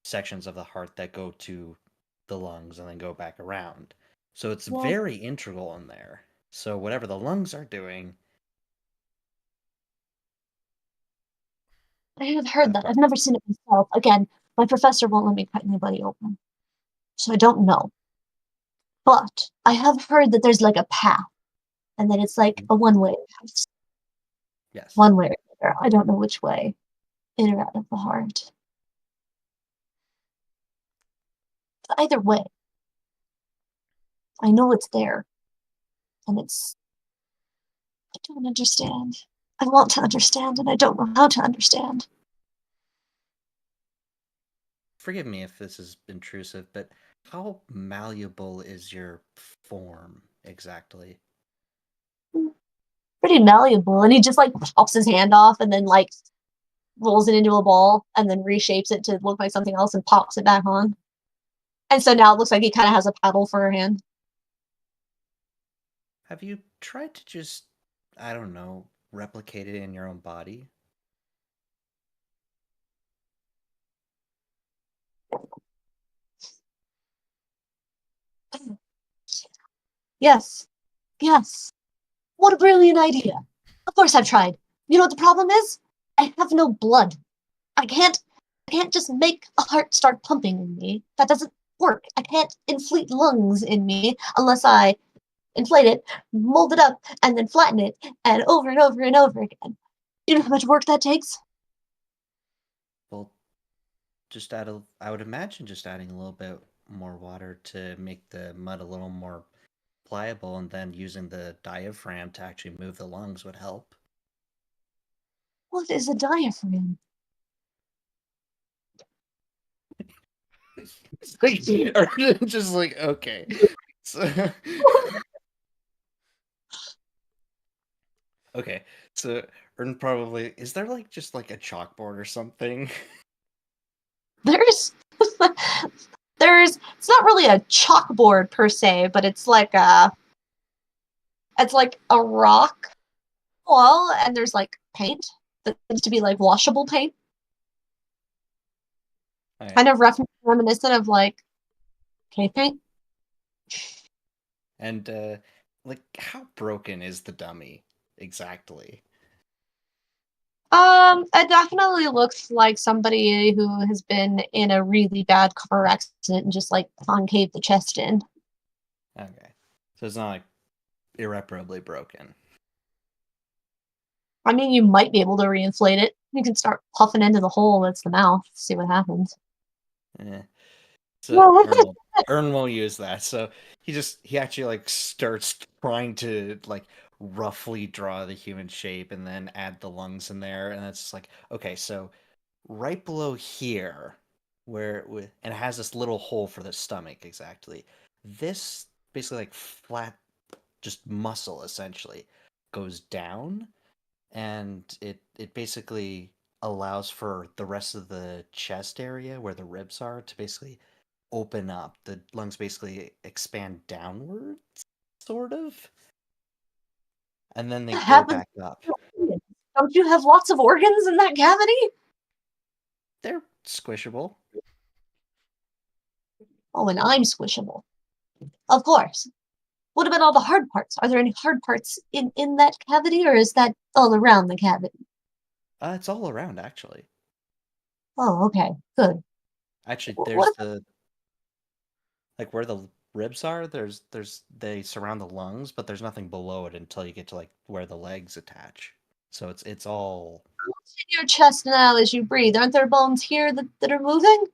sections of the heart that go to the lungs and then go back around. So it's very integral in there. So whatever the lungs are doing. I have heard that. I've never seen it myself. Again, my professor won't let me cut anybody open. So I don't know. But I have heard that there's like a path. And that it's like a one-way path. Yes. One way or the other. I don't know which way. In or out of the heart. But either way, I know it's there. And it's... I don't understand. I want to understand, and I don't know how to understand. Forgive me if this is intrusive, but how malleable is your form exactly? Pretty malleable, and he just like pops his hand off and then like rolls it into a ball and then reshapes it to look like something else and pops it back on. And so now it looks like he kind of has a paddle for a hand. Have you tried to just, I don't know, replicate it in your own body? Yes. Yes. What a brilliant idea. Of course I've tried. You know what the problem is? I have no blood. I can't just make a heart start pumping in me. That doesn't work. I can't inflate lungs in me unless I inflate it, mold it up, and then flatten it, and over and over and over again. You know how much work that takes? Well, I would imagine just adding a little bit more water to make the mud a little more pliable, and then using the diaphragm to actually move the lungs would help. What is a diaphragm? Just like, okay. So, okay, so Ern probably, is there like just like a chalkboard or something? There's it's not really a chalkboard per se, but it's like a rock wall, and there's like paint that seems to be like washable paint. Okay. Kind of reminiscent of like cave paint. And like, how broken is the dummy exactly? It definitely looks like somebody who has been in a really bad car accident and just like concave the chest in. Okay, so it's not like irreparably broken. I mean, you might be able to reinflate it. You can start puffing into the hole that's the mouth, see what happens. So Ern will use that. So he actually like starts trying to like roughly draw the human shape and then add the lungs in there, and it's just like, okay, so right below here, and it has this little hole for the stomach exactly. This basically like flat, just muscle essentially goes down, and it basically allows for the rest of the chest area where the ribs are to basically open up. The lungs basically expand downwards, sort of, and then they go back up. Don't you have lots of organs in that cavity? They're squishable. Oh, and I'm squishable. Of course. What about all the hard parts? Are there any hard parts in that cavity, or is that all around the cavity? It's all around, actually. Oh, okay. Good. Actually, there's like where the ribs are, they surround the lungs, but there's nothing below it until you get to like where the legs attach. So it's all What's in your chest now as you breathe? Aren't there bones here that are moving?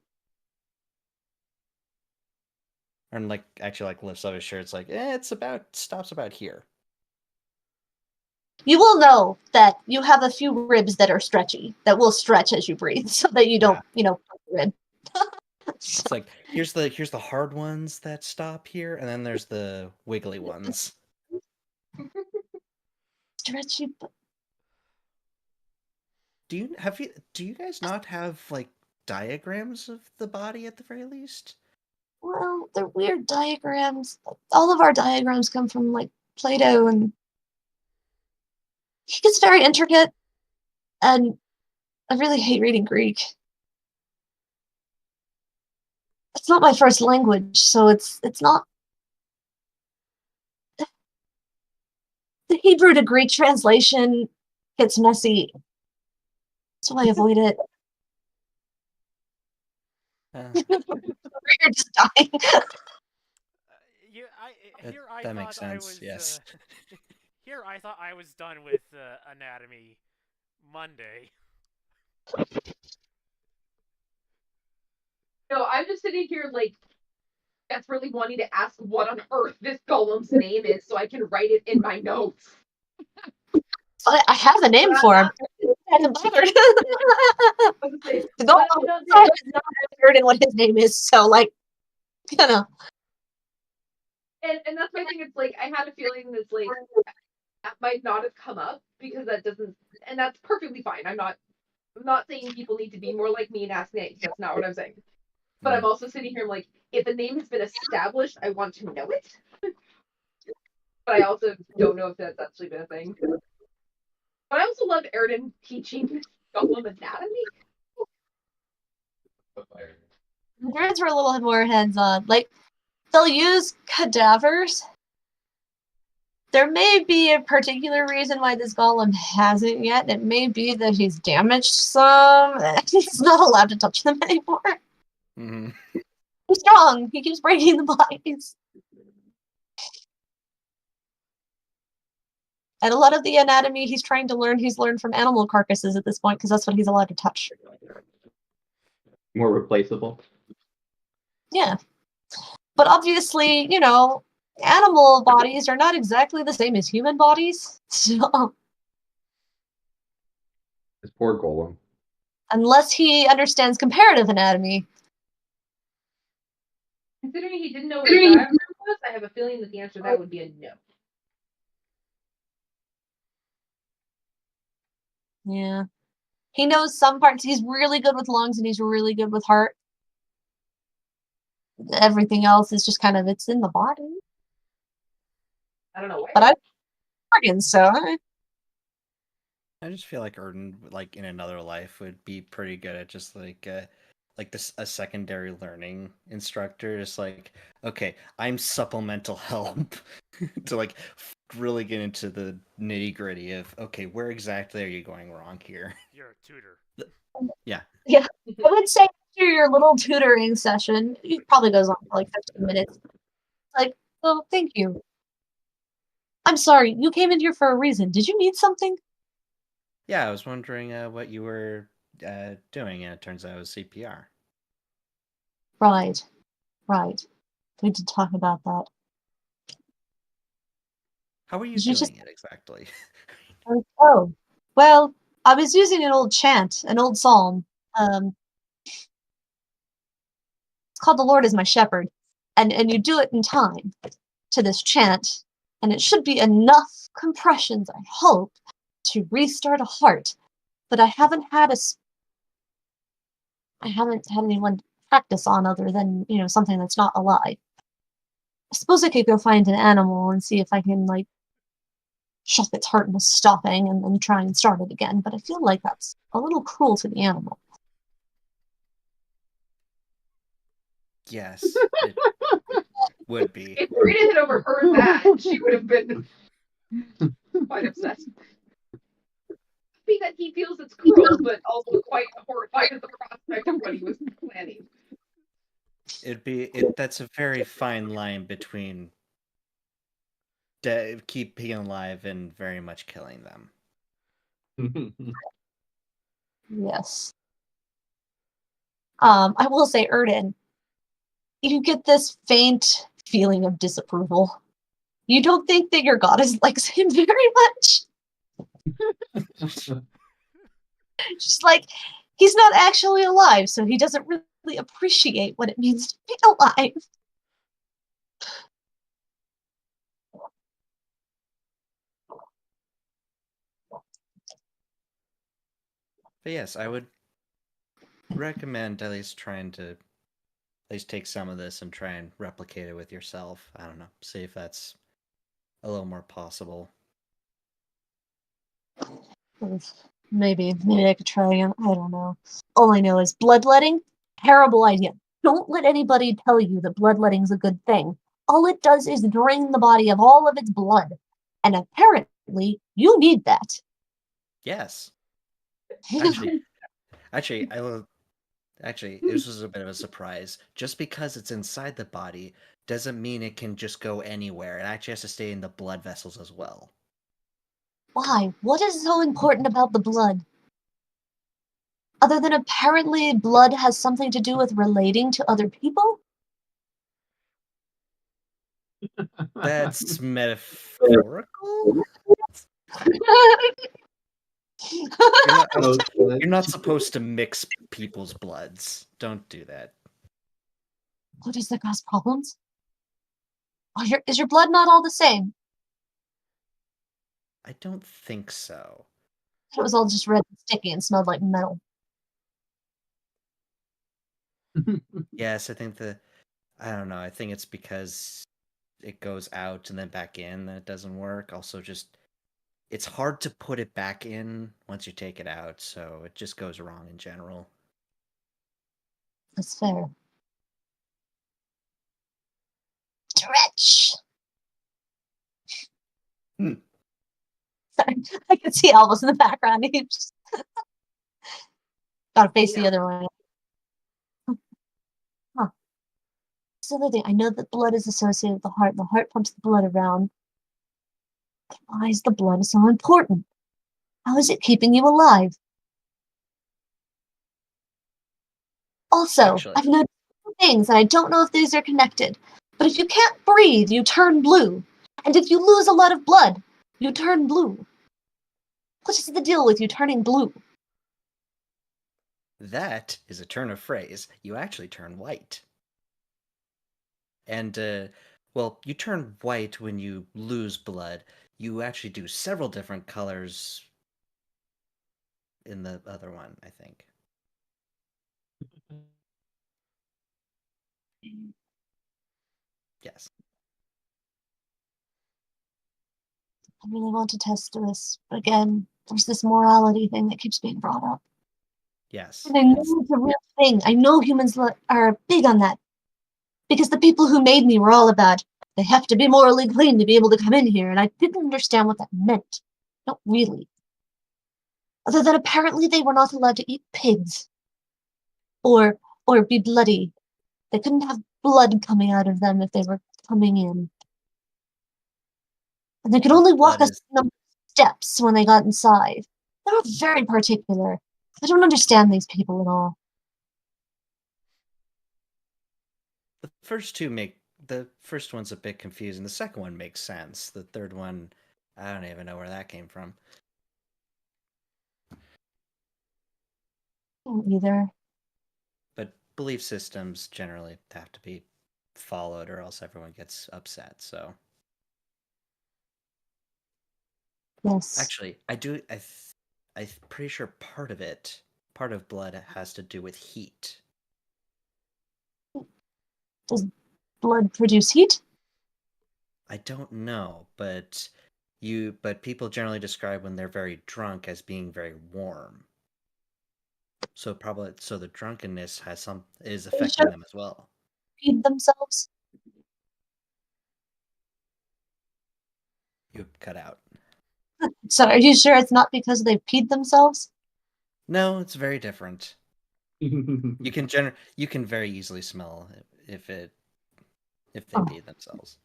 and like actually like lifts up his shirt. It's like, stops about here. You will know that you have a few ribs that are stretchy, that will stretch as you breathe, so that you don't, rib. It's like here's the hard ones that stop here, and then there's the wiggly ones. stretchy, but Do you guys not have like diagrams of the body at the very least? well, they're weird diagrams. All of our diagrams come from like Plato, and he gets very intricate, and I really hate reading Greek. It's not my first language, so it's not. The Hebrew to Greek translation gets messy, so I avoid it. You're just dying. I That makes thought I sense, was. yes. Here I thought I was done with anatomy Monday. No, I'm just sitting here like desperately wanting to ask what on earth this golem's name is so I can write it in my notes. I have a name for him. I haven't bothered. The golem has not heard in what his name is, so like, you know. And that's my thing. It's like I had a feeling that's like that might not have come up because that doesn't, and that's perfectly fine. I'm not saying people need to be more like me and ask names. That's not what I'm saying. But I'm also sitting here like, if a name has been established, I want to know it. But I also don't know if that's actually been a thing. But I also love Erden teaching golem anatomy. The druids were a little more hands-on. Like, they'll use cadavers. There may be a particular reason why this golem hasn't yet. It may be that he's damaged some. He's not allowed to touch them anymore. Mm-hmm. He's strong. He keeps breaking the bodies. And a lot of the anatomy he's trying to learn, he's learned from animal carcasses at this point, because that's what he's allowed to touch. More replaceable. Yeah. But obviously, you know, animal bodies are not exactly the same as human bodies. So, This poor golem. unless he understands comparative anatomy. Considering he didn't know what a diagram was, I have a feeling that the answer to that would be a no. Yeah. He knows some parts. He's really good with lungs and he's really good with heart. Everything else is just kind of, it's in the body. I don't know why. But I organs, so I just feel like Erden, like in another life, would be pretty good at just like this a secondary learning instructor. Just like, okay, I'm supplemental help to like really get into the nitty gritty of okay, where exactly are you going wrong here? You're a tutor. yeah. I would say after your little tutoring session, it probably goes on for like 15 minutes. Like, oh, thank you. I'm sorry, you came in here for a reason. Did you need something? Yeah, I was wondering what you were doing, and it turns out it was CPR. Right. We did talk about that. How are you Did you doing just... it exactly? Oh, well, I was using an old chant, an old psalm. It's called "The Lord is My Shepherd," and you do it in time to this chant, and it should be enough compressions, I hope, to restart a heart. But I haven't had anyone practice on other than, you know, something that's not alive. I suppose I could go find an animal and see if I can, like, shock its heart into stopping and then try and start it again, but I feel like that's a little cruel to the animal. Yes, it would be. If Rita had overheard that, she would have been quite upset. Be that he feels it's cruel, but also quite horrified at the prospect of what he was planning. That's a very fine line between keeping alive and very much killing them. Yes. I will say, Erden, you get this faint feeling of disapproval. You don't think that your goddess likes him very much? She's like, he's not actually alive, so he doesn't really appreciate what it means to be alive. But yes, I would recommend at least trying to at least take some of this and try and replicate it with yourself. I don't know. See if that's a little more possible. Maybe I could try again. I don't know. All I know is bloodletting, terrible idea. Don't let anybody tell you that bloodletting's a good thing. All it does is drain the body of all of its blood. And apparently, you need that. Yes. Actually, this was a bit of a surprise. Just because it's inside the body doesn't mean it can just go anywhere. It actually has to stay in the blood vessels as well. Why? What is so important about the blood? Other than apparently blood has something to do with relating to other people? That's metaphorical? You're not supposed to mix people's bloods. Don't do that. What does that cause problems? Oh, is your blood not all the same? I don't think so. It was all just red and sticky and smelled like metal. Yes, I think I don't know. I think it's because it goes out and then back in that it doesn't work. Also, it's hard to put it back in once you take it out, so it just goes wrong in general. That's fair. Stretch! Sorry, I can see Elvis in the background. He just gotta face the other one. Huh. So the thing, I know that blood is associated with the heart. The heart pumps the blood around. Why is the blood so important? How is it keeping you alive? Also, Actually, I've noticed things, and I don't know if these are connected. But if you can't breathe, you turn blue. And if you lose a lot of blood, you turn blue. What is the deal with you turning blue? that is a turn of phrase. You actually turn white. And, well, you turn white when you lose blood. You actually do several different colors in the other one, I think. Yes. I really want to test this, but again, there's this morality thing that keeps being brought up. Yes. And I know it's a real thing. I know humans are big on that. Because the people who made me were all about, they have to be morally clean to be able to come in here, and I didn't understand what that meant. Not really. Other than apparently they were not allowed to eat pigs. Or be bloody. They couldn't have blood coming out of them if they were coming in. And they could only walk us some steps when they got inside. They were very particular. I don't understand these people at all. The first one's a bit confusing. The second one makes sense. The third one, I don't even know where that came from. Either. But belief systems generally have to be followed, or else everyone gets upset. So Yes. actually, I'm pretty sure part of blood has to do with heat. Does blood produce heat? I don't know, but people generally describe when they're very drunk as being very warm. So the drunkenness is affecting them as well. Feed themselves? You cut out. So are you sure it's not because they peed themselves? No, it's very different. You can very easily smell if they peed themselves.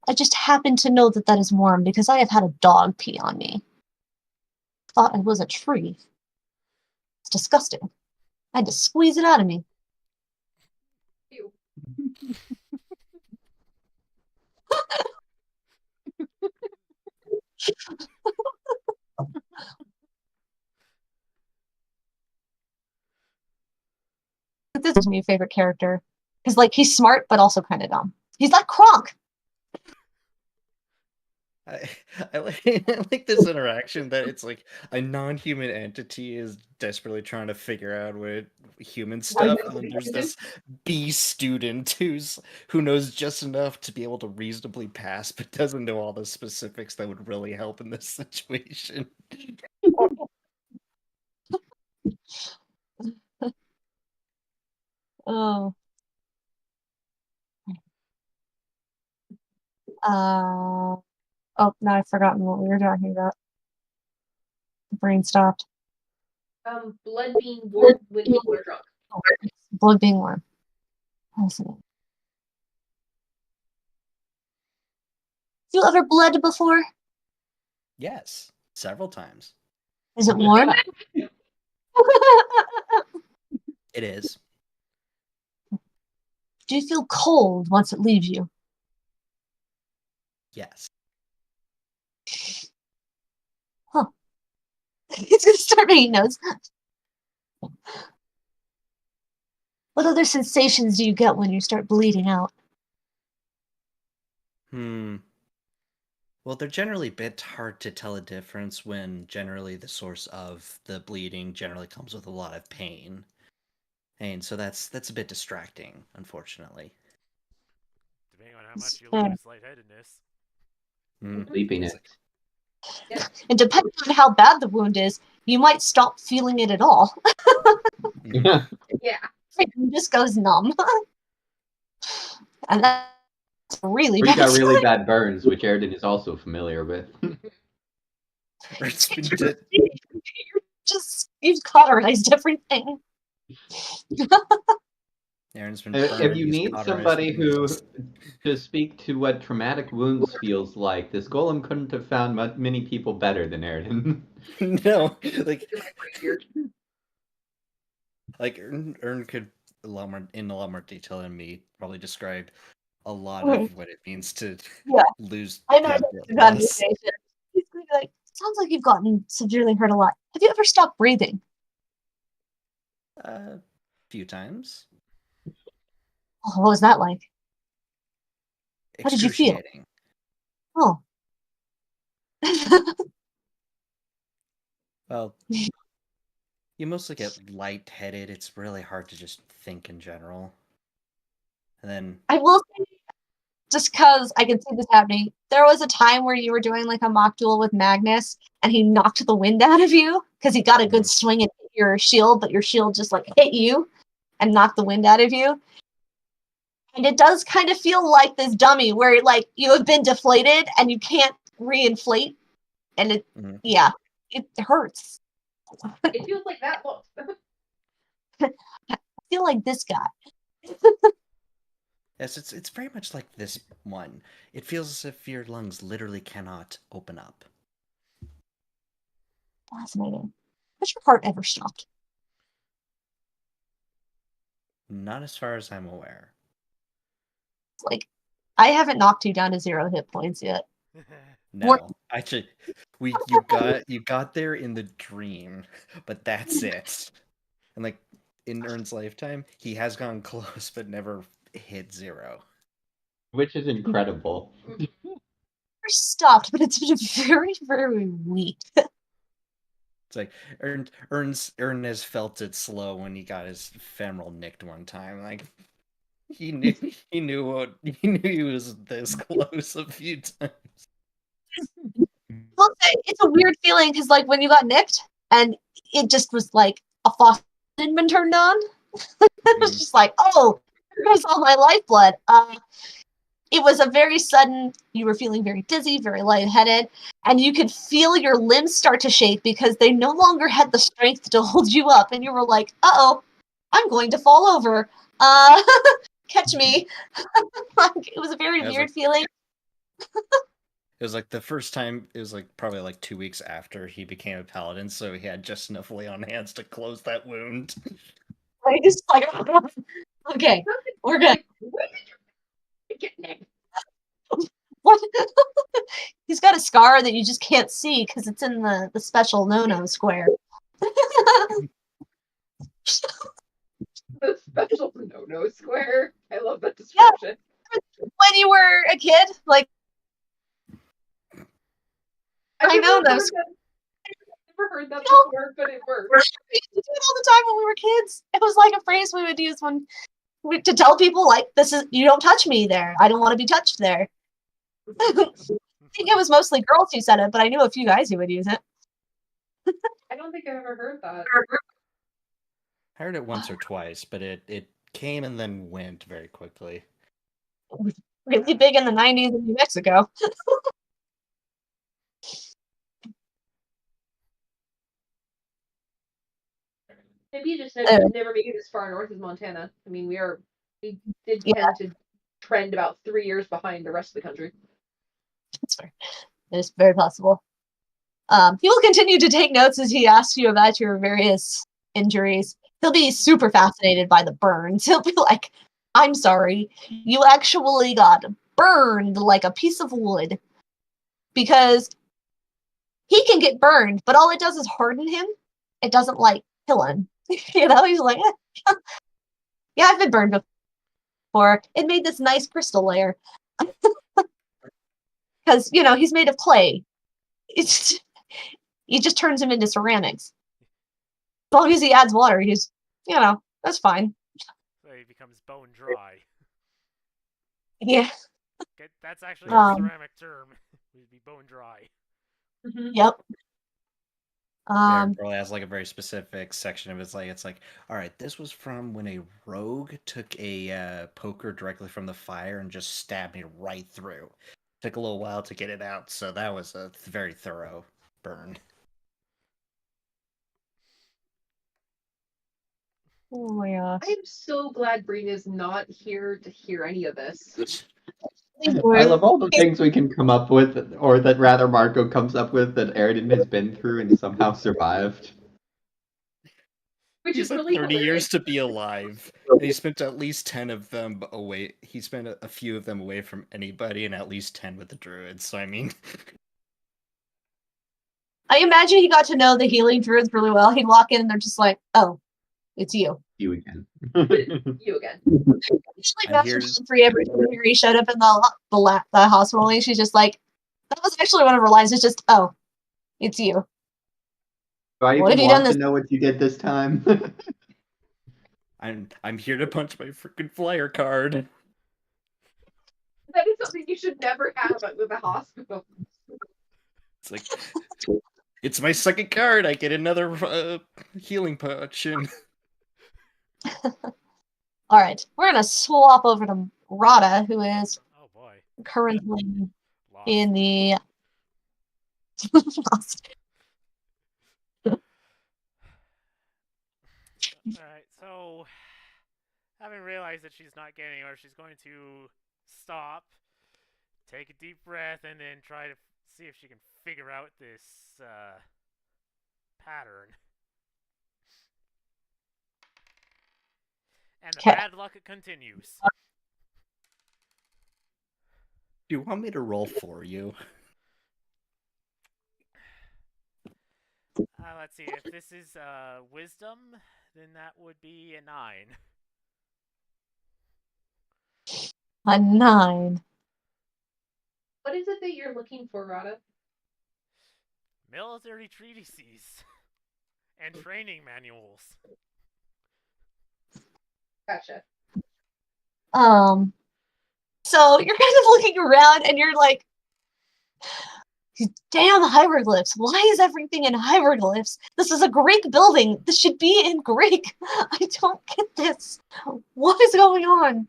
I just happen to know that is warm because I have had a dog pee on me. Thought I was a tree. It's disgusting. I had to squeeze it out of me. Ew. This is my favorite character. Because, like, he's smart, but also kind of dumb. He's like Kronk! I like this interaction that it's like a non-human entity is desperately trying to figure out what human stuff, and then there's this B student who knows just enough to be able to reasonably pass, but doesn't know all the specifics that would really help in this situation. Oh. Oh, now I've forgotten what we were talking about. Brain stopped. Blood being warm when people are drunk. Blood being warm. Fascinating. You ever bled before? Yes, several times. Is it warm? It is. Do you feel cold once it leaves you? Yes. Huh. He's gonna start making notes. What other sensations do you get when you start bleeding out? Well, they're generally a bit hard to tell a difference when generally the source of the bleeding generally comes with a lot of pain. And so that's a bit distracting, unfortunately. Depending on how much you Yeah. lose lightheadedness. Sleepiness. And depending on how bad the wound is, you might stop feeling it at all. Yeah. It just goes numb. And that's really Or you got bad. really bad burns, which Airden is also familiar with. It's been You've cauterized everything. Aaron's been If burned, you he's need cauterized somebody wounds. to speak to what traumatic wounds feels like, this golem couldn't have found many people better than Airden. No, like You're my brazier. Ern could in a lot more detail than me probably describe a lot Right. of what it means to Yeah. lose. I know blood that loss. He's gonna be like, sounds like you've gotten severely hurt a lot. Have you ever stopped breathing? A few times. Oh, what was that like? How did you feel? Excruciating. Oh. Well, you mostly get lightheaded. It's really hard to just think in general. And then I will say, just because I can see this happening, there was a time where you were doing like a mock duel with Magnus, and he knocked the wind out of you because he got a good swing at your shield, but your shield just like hit you and knocked the wind out of you. And it does kind of feel like this dummy where like you have been deflated and you can't reinflate, and it hurts. It feels like that look. I feel like this guy. yes, it's very much like this one. It feels as if your lungs literally cannot open up. Fascinating. Has your heart ever stopped? Not as far as I'm aware. Like, I haven't knocked you down to 0 hit points yet. No, actually, you got there in the dream, but that's it. And like in Ern's lifetime, he has gone close, but never hit 0. Which is incredible. Stopped, but it's been very, very weak. It's like Ern has felt it slow when he got his femoral nicked one time. Like he knew he was this close a few times. Well, it's a weird feeling because, like, when you got nicked and it just was like a faucet had been turned on, it was just like, oh, there goes all my lifeblood. It was a very sudden, you were feeling very dizzy, very lightheaded, and you could feel your limbs start to shake because they no longer had the strength to hold you up, and you were like, uh-oh, I'm going to fall over. Catch me. Like, it was a very weird feeling. It was like the first time, it was like probably like 2 weeks after he became a paladin, so he had just enough lay on hands to close that wound. I just like, okay, we're good. Where did you get nicked? What? He's got a scar that you just can't see because it's in the special no-no square. The special no-no square. I love that description. When you were a kid, like, I know never those. never heard that No. before, but it works. We used to do it all the time when we were kids. It was like a phrase we would use to tell people, like, "This is, you don't touch me there. I don't want to be touched there." I think it was mostly girls who said it, but I knew a few guys who would use it. I don't think I've ever heard that. I heard it once or twice, but it came and then went very quickly. It was really big in the 90s in New Mexico. Maybe you just never made it as far north as Montana. I mean, we did tend to trend about 3 years behind the rest of the country. That's fair. It's very possible. He will continue to take notes as he asks you about your various injuries. He'll be super fascinated by the burns. He'll be like, "I'm sorry, you actually got burned like a piece of wood." Because he can get burned, but all it does is harden him. It doesn't, like, kill him. He's like, yeah, I've been burned before. It made this nice crystal layer. Because, he's made of clay. It just turns him into ceramics. As long as he adds water, he's, that's fine. So he becomes bone dry. Yeah. Okay, that's actually a ceramic term. It would be bone dry. Mm-hmm. Yep. Bear probably has like a very specific section of it's like, all right, this was from when a rogue took a poker directly from the fire and just stabbed me right through. Took a little while to get it out, so that was a very thorough burn. Oh my gosh. I'm so glad Brina's not here to hear any of this. I love all the things we can come up with, or that rather Marco comes up with, that Aridin has been through and somehow survived. Which He's is like really 30 hilarious. years to be alive, and he spent at least 10 of them away. He spent a few of them away from anybody, and at least 10 with the druids. So I mean, I imagine he got to know the healing druids really well. He'd walk in and they're just like, "Oh, it's you." You again. You again. She's like I'm Master here- Godfrey every time he showed up in the hospital, and she's just like, that was actually one of her lines. It's just, "Oh, it's you." Do I What even have you done want to this? know what you did this time? I'm here to punch my freaking flyer card. That is something you should never have with a hospital. It's like, it's my second card. I get another healing potion. All right, we're gonna swap over to Rada, who is Oh boy. currently Lost. in the. Alright, so having realized that she's not getting anywhere, she's going to stop, take a deep breath, and then try to see if she can figure out this pattern. And the Okay. bad luck continues. Do you want me to roll for you? Let's see, if this is wisdom, then that would be a 9. A 9. What is it that you're looking for, Rada? Military treatises and training manuals. Gotcha. So you're kind of looking around and you're like, damn hieroglyphs. Why is everything in hieroglyphs? This is a Greek building. This should be in Greek. I don't get this. What is going on?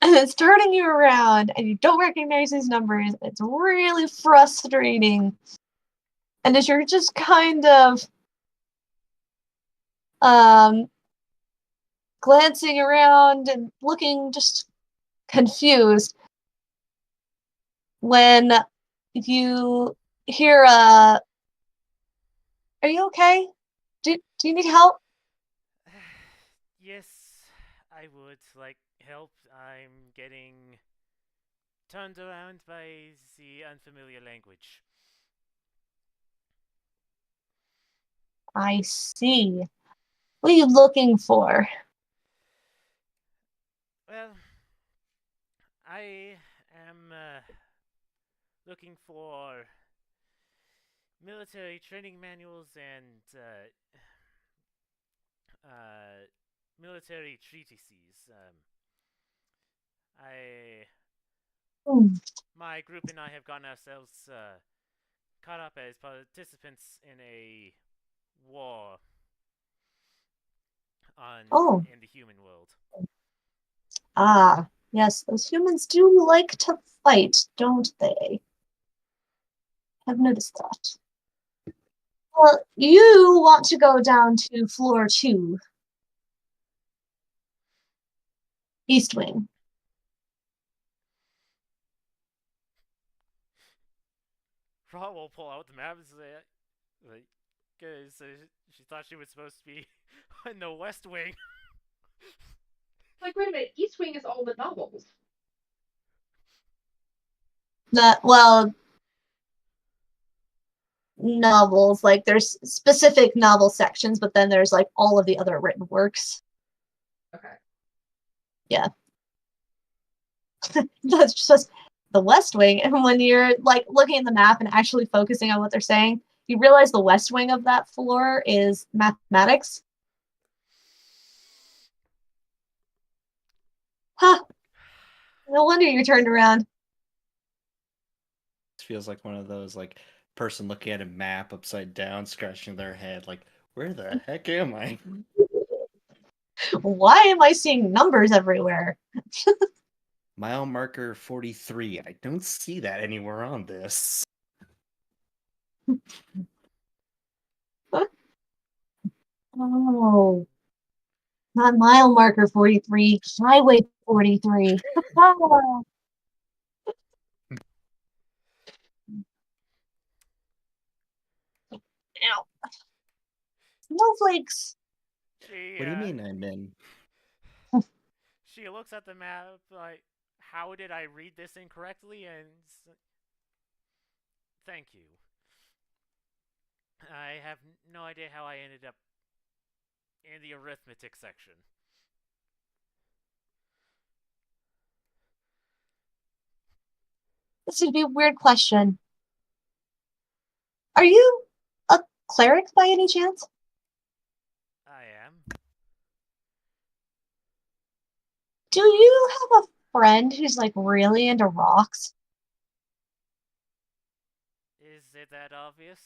And it's turning you around and you don't recognize these numbers. It's really frustrating. And as you're just kind of glancing around and looking just confused, when you hear are you okay? Do you need help? Yes, I would like help. I'm getting turned around by the unfamiliar language. I see. What are you looking for? Well, I am looking for military training manuals and military treatises. Hmm. My group and I have gotten ourselves caught up as participants in a war in the human world. Ah, yes, those humans do like to fight, don't they? I've noticed that. Well, you want to go down to floor 2, East Wing. Ra will pull out the map and say, like, because she thought she was supposed to be in the West Wing. Like, wait a minute, East Wing is all the novels. Well, novels, like there's specific novel sections, but then there's like all of the other written works. Okay. Yeah. That's just the West Wing. And when you're like looking at the map and actually focusing on what they're saying, you realize the West Wing of that floor is mathematics. Huh. No wonder you turned around. This feels like one of those like person looking at a map upside down, scratching their head, like, where the heck am I? Why am I seeing numbers everywhere? Mile marker 43. I don't see that anywhere on this. Oh, not mile marker 43, highway 43. Ow. Snowflakes. She, What do you mean I'm in? she looks at the map like, how did I read this incorrectly? And thank you. I have no idea how I ended up in the arithmetic section. This would be a weird question. Are you a cleric by any chance? I am. Do you have a friend who's like really into rocks? Is it that obvious?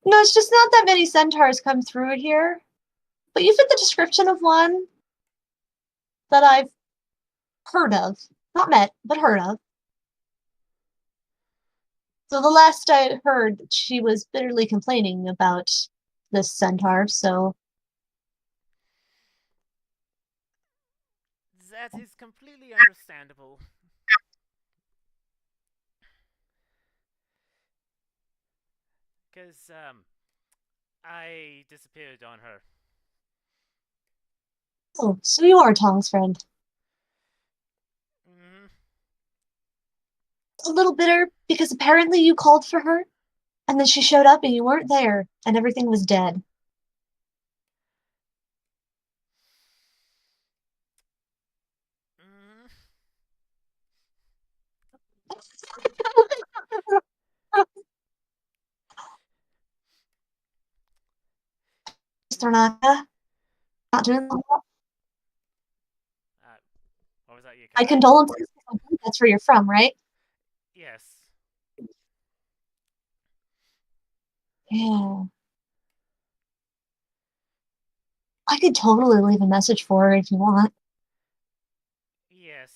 No, it's just not that many centaurs come through here. But you fit the description of one that I've heard of. Not met, but heard of. So the last I heard, she was bitterly complaining about this centaur, so... That is completely understandable. Because, I disappeared on her. Oh, so you are Tong's friend. Mm-hmm. A little bitter, because apparently you called for her, and then she showed up and you weren't there, and everything was dead. Mm-hmm. Mr. Naka, not doing that. What was that you My cut out? condolences. That's where you're from, right? Yes. Yeah. I could totally leave a message for her if you want. Yes.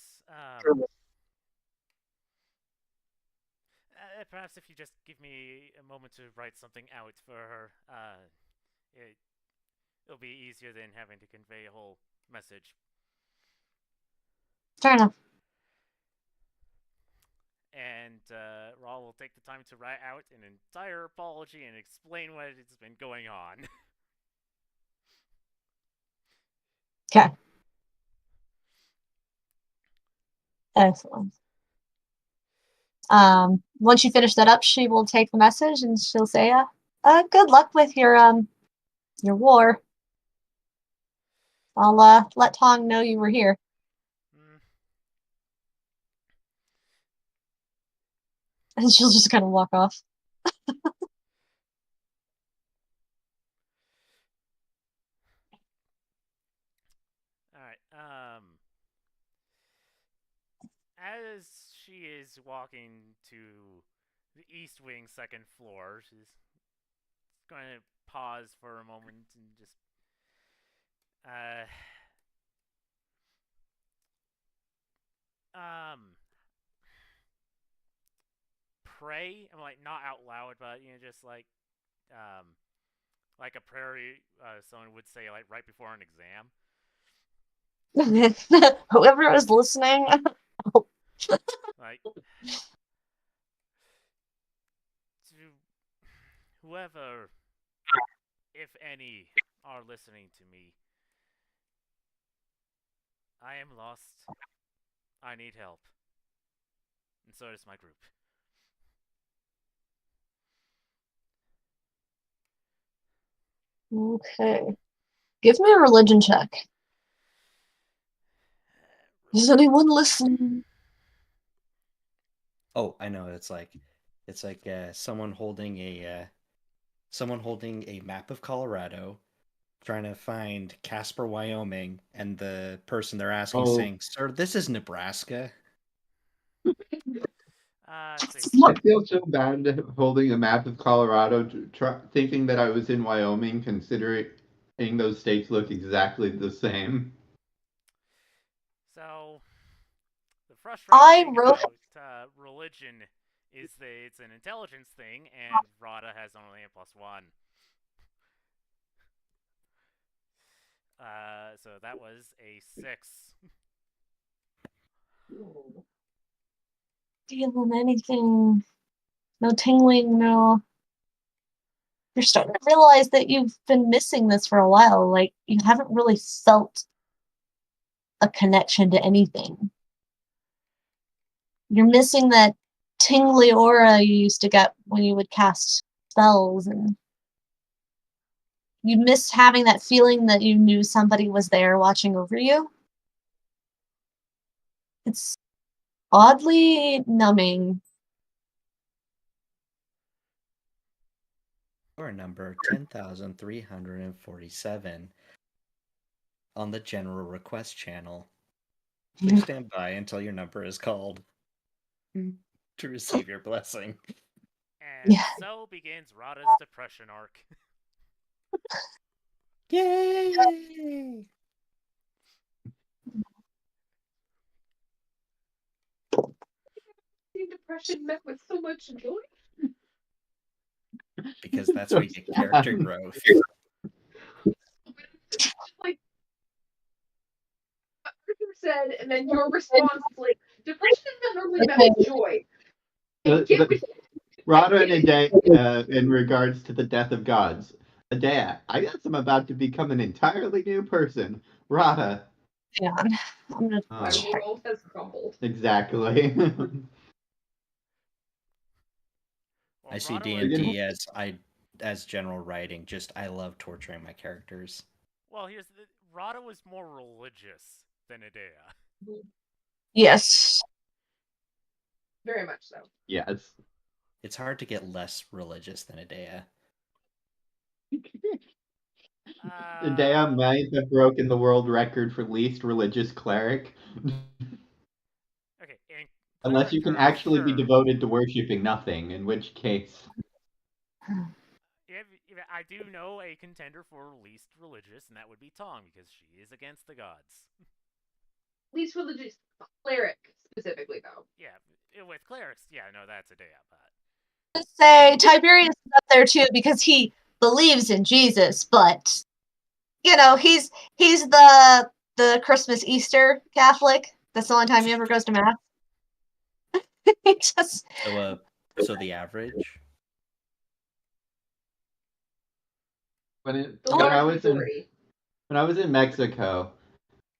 Perhaps if you just give me a moment to write something out for her, it'll be easier than having to convey a whole message. Fair enough. And Raul will take the time to write out an entire apology and explain what has been going on. Okay. Excellent. Once you finish that up, she will take the message and she'll say, good luck with your war. I'll let Tong know you were here. And she'll just kind of walk off. All right. As she is walking to the East Wing second floor, she's going to pause for a moment and just pray. I'm like not out loud, but just like a prayer someone would say like right before an exam. Whoever is listening. Like to whoever, if any, are listening to me, I am lost. I need help. And so does my group. Okay. Give me a religion check. Is anyone listening? Oh, I know. It's like someone holding a map of Colorado, trying to find Casper, Wyoming, and the person they're asking saying, "Sir, this is Nebraska." I feel so bad holding a map of Colorado, thinking that I was in Wyoming, considering those states look exactly the same. So, the frustrating thing about religion is that it's an intelligence thing, and Rada has only a +1. So that was a 6. Feeling anything? No tingling, no. You're starting to realize that you've been missing this for a while. Like, you haven't really felt a connection to anything. You're missing that tingly aura you used to get when you would cast spells, and you miss having that feeling that you knew somebody was there watching over you. It's oddly numbing. Or number 10,347 on the general request channel. Please stand by until your number is called to receive your blessing. And so begins Rada's depression arc. Yay! Depression met with so much joy. Because that's where you get character growth. Like Arthur said, and then your response is like, depression is not normally met with joy. Rada and Adea, in regards to the death of gods. Adea, I guess I'm about to become an entirely new person. Rada. Hang on. I'm gonna my world has crumbled. Exactly. I see D&D as general writing. Just I love torturing my characters. Well, Rada was more religious than Adea. Yes. Very much so. Yes. It's hard to get less religious than Adea. Adea might have broken the world record for least religious cleric. Okay, Unless you can actually be devoted to worshipping nothing, in which case. I do know a contender for least religious, and that would be Tong, because she is against the gods. Least religious cleric, specifically, though. Yeah, with clerics, yeah, no, that's Adea, but... Say Tiberius is up there too because he believes in Jesus, but he's the Christmas Easter Catholic. That's the only time he ever goes to mass. He just so the average. When I was in Mexico,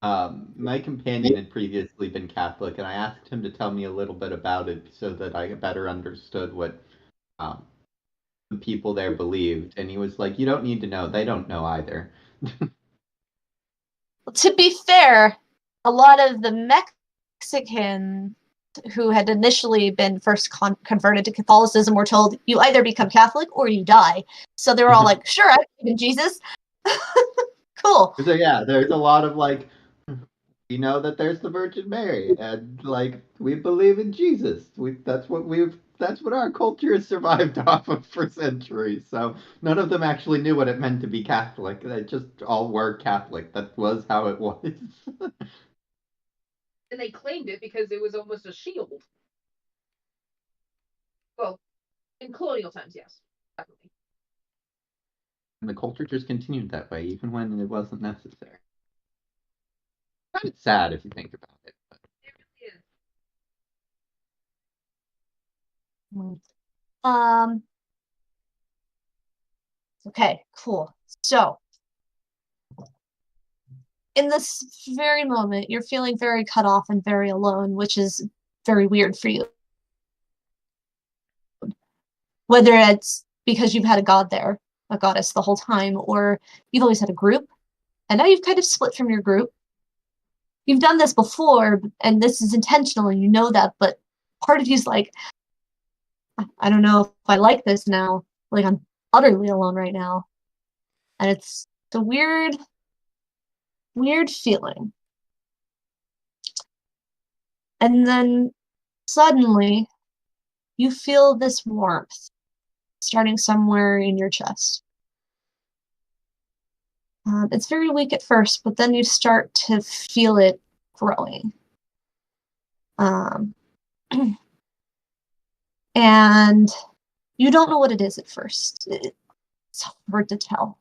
my companion had previously been Catholic, and I asked him to tell me a little bit about it so that I better understood what the people there believed. And he was like, "You don't need to know; they don't know either." To be fair, a lot of the Mexican who had initially been first converted to Catholicism were told, you either become Catholic or you die. So they were all like, sure, I believe in Jesus. Cool. So yeah, there's a lot of like, you know that there's the Virgin Mary, and like we believe in Jesus. That's what our culture has survived off of for centuries. So none of them actually knew what it meant to be Catholic. They just all were Catholic. That was how it was. And they claimed it because it was almost a shield. Well, in colonial times, yes, definitely. And the culture just continued that way, even when it wasn't necessary. Kind of sad if you think about it. But. It really is. Okay, cool. So, in this very moment, you're feeling very cut off and very alone, which is very weird for you. Whether it's because you've had a god there, a goddess the whole time, or you've always had a group, and now you've kind of split from your group. You've done this before, and this is intentional, and you know that, but part of you's like, I don't know if I like this now. Like, I'm utterly alone right now. And it's a weird feeling. And then suddenly, you feel this warmth starting somewhere in your chest. It's very weak at first, but then you start to feel it growing. And you don't know what it is at first. It's hard to tell.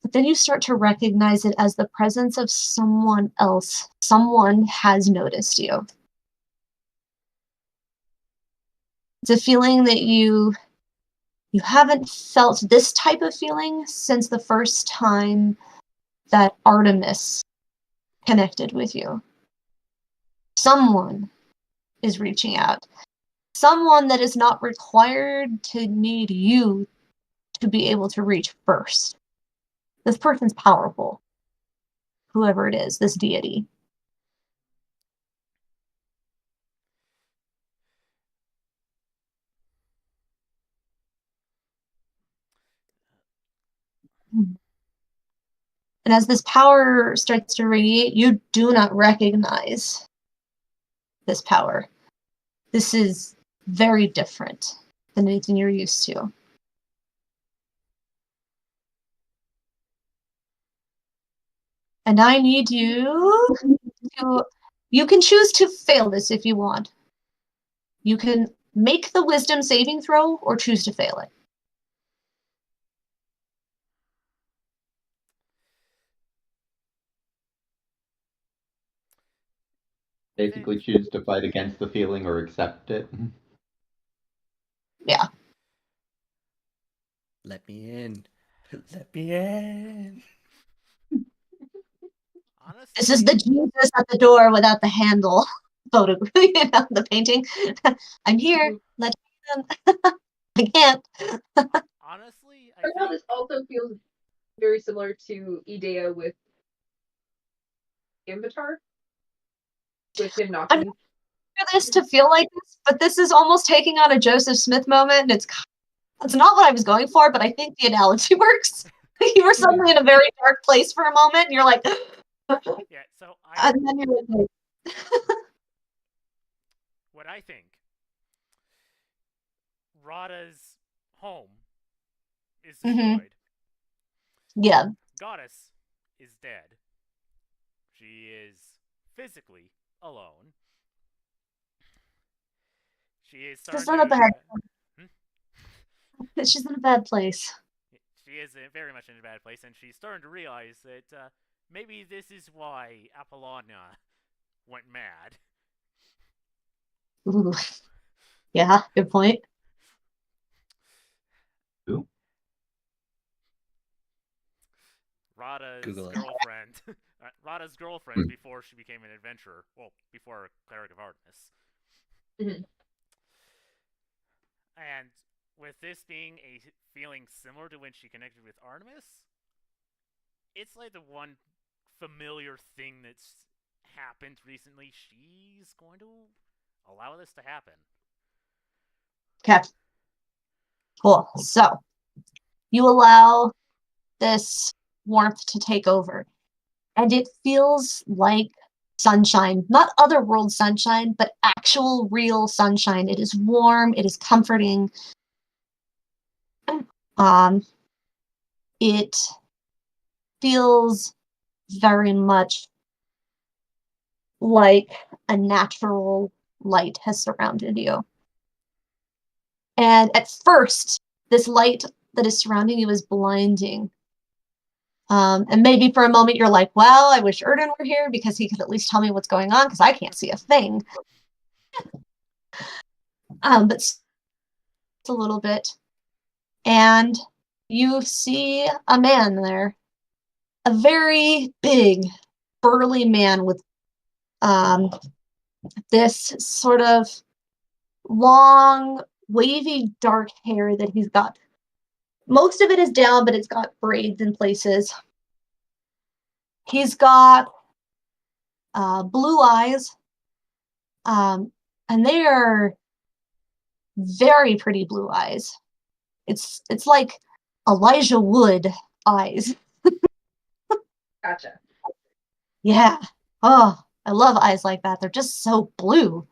But then you start to recognize it as the presence of someone else. Someone has noticed you. It's a feeling that you haven't felt this type of feeling since the first time that Artemis connected with you. Someone is reaching out. Someone that is not required to need you to be able to reach first. This person's powerful. Whoever it is, this deity. And as this power starts to radiate, you do not recognize this power. This is very different than anything you're used to. And I need you to... You can choose to fail this if you want. You can make the wisdom saving throw or choose to fail it. Basically choose to fight against the feeling or accept it. Yeah. Let me in. Let me in. Honestly, This is the Jesus at the door without the handle photo, the painting. I'm here. Let me in. I can't. honestly, I Right now, think this also feels very similar to Idea with Invitar. With him I'm knocking. for this to feel like this, but this is almost taking on a Joseph Smith moment, and it's not what I was going for, but I think the analogy works. You were suddenly in a very dark place for a moment, and you're like, yeah. So I and then you're like, what I think. Rada's home is destroyed. yeah, Goddess is dead. She is physically alone. She is starting she's in a bad. Hmm? She's in a bad place. She is very much in a bad place, and she's starting to realize that maybe this is why Apollonia went mad. Ooh. Yeah, good point. Who? Rada's Google it. girlfriend. Rada's girlfriend before she became an adventurer. Well, before Cleric of Artemis. Mhm. And with this being a feeling similar to when she connected with Artemis, it's like the one familiar thing that's happened recently, she's going to allow this to happen. Okay. Cool. So you allow this warmth to take over, and it feels like sunshine, not otherworld sunshine, but actual real sunshine. It is warm, it is comforting. It feels very much like a natural light has surrounded you. And at first, this light that is surrounding you is blinding. And maybe for a moment you're like, well, I wish Erden were here because he could at least tell me what's going on because I can't see a thing. But it's a little bit. And you see a man there. A very big, burly man with this sort of long, wavy, dark hair that he's got. Most of it is down, but it's got braids in places. He's got blue eyes, and they are very pretty blue eyes. It's like Elijah Wood eyes. Gotcha. Yeah. Oh, I love eyes like that. They're just so blue.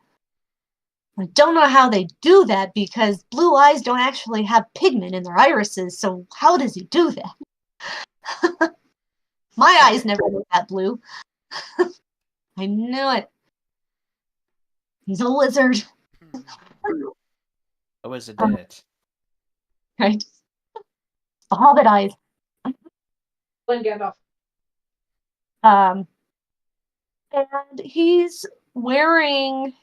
I don't know how they do that because blue eyes don't actually have pigment in their irises, so how does he do that? My eyes never look that blue. I knew it. He's a lizard. Oh, is it? Right? The hobbit eyes. Glenn Gandalf. And he's wearing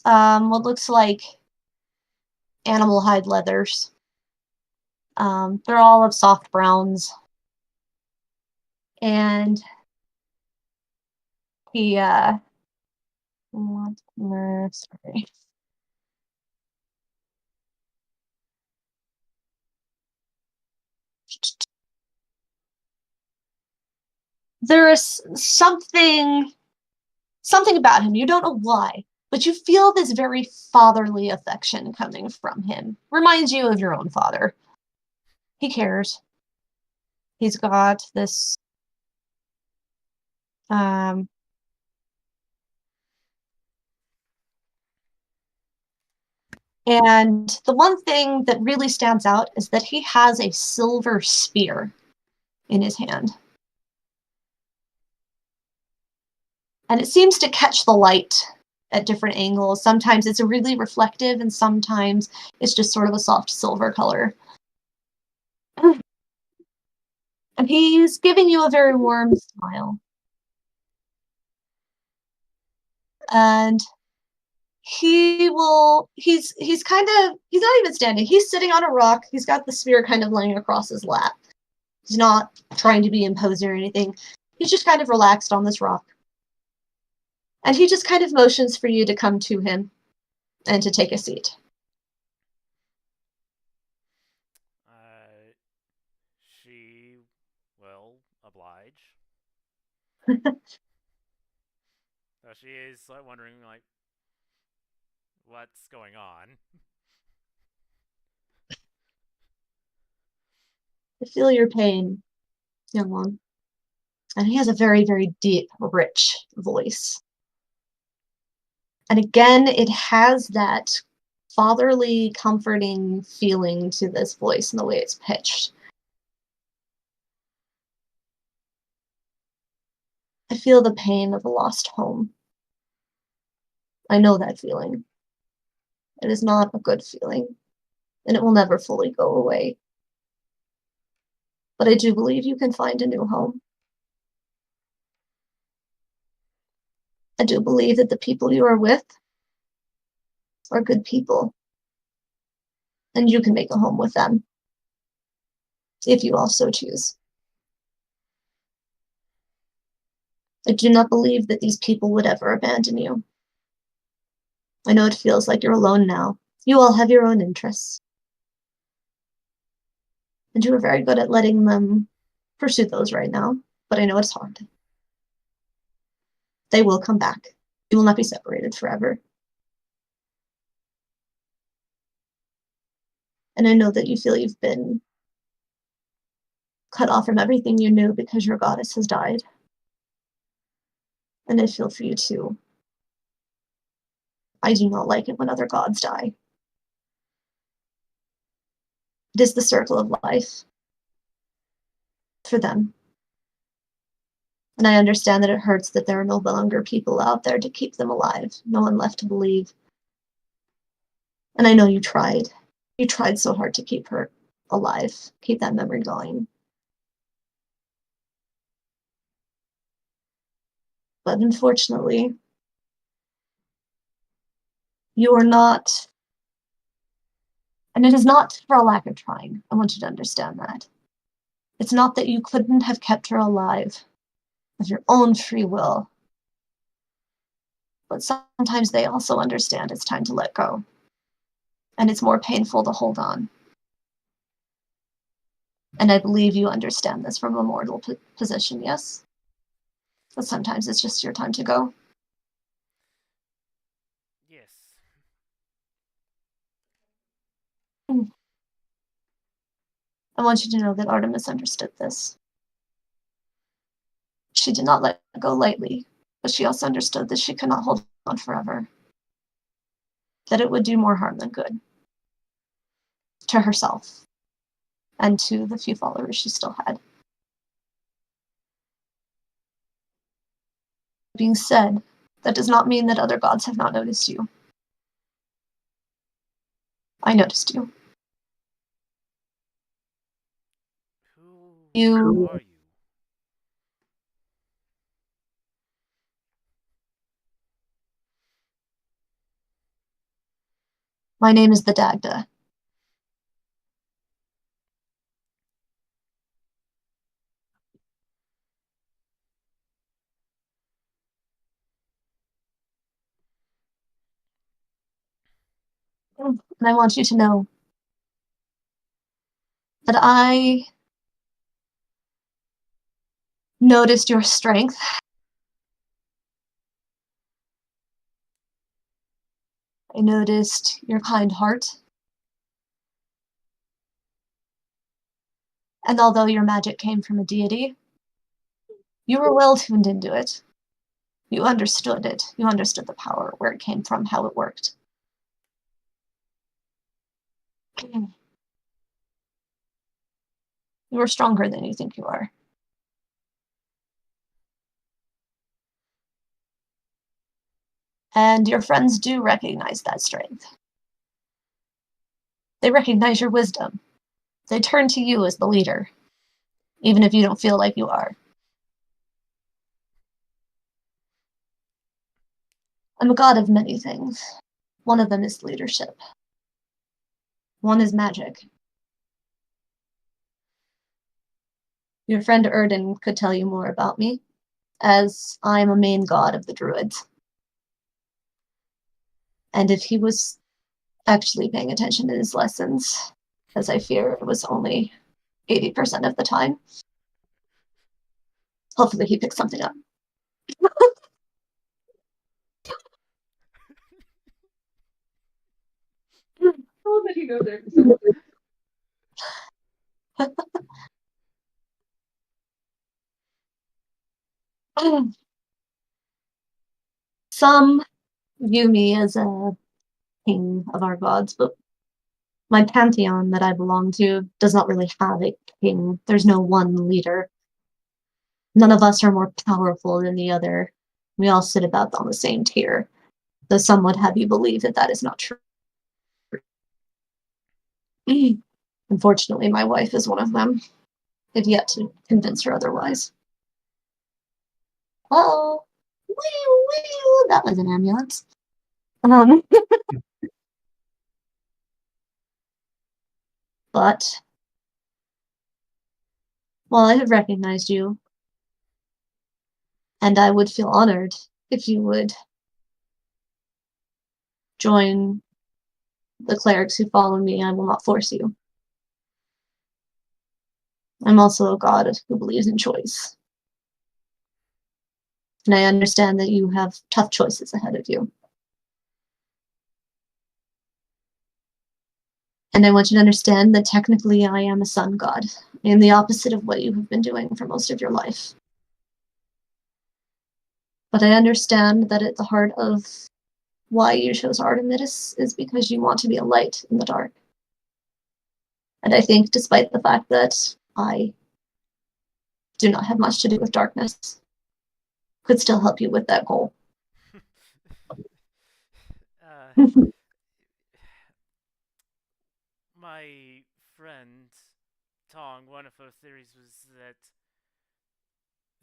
what looks like animal hide leathers. They're all of soft browns. And he sorry. There is something about him. You don't know why, but you feel this very fatherly affection coming from him. Reminds you of your own father. He cares. He's got this and the one thing that really stands out is that he has a silver spear in his hand. And it seems to catch the light at different angles. Sometimes it's really reflective, and sometimes it's just sort of a soft silver color. And he's giving you a very warm smile. And he's not even standing. He's sitting on a rock. He's got the spear kind of laying across his lap. He's not trying to be imposing or anything. He's just kind of relaxed on this rock. And he just kind of motions for you to come to him and to take a seat. She will oblige. So she is wondering, like, what's going on. I feel your pain, young one. And he has a very, very deep, rich voice. And again, it has that fatherly, comforting feeling to this voice and the way it's pitched. I feel the pain of a lost home. I know that feeling. It is not a good feeling, and it will never fully go away. But I do believe you can find a new home. I do believe that the people you are with are good people, and you can make a home with them, if you also choose. I do not believe that these people would ever abandon you. I know it feels like you're alone now. You all have your own interests. And you are very good at letting them pursue those right now, but I know it's hard. They will come back. You will not be separated forever. And I know that you feel you've been cut off from everything you knew because your goddess has died. And I feel for you too. I do not like it when other gods die. It is the circle of life for them. And I understand that it hurts that there are no longer people out there to keep them alive, no one left to believe. And I know you tried. You tried so hard to keep her alive, keep that memory going. But unfortunately, you are not, and it is not for a lack of trying. I want you to understand that. It's not that you couldn't have kept her alive of your own free will. But sometimes they also understand it's time to let go. And it's more painful to hold on. And I believe you understand this from a mortal position, yes? But sometimes it's just your time to go. Yes. I want you to know that Artemis understood this. She did not let go lightly, but she also understood that she could not hold on forever. That it would do more harm than good. To herself. And to the few followers she still had. Being said, that does not mean that other gods have not noticed you. I noticed you. Who are you? My name is the Dagda. And I want you to know that I noticed your strength. I noticed your kind heart. And although your magic came from a deity, you were well tuned into it. You understood it. You understood the power, where it came from, how it worked. You are stronger than you think you are. And your friends do recognize that strength. They recognize your wisdom. They turn to you as the leader, even if you don't feel like you are. I'm a god of many things. One of them is leadership. One is magic. Your friend Erden could tell you more about me, as I am a main god of the druids. And if he was actually paying attention to his lessons, as I fear it was only 80% of the time, hopefully he picked something up. Oh, that he knows there. Some view me as a king of our gods, but my pantheon that I belong to does not really have a king. There's no one leader. None of us are more powerful than the other. We all sit about on the same tier, though some would have you believe that that is not true. Unfortunately, my wife is one of them. I've yet to convince her otherwise. Oh, that was an ambulance. But while I have recognized you, and I would feel honored if you would join the clerics who follow me, I will not force you. I'm also a god who believes in choice. And I understand that you have tough choices ahead of you. And I want you to understand that technically I am a sun god, in the opposite of what you have been doing for most of your life. But I understand that at the heart of why you chose Artemis is because you want to be a light in the dark. And I think despite the fact that I do not have much to do with darkness, could still help you with that goal. My friend Tong, one of her theories was that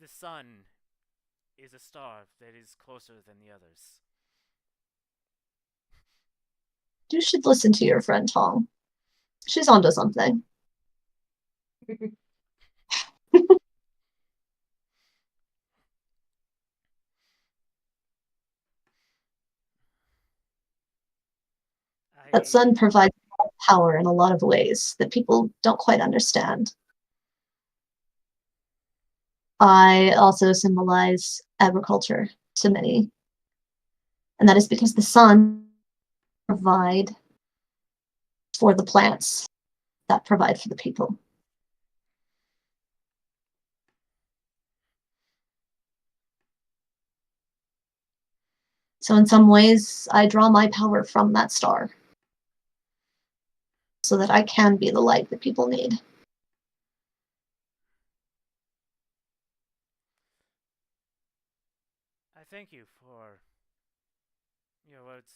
the sun is a star that is closer than the others. You should listen to your friend Tong. She's onto something. That sun provides power in a lot of ways that people don't quite understand. I also symbolize agriculture to many. And that is because the sun provides for the plants that provide for the people. So in some ways, I draw my power from that star so that I can be the light that people need. I thank you for your words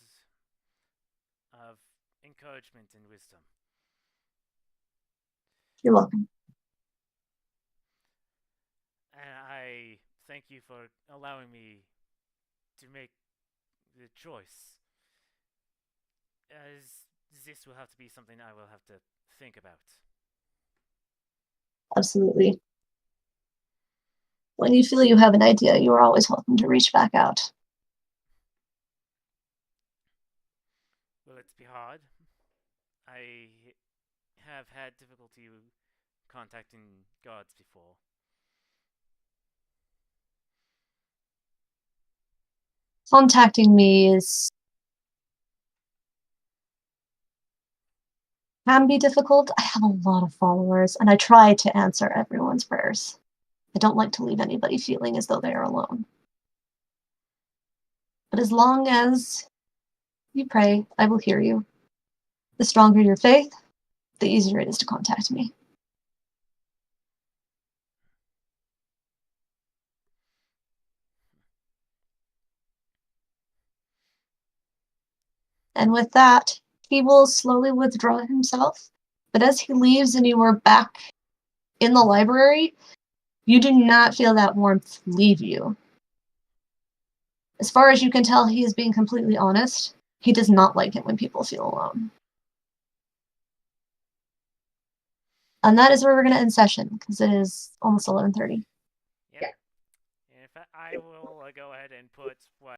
of encouragement and wisdom. You're welcome. And I thank you for allowing me to make the choice. As this will have to be something I will have to think about. Absolutely. When you feel you have an idea, you are always welcome to reach back out. Will it be hard? I have had difficulty contacting gods before. Contacting me can be difficult. I have a lot of followers, and I try to answer everyone's prayers. I don't like to leave anybody feeling as though they are alone. But as long as you pray, I will hear you. The stronger your faith, the easier it is to contact me. And with that, he will slowly withdraw himself. But as he leaves and you are back in the library, you do not feel that warmth leave you. As far as you can tell, he is being completely honest. He does not like it when people feel alone. And that is where we're going to end session, because it is almost 11:30. Yep. Yeah. In fact, I will go ahead and put what